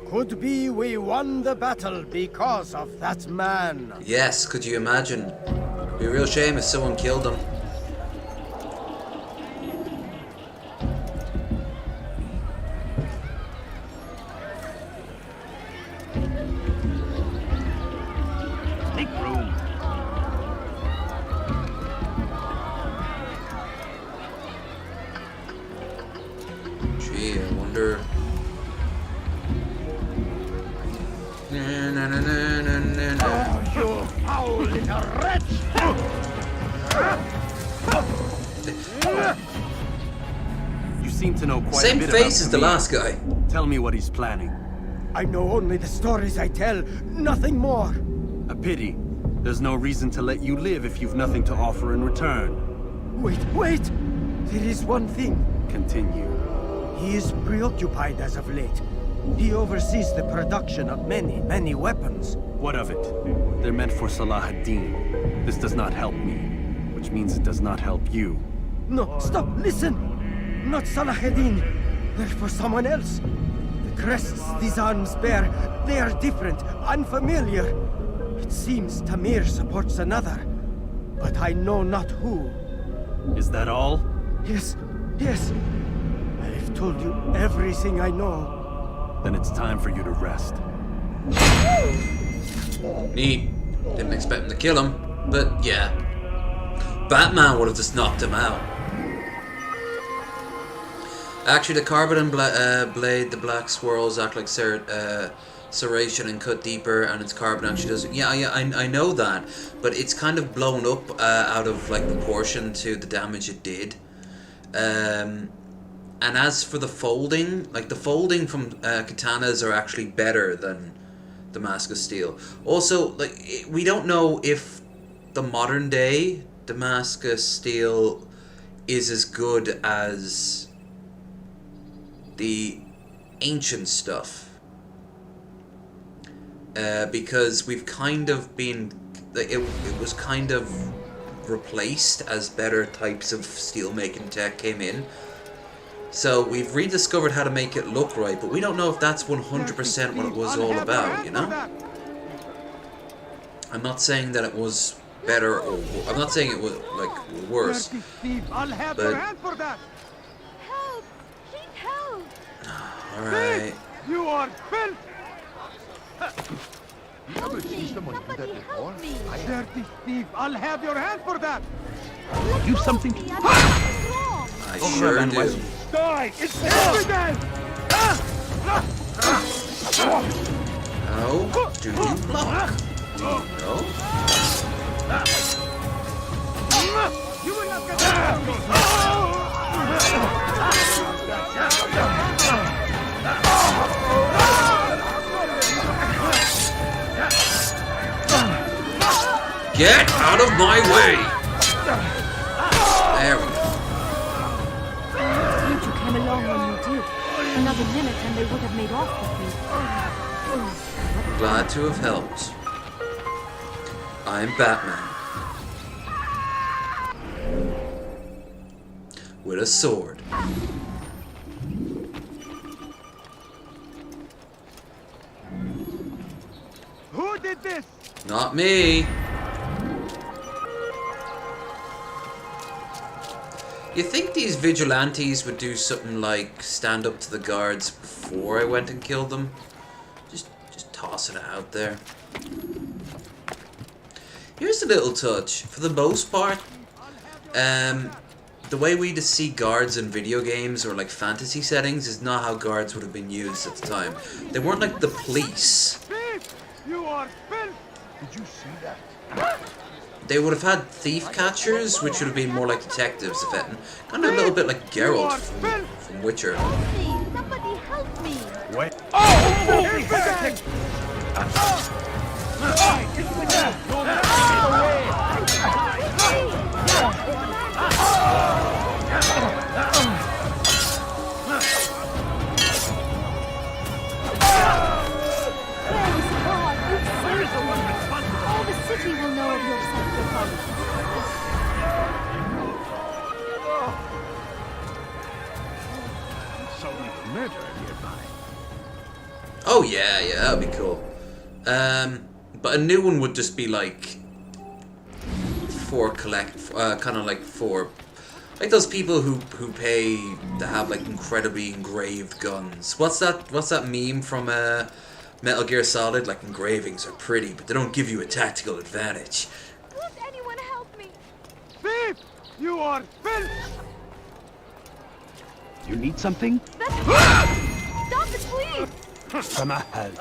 Could be we won the battle because of that man. Yes, could you imagine? It'd be a real shame if someone killed him. Make room. Gee, I wonder. Oh, you foul little wretch! You seem to know quite Same a bit face as about the Tamir. last guy. Tell me what he's planning. I know only the stories I tell, nothing more. A pity. There's no reason to let you live if you've nothing to offer in return. Wait! There is one thing. Continue. He is preoccupied as of late. He oversees the production of many weapons. What of it? They're meant for Salah-ad-Din. This does not help me, which means it does not help you. No, stop, listen! Not Salah-ad-Din. They're for someone else. The crests these arms bear, they are different, unfamiliar. It seems Tamir supports another, but I know not who. Is that all? Yes. I've told you everything I know. Then it's time for you to rest. Neat. Didn't expect him to kill him, but yeah. Batman would have just knocked him out. Actually, the carbon and blade, the black swirls act like serration and cut deeper, and its carbon actually does. Yeah, I know that, but it's kind of blown up out of like proportion to the damage it did. And as for the folding, like the folding from katanas are actually better than Damascus steel. Also, like we don't know if the modern day Damascus steel is as good as the ancient stuff, because we've kind of been it was kind of replaced as better types of steel making tech came in. So we've rediscovered how to make it look right, but we don't know if that's 100% what it was all about, you know? I'm not saying that it was better or I'm not saying it was like worse, but Help! Keep help! alright. You are filth! Help me! Somebody help me! Dirty thief! I'll have your hand for that! You something? I sure do. Die! It's evident! How do you block? No? You will not get out! Get out of my way! There we go. You came along when you did. Another minute and they would have made off with me. Glad to have helped. I'm Batman. With a sword. Who did this? Not me. You think these vigilantes would do something like stand up to the guards before I went and killed them? Just toss it out there. Here's a little touch. For the most part, the way we just see guards in video games or like fantasy settings is not how guards would have been used at the time. They weren't like the police. You are filth! Did you see that? They would have had thief catchers, which would have been more like detectives, if anything. Kind of a little bit like Geralt from Witcher. Somebody help me! Wait. All the city will know of your sacrifice. Solely for murder nearby. Oh yeah, that'd be cool. But a new one would just be like kind of like for like those people who pay to have like incredibly engraved guns. What's that meme from Metal Gear Solid? Like, engravings are pretty, but they don't give you a tactical advantage. Could anyone help me? Thief! You are filth! You need something? Stop it, please! From a hell.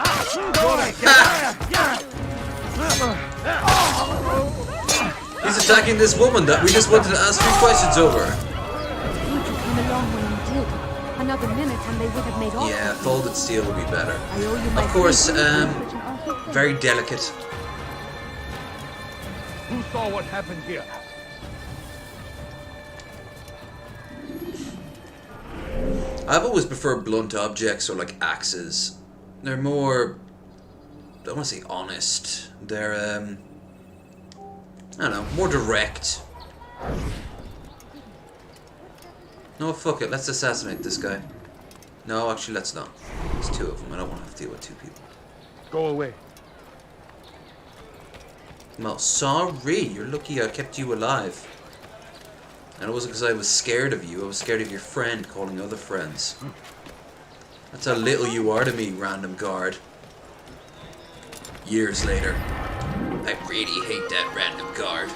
He's attacking this woman that we just wanted to ask 3 questions over. You came along when you did. Another minute and they would have made off. Yeah, folded steel would be better. I owe you my Of course, faith. very delicate. Who saw what happened here? I've always preferred blunt objects or like axes. They're more, I don't want to say honest. They're, I don't know, more direct. No, fuck it, let's assassinate this guy. No, actually, let's not. There's 2 of them, I don't want to have to deal with 2 people. Go away. Well, sorry, you're lucky I kept you alive. And it wasn't because I was scared of you, I was scared of your friend calling other friends. That's how little you are to me, random guard. Years later. I really hate that random guard.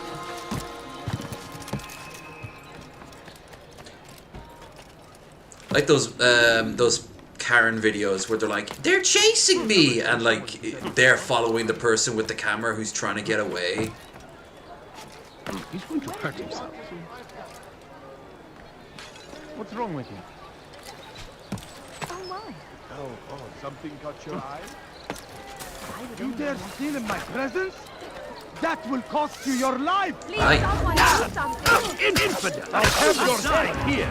Like those Karen videos where they're like, they're chasing me! And like, they're following the person with the camera who's trying to get away. He's going to hurt himself. What's wrong with you? Oh my. Oh, something caught your eye? You dare steal in my presence? That will cost you your life! Please, someone do something! Infidel! I have your side here!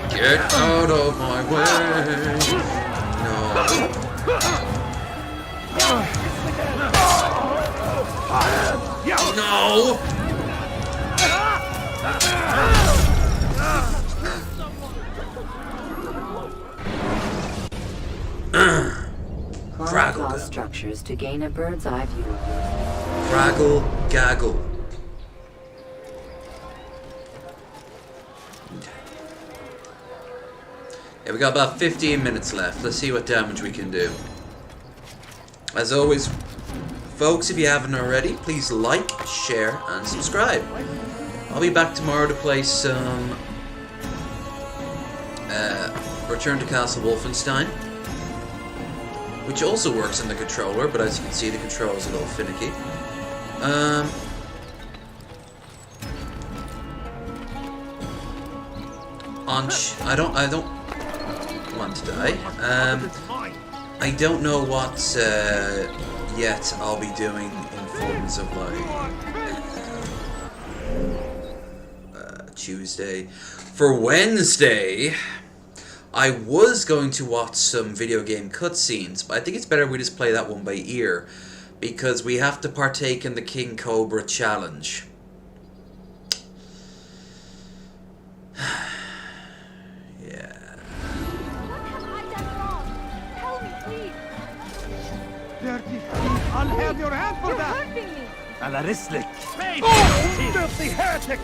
Get out of my way! No! No! Craggle structures to gain a bird's eye view. Craggle gaggle. Yeah, we got about 15 minutes left. Let's see what damage we can do. As always, folks, if you haven't already, please like, share, and subscribe. I'll be back tomorrow to play some Return to Castle Wolfenstein, which also works on the controller, but as you can see, the controller is a little finicky. I don't want to die. I don't know what yet I'll be doing in forms of like Tuesday. For Wednesday, I was going to watch some video game cutscenes, but I think it's better we just play that one by ear, because we have to partake in the King Cobra challenge. Yeah. Dirty! I'll have your hand for that! على رسلك. Oh, filthy heretic!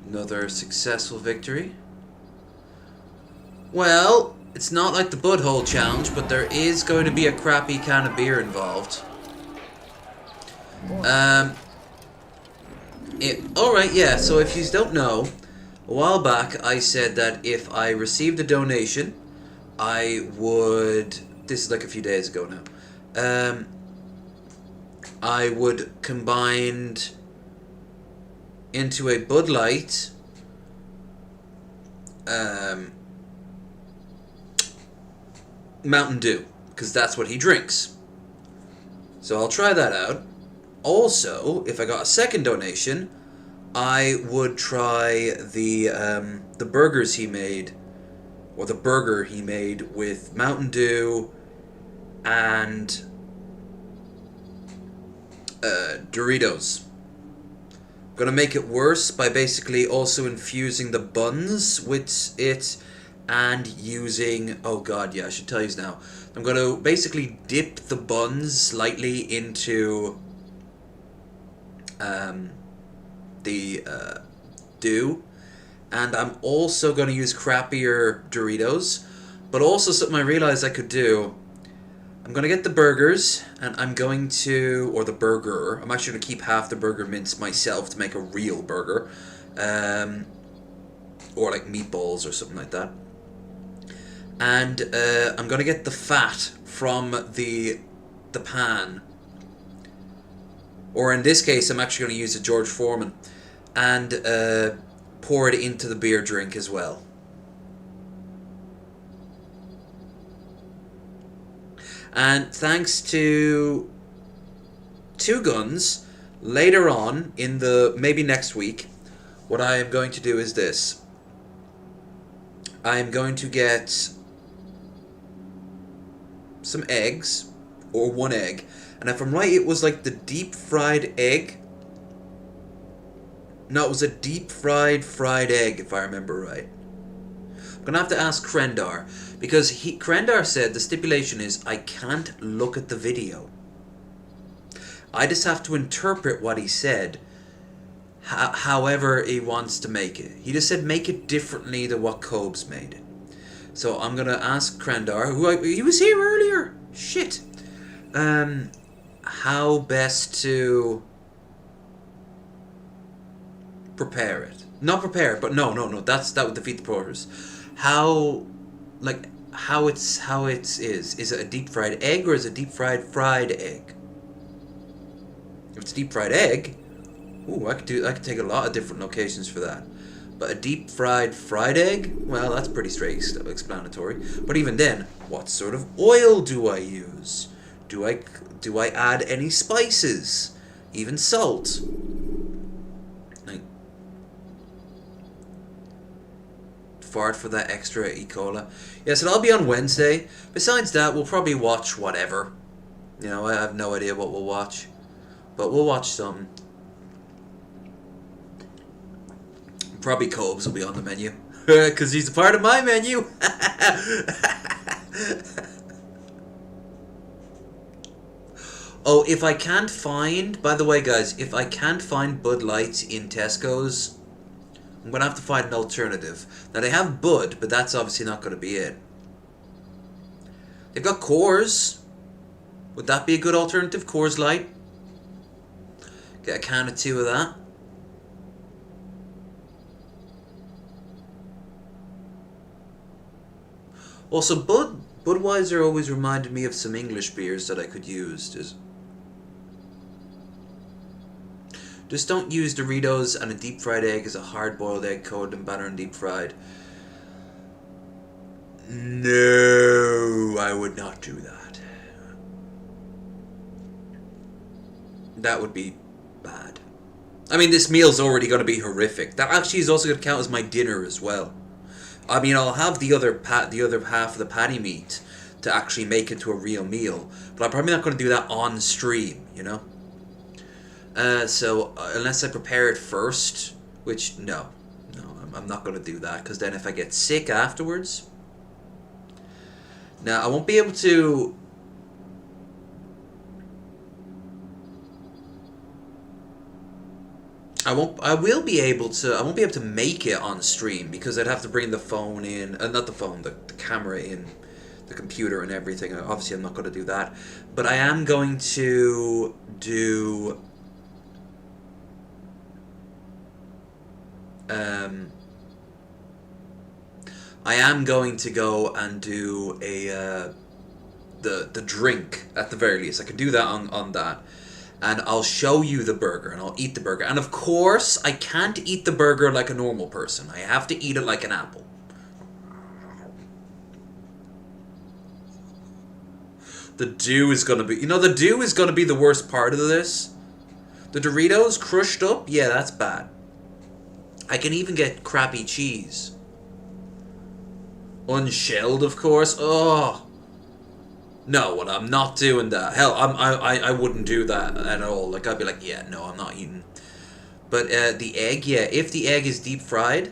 Another successful victory. Well, it's not like the butthole challenge, but there is going to be a crappy can of beer involved. Alright, yeah, so if you don't know, a while back I said that if I received a donation, I would... This is like a few days ago now. I would combine into a Bud Light Mountain Dew, because that's what he drinks. So I'll try that out. Also, if I got a second donation, I would try the burgers he made, or the burger he made with Mountain Dew and Doritos. I'm gonna make it worse by basically also infusing the buns with it and using, oh god, yeah, I should tell you now. I'm gonna basically dip the buns slightly into the dew, and I'm also gonna use crappier Doritos. But also something I realized I could do, I'm going to get the burgers, and I'm going to, or the burger, I'm actually going to keep half the burger mince myself to make a real burger, or like meatballs or something like that. And I'm going to get the fat from the pan, or in this case I'm actually going to use a George Foreman, and pour it into the beer drink as well. And thanks to Two Guns, later on in the, maybe next week, what I am going to do is this. I am going to get some eggs, or one egg, and if I'm right, it was like the deep fried egg. No, it was a deep fried egg, if I remember right. I'm going to have to ask Krendar, because Krendar said the stipulation is I can't look at the video. I just have to interpret what he said, however he wants to make it. He just said make it differently than what Cobes made it. So I'm going to ask Krendar, he was here earlier, shit, how best to prepare it. Not prepare it, but no, that would defeat the purpose. How it is. Is it a deep fried egg or is it deep fried egg? If it's deep fried egg, ooh, I could take a lot of different locations for that. But a deep fried egg, well, that's pretty self-explanatory. But even then, what sort of oil do I use? Do I add any spices? Even salt? Fart for that extra E. coli. Yes, it'll be on Wednesday. Besides that, we'll probably watch whatever. You know, I have no idea what we'll watch. But we'll watch something. Probably Cobes will be on the menu. Because he's a part of my menu. Oh, if I can't find... By the way, guys, if I can't find Bud Lights in Tesco's, I'm going to have to find an alternative. Now, they have Bud, but that's obviously not going to be it. They've got Coors. Would that be a good alternative? Coors Light. Get a can of 2 of that. Also, Budweiser always reminded me of some English beers that I could use. Just don't use Doritos and a deep fried egg as a hard boiled egg coated in batter and deep fried. No, I would not do that. That would be bad. I mean, this meal's already going to be horrific. That actually is also going to count as my dinner as well. I mean, I'll have the other half of the patty meat to actually make it to a real meal, but I'm probably not going to do that on stream, you know? So, unless I prepare it first, which, no, I'm not going to do that, because then if I get sick afterwards... Now, I won't be able to... I won't be able to make it on stream because I'd have to bring the phone in, not the phone, the camera in, the computer and everything. Obviously, I'm not going to do that, but I am going to do. I am going to go and do a the drink at the very least. I could do that on that. And I'll show you the burger, and I'll eat the burger. And of course, I can't eat the burger like a normal person. I have to eat it like an apple. The dew is going to be... You know, the dew is going to be the worst part of this. The Doritos crushed up, yeah, that's bad. I can even get crappy cheese. Unshelled, of course. Oh... No, well, I'm not doing that. Hell, I wouldn't do that at all. Like, I'd be like, yeah, no, I'm not eating. But the egg, yeah, if the egg is deep fried,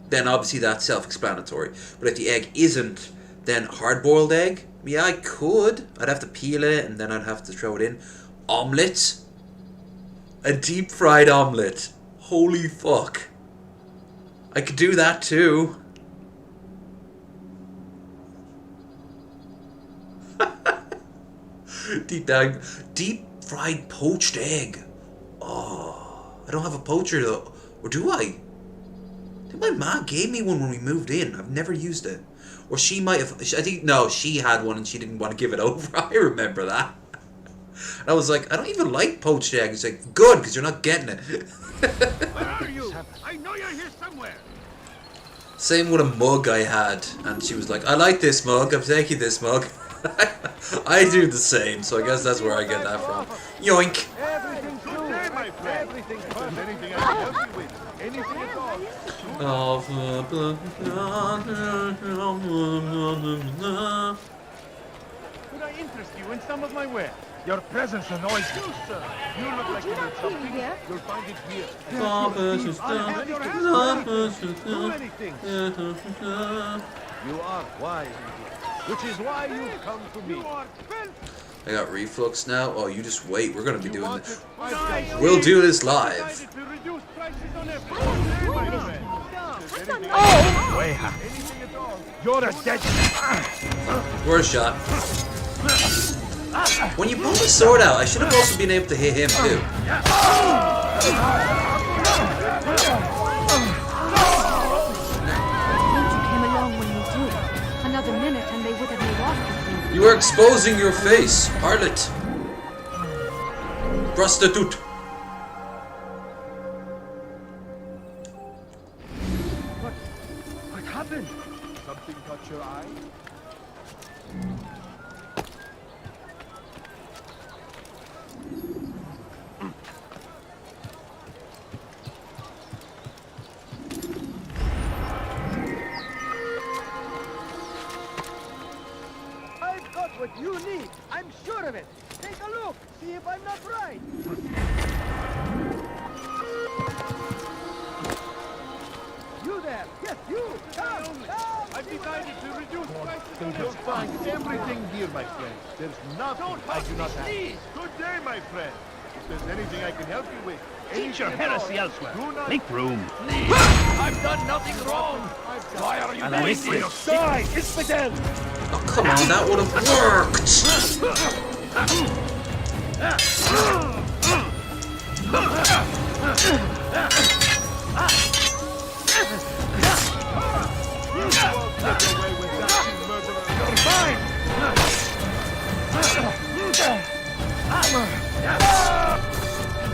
then obviously that's self-explanatory. But if the egg isn't, then hard-boiled egg, yeah, I could. I'd have to peel it, and then I'd have to throw it in. Omelette? A deep-fried omelette. Holy fuck. I could do that too. Deep fried poached egg. Oh, I don't have a poacher though. Or do I? I think my mom gave me one when we moved in. I've never used it. Or she might have. I think, no, she had one and she didn't want to give it over. I remember that. And I was like, I don't even like poached egg. It's like, good, because you're not getting it. Where are you? I know you're here somewhere. Same with a mug I had. And she was like, I like this mug. I'm taking this mug. I do the same, so I guess that's where I get that from. Yoink! Everything's good day, my friend. Everything's fun. Anything I can help you with? Anything at all? Could I interest you in some of my wares? Your presence annoys me. You, sir. You look like you need something. You'll find it here. Do many things. You are wise indeed. Which is why you've come to me. I got reflux now. Oh, you just wait. We're gonna be doing this. We'll do this live. Oh! You're a dead. We're a shot. When you pull the sword out, I should have also been able to hit him too. Another minute and they would have made off with me. You are exposing your face, harlot. Prostitute. What happened? Something caught your eye? What you need. I'm sure of it. Take a look. See if I'm not right. You there. Yes, you. Come. I've decided to reduce prices. You'll find everything here, my friend. There's nothing I do not have. Good day, my friend. If there's anything I can help you with, Teach your heresy elsewhere. Make room. I've done nothing wrong. Why are you doing this? Die, Isfidel! Oh, come on, that would have worked!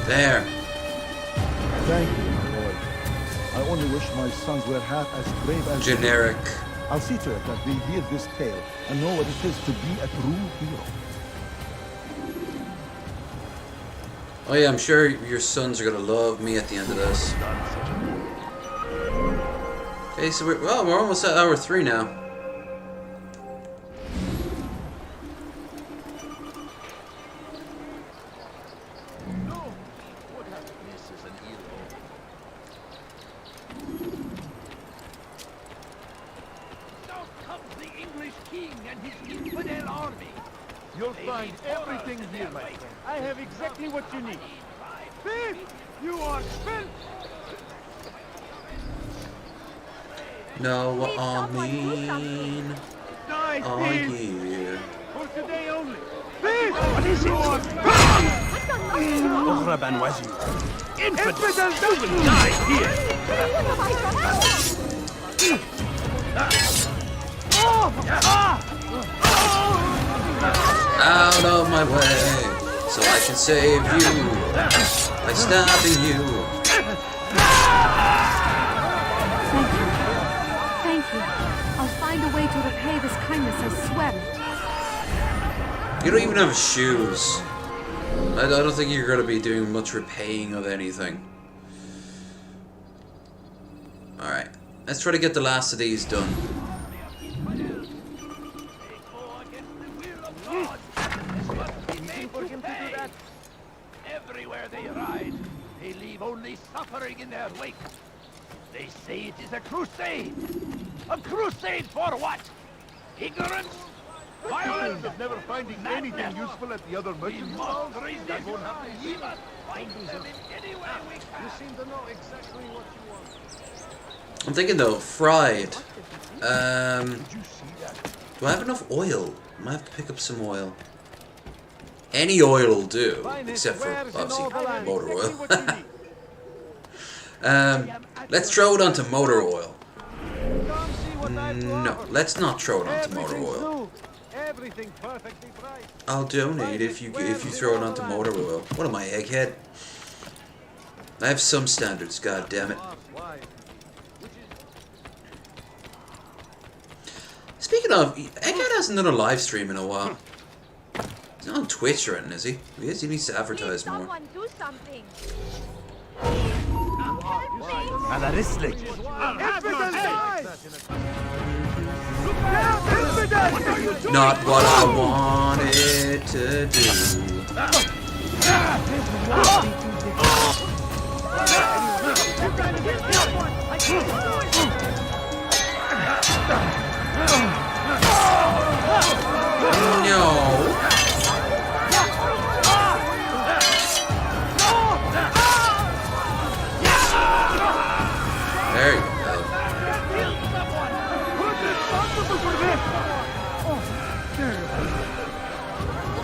There. Thank you, my lord. I only wish my sons were half as brave as you. Generic. I'll see to it that they hear this tale and know what it is to be a true hero. Oh yeah, I'm sure your sons are gonna love me at the end of this. Okay, so we're almost at hour 3 now. You'll find everything here, my friend. I have exactly what you need. Thief! You are spent! Know what I mean? Die, Oh thief! yeah. For today only. Thief! What is it? أغرب عن وجهي. Infidel, You will die here! Out of my way, so I can save you by stabbing you. Thank you. I'll find a way to repay this kindness, I swear it. You don't even have shoes. I don't think you're going to be doing much repaying of anything. Alright, let's try to get the last of these done. Everywhere they ride, they leave only suffering in their wake. They say it is a crusade. A crusade for what? Ignorance? Violence? Of never finding anything useful at the other merchant stalls? That won't happen. We must fight them in any way we can. You seem to know exactly what you want. I'm thinking though, fried. Do I have enough oil? I might have to pick up some oil. Any oil will do, except for obviously motor oil. Let's throw it onto motor oil. No, let's not throw it onto motor oil. Everything perfectly priced. I'll donate if you throw it onto motor oil. What am I, egghead? I have some standards, god damn it. Speaking of, Egghead hasn't done a live stream in a while. He's not on Twitch or anything, is he? He needs to advertise more. Do something. على رسلك. Not what I wanted to do. No. There you go.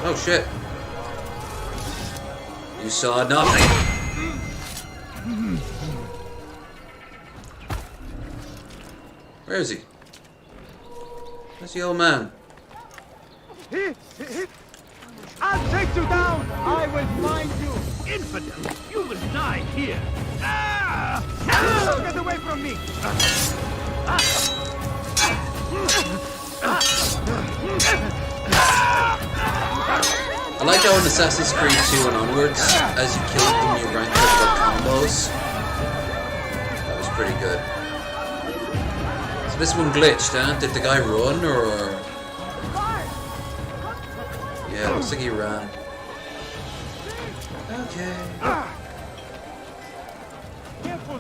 Oh shit. You saw nothing. Where is he? Where's the old man? I'll take you down! I will find you! Infidel! You will die here! Get away from me! I like how in Assassin's Creed 2 and onwards, as you kill them, you rank up the combos. That was pretty good. So this one glitched, huh? Did the guy run, or...? Yeah, looks like he ran. Okay. Careful!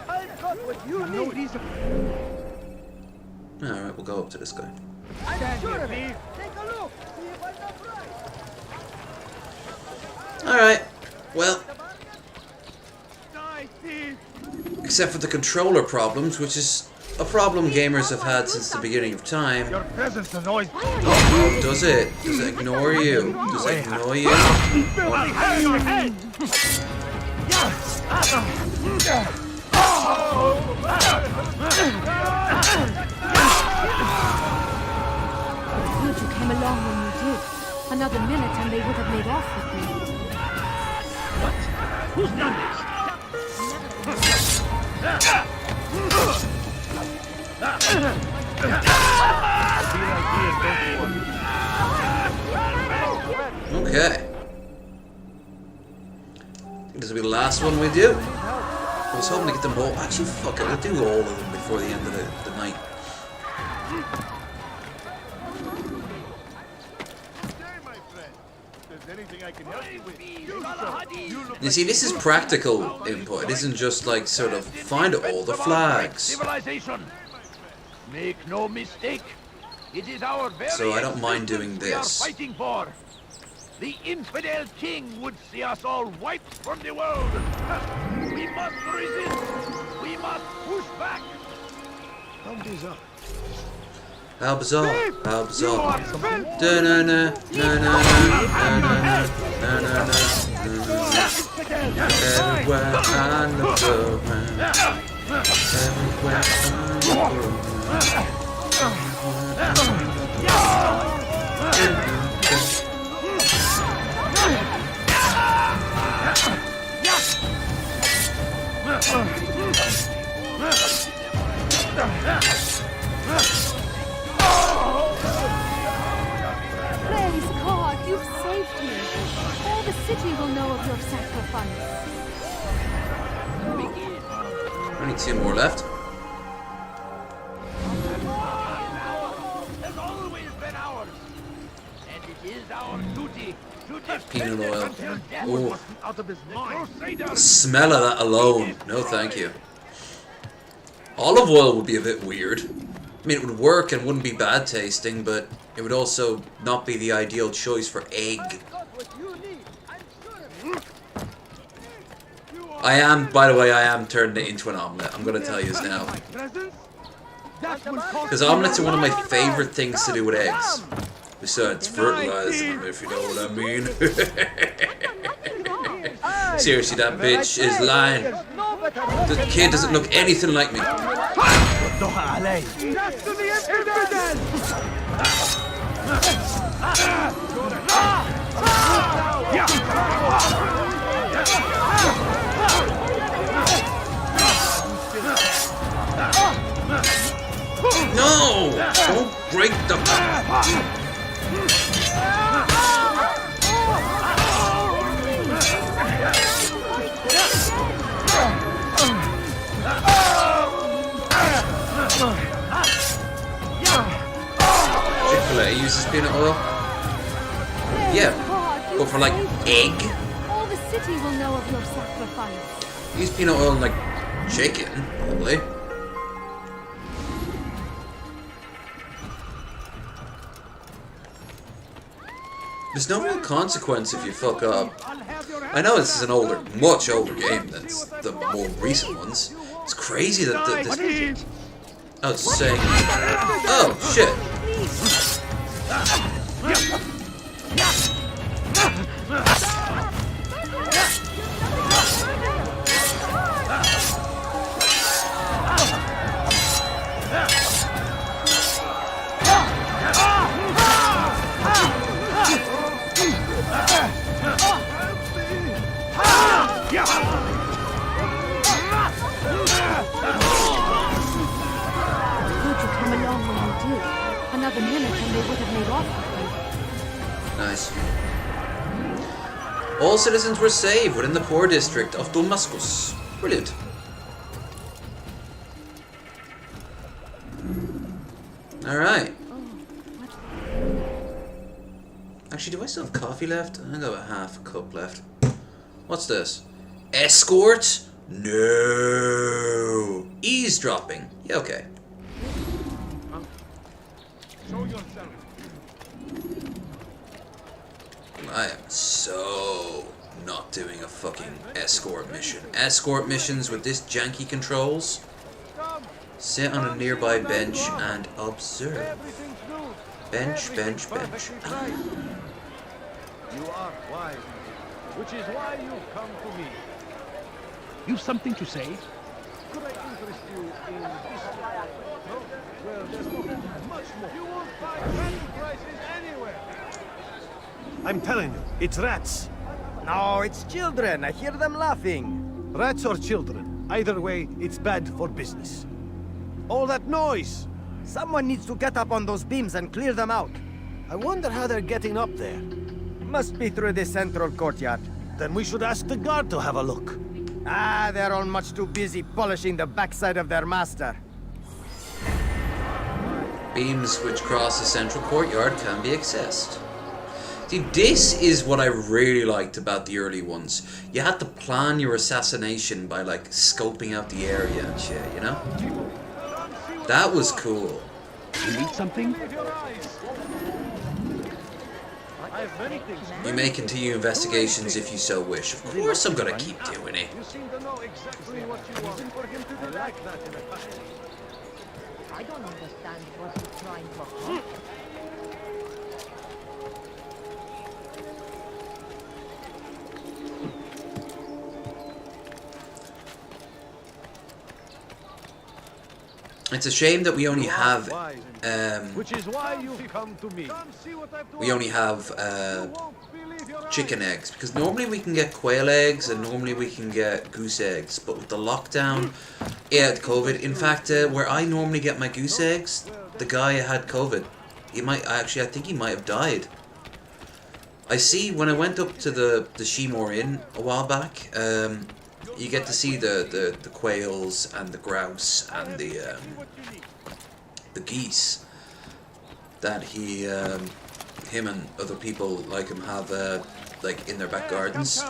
I've got what you need! Alright, we'll go up to this guy. I'm sure of it! Take a look! See if I'm not right! Alright, well, Die, thief! except for the controller problems, which is a problem gamers have had since the beginning of time. Your presence annoys me. Oh, does it? Does it ignore you? Does it ignore you? Good you came along when you did. Another minute and they would have made off with me. What? Who's done this? Okay. I think this will be the last one we do. I was hoping to get them all. Actually, fuck it. We'll do all of them before the end of the night. You see, this is practical input. It isn't just like sort of find all the flags. Civilization. Make no mistake. It is our very So I don't mind doing we are this. fighting for. The infidel king would see us all wiped from the world. We must resist. We must push back. How bizarre. How bizarre. How bizarre. Da-na-na, na-na-na, na-na-na, na-na-na, na-na-na. Everywhere I look around. Everywhere I Praise God, you've saved me. All the city will know of your sacrifice. Only 2 more left. Has always been ours. And it is our duty to defend Peanut it oil. until death. Oh, Out of his mind. the smell of that alone. No, thank you. Olive oil would be a bit weird. I mean, it would work and wouldn't be bad tasting, but it would also not be the ideal choice for egg. I am, by the way, I am turning it into an omelette. I'm going to tell you this now. Because omelets are one of my favorite things to do with eggs. Besides fertilizing them, if you know what I mean. Seriously, that bitch is lying. The kid doesn't look anything like me. No! Don't break the... Chick-fil-A uses peanut oil? Yeah, but for like egg? All the city will know of your sacrifice. Use peanut oil in like chicken, probably. There's no real consequence if you fuck up. I know this is an older, much older game than the more recent ones. It's crazy that this... I was saying... Oh, shit. Another minute and they would have made off with me. Nice. All citizens were saved within the poor district of Damascus. Brilliant. Alright. Actually, do I still have coffee left? I got about half a cup left. What's this? Escort? No. Eavesdropping. Yeah, okay. Show yourself. I am so not doing a fucking escort mission. Escort missions with this janky controls? Sit on a nearby bench and observe. Bench, bench, bench. You are wise, which is why you've come to me. You've something to say? Could I interest you in this? No? Well, there's much more. You won't find cattle prices anywhere. I'm telling you, it's rats. No, it's children. I hear them laughing. Rats or children. Either way, it's bad for business. All that noise! Someone needs to get up on those beams and clear them out. I wonder how they're getting up there. Must be through the central courtyard. Then we should ask the guard to have a look. Ah, they're all much too busy polishing the backside of their master. Beams which cross the central courtyard can be accessed. See, this is what I really liked about the early ones. You had to plan your assassination by, like, scoping out the area and shit, you know? That was cool. You need something? You may continue investigations if you so wish. Of course I'm gonna keep doing it. You seem to know exactly what you want for him to do. I like that in a fashion. I don't understand what he's trying to accomplish. It's a shame that we only have Which is why you've come to me. Chicken eggs, because normally we can get quail eggs and normally we can get goose eggs, but with the lockdown, yeah, the COVID. In fact, where I normally get my goose eggs, the guy had COVID. He might I think he might have died. I see when I went up to the Shemore Inn a while back. You get to see the quails and the grouse and the geese that him and other people like him have like in their back gardens.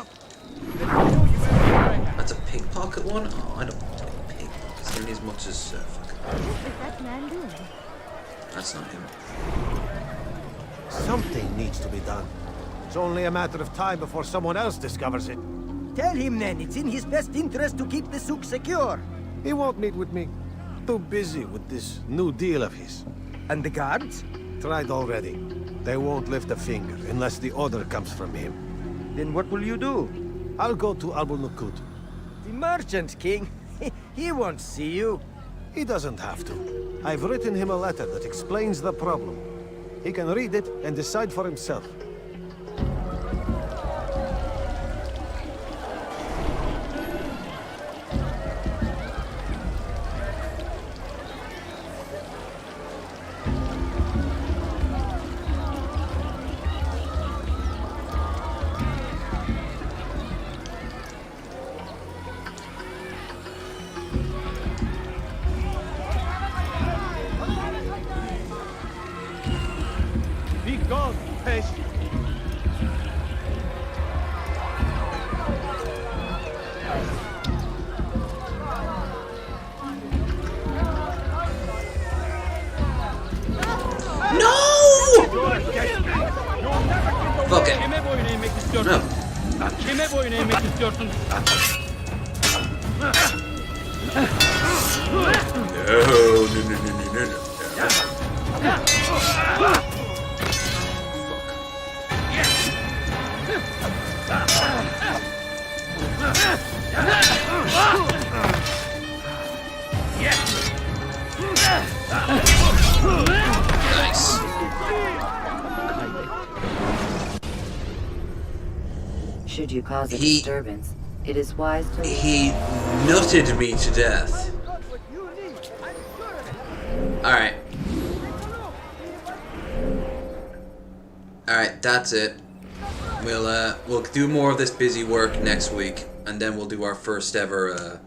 That's a pickpocket one? Oh, I don't want a pickpocket. Nearly as much as fucking. What is that man doing? That's not him. Something needs to be done. It's only a matter of time before someone else discovers it. Tell him then, it's in his best interest to keep the souk secure. He won't meet with me. Too busy with this new deal of his. And the guards? Tried already. They won't lift a finger unless the order comes from him. Then what will you do? I'll go to Abu Nukud. The merchant king? He won't see you. He doesn't have to. I've written him a letter that explains the problem. He can read it and decide for himself. Fuck it. Kime boyun eğmek istiyorsun? No. Kime boyun eğmek istiyorsun? Nice. Should you cause a disturbance, it is wise to... He nutted me to death. Alright. Alright, that's it. We'll do more of this busy work next week, and then we'll do our first ever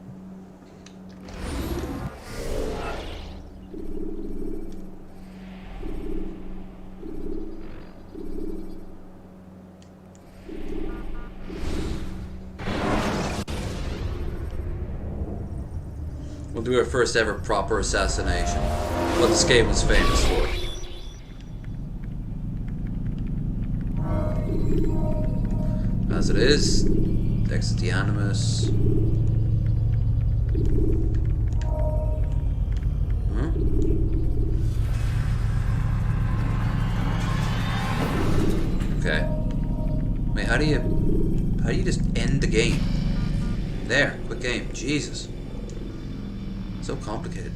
proper assassination. What this game was famous for. As it is, exit the Animus. Okay. Wait, how do you just end the game? There, quick game. Jesus. So complicated.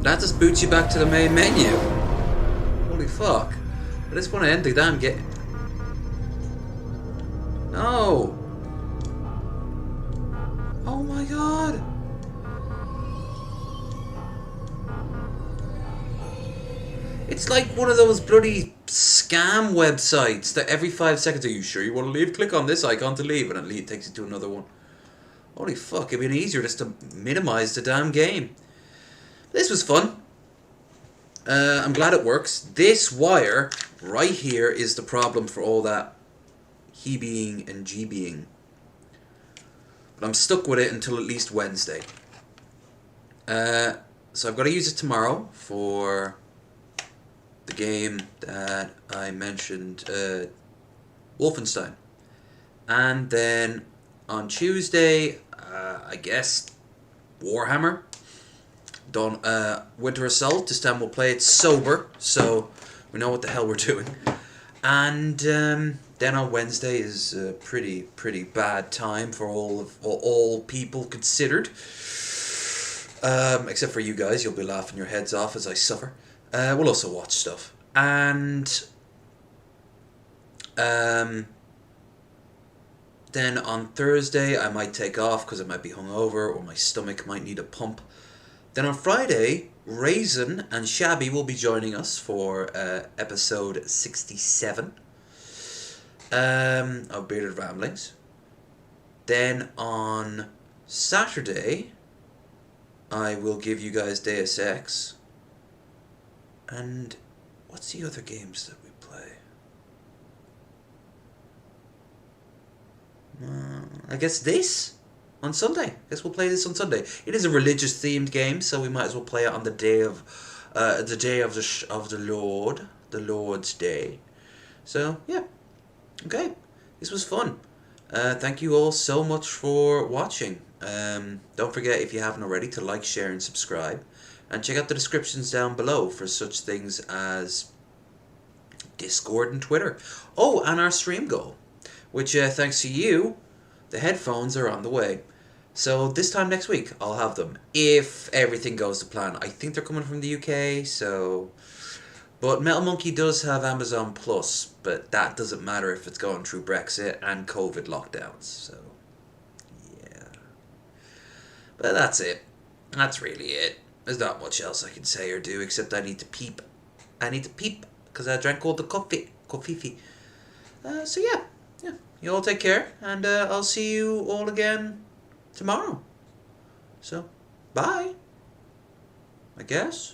That just boots you back to the main menu. Holy fuck. I just want to end the damn game. No. Oh my god. It's like one of those bloody scam websites that every 5 seconds, are you sure you want to leave? Click on this icon to leave, and it takes you to another one. Holy fuck, it'd been easier just to minimize the damn game. This was fun. I'm glad it works. This wire right here is the problem for all that he-being and G-being. But I'm stuck with it until at least Wednesday. So I've got to use it tomorrow for the game that I mentioned, Wolfenstein. And then on Tuesday, I guess, Warhammer. Done, Winter Assault. This time we'll play it sober, so we know what the hell we're doing. And then on Wednesday is a pretty bad time for all people considered. Except for you guys, you'll be laughing your heads off as I suffer. We'll also watch stuff. And then on Thursday I might take off because I might be hungover or my stomach might need a pump. Then on Friday, Raisin and Shabby will be joining us for episode 67 of Bearded Ramblings. Then on Saturday, I will give you guys Deus Ex. And what's the other games that we play? I guess this on Sunday. I guess we'll play this on Sunday. It is a religious themed game, so we might as well play it on the day of the Lord, the Lord's Day. So yeah, okay, this was fun. Thank you all so much for watching. Don't forget, if you haven't already, to like, share, and subscribe. And check out the descriptions down below for such things as Discord and Twitter. Oh, and our stream goal, which thanks to you, the headphones are on the way. So this time next week, I'll have them, if everything goes to plan. I think they're coming from the UK, so... But Metal Monkey does have Amazon Plus, but that doesn't matter if it's going through Brexit and COVID lockdowns, so... Yeah. But that's it. That's really it. There's not much else I can say or do, except I need to peep. I need to peep, because I drank all the coffee. So yeah. You all take care, and I'll see you all again tomorrow. So, bye. I guess.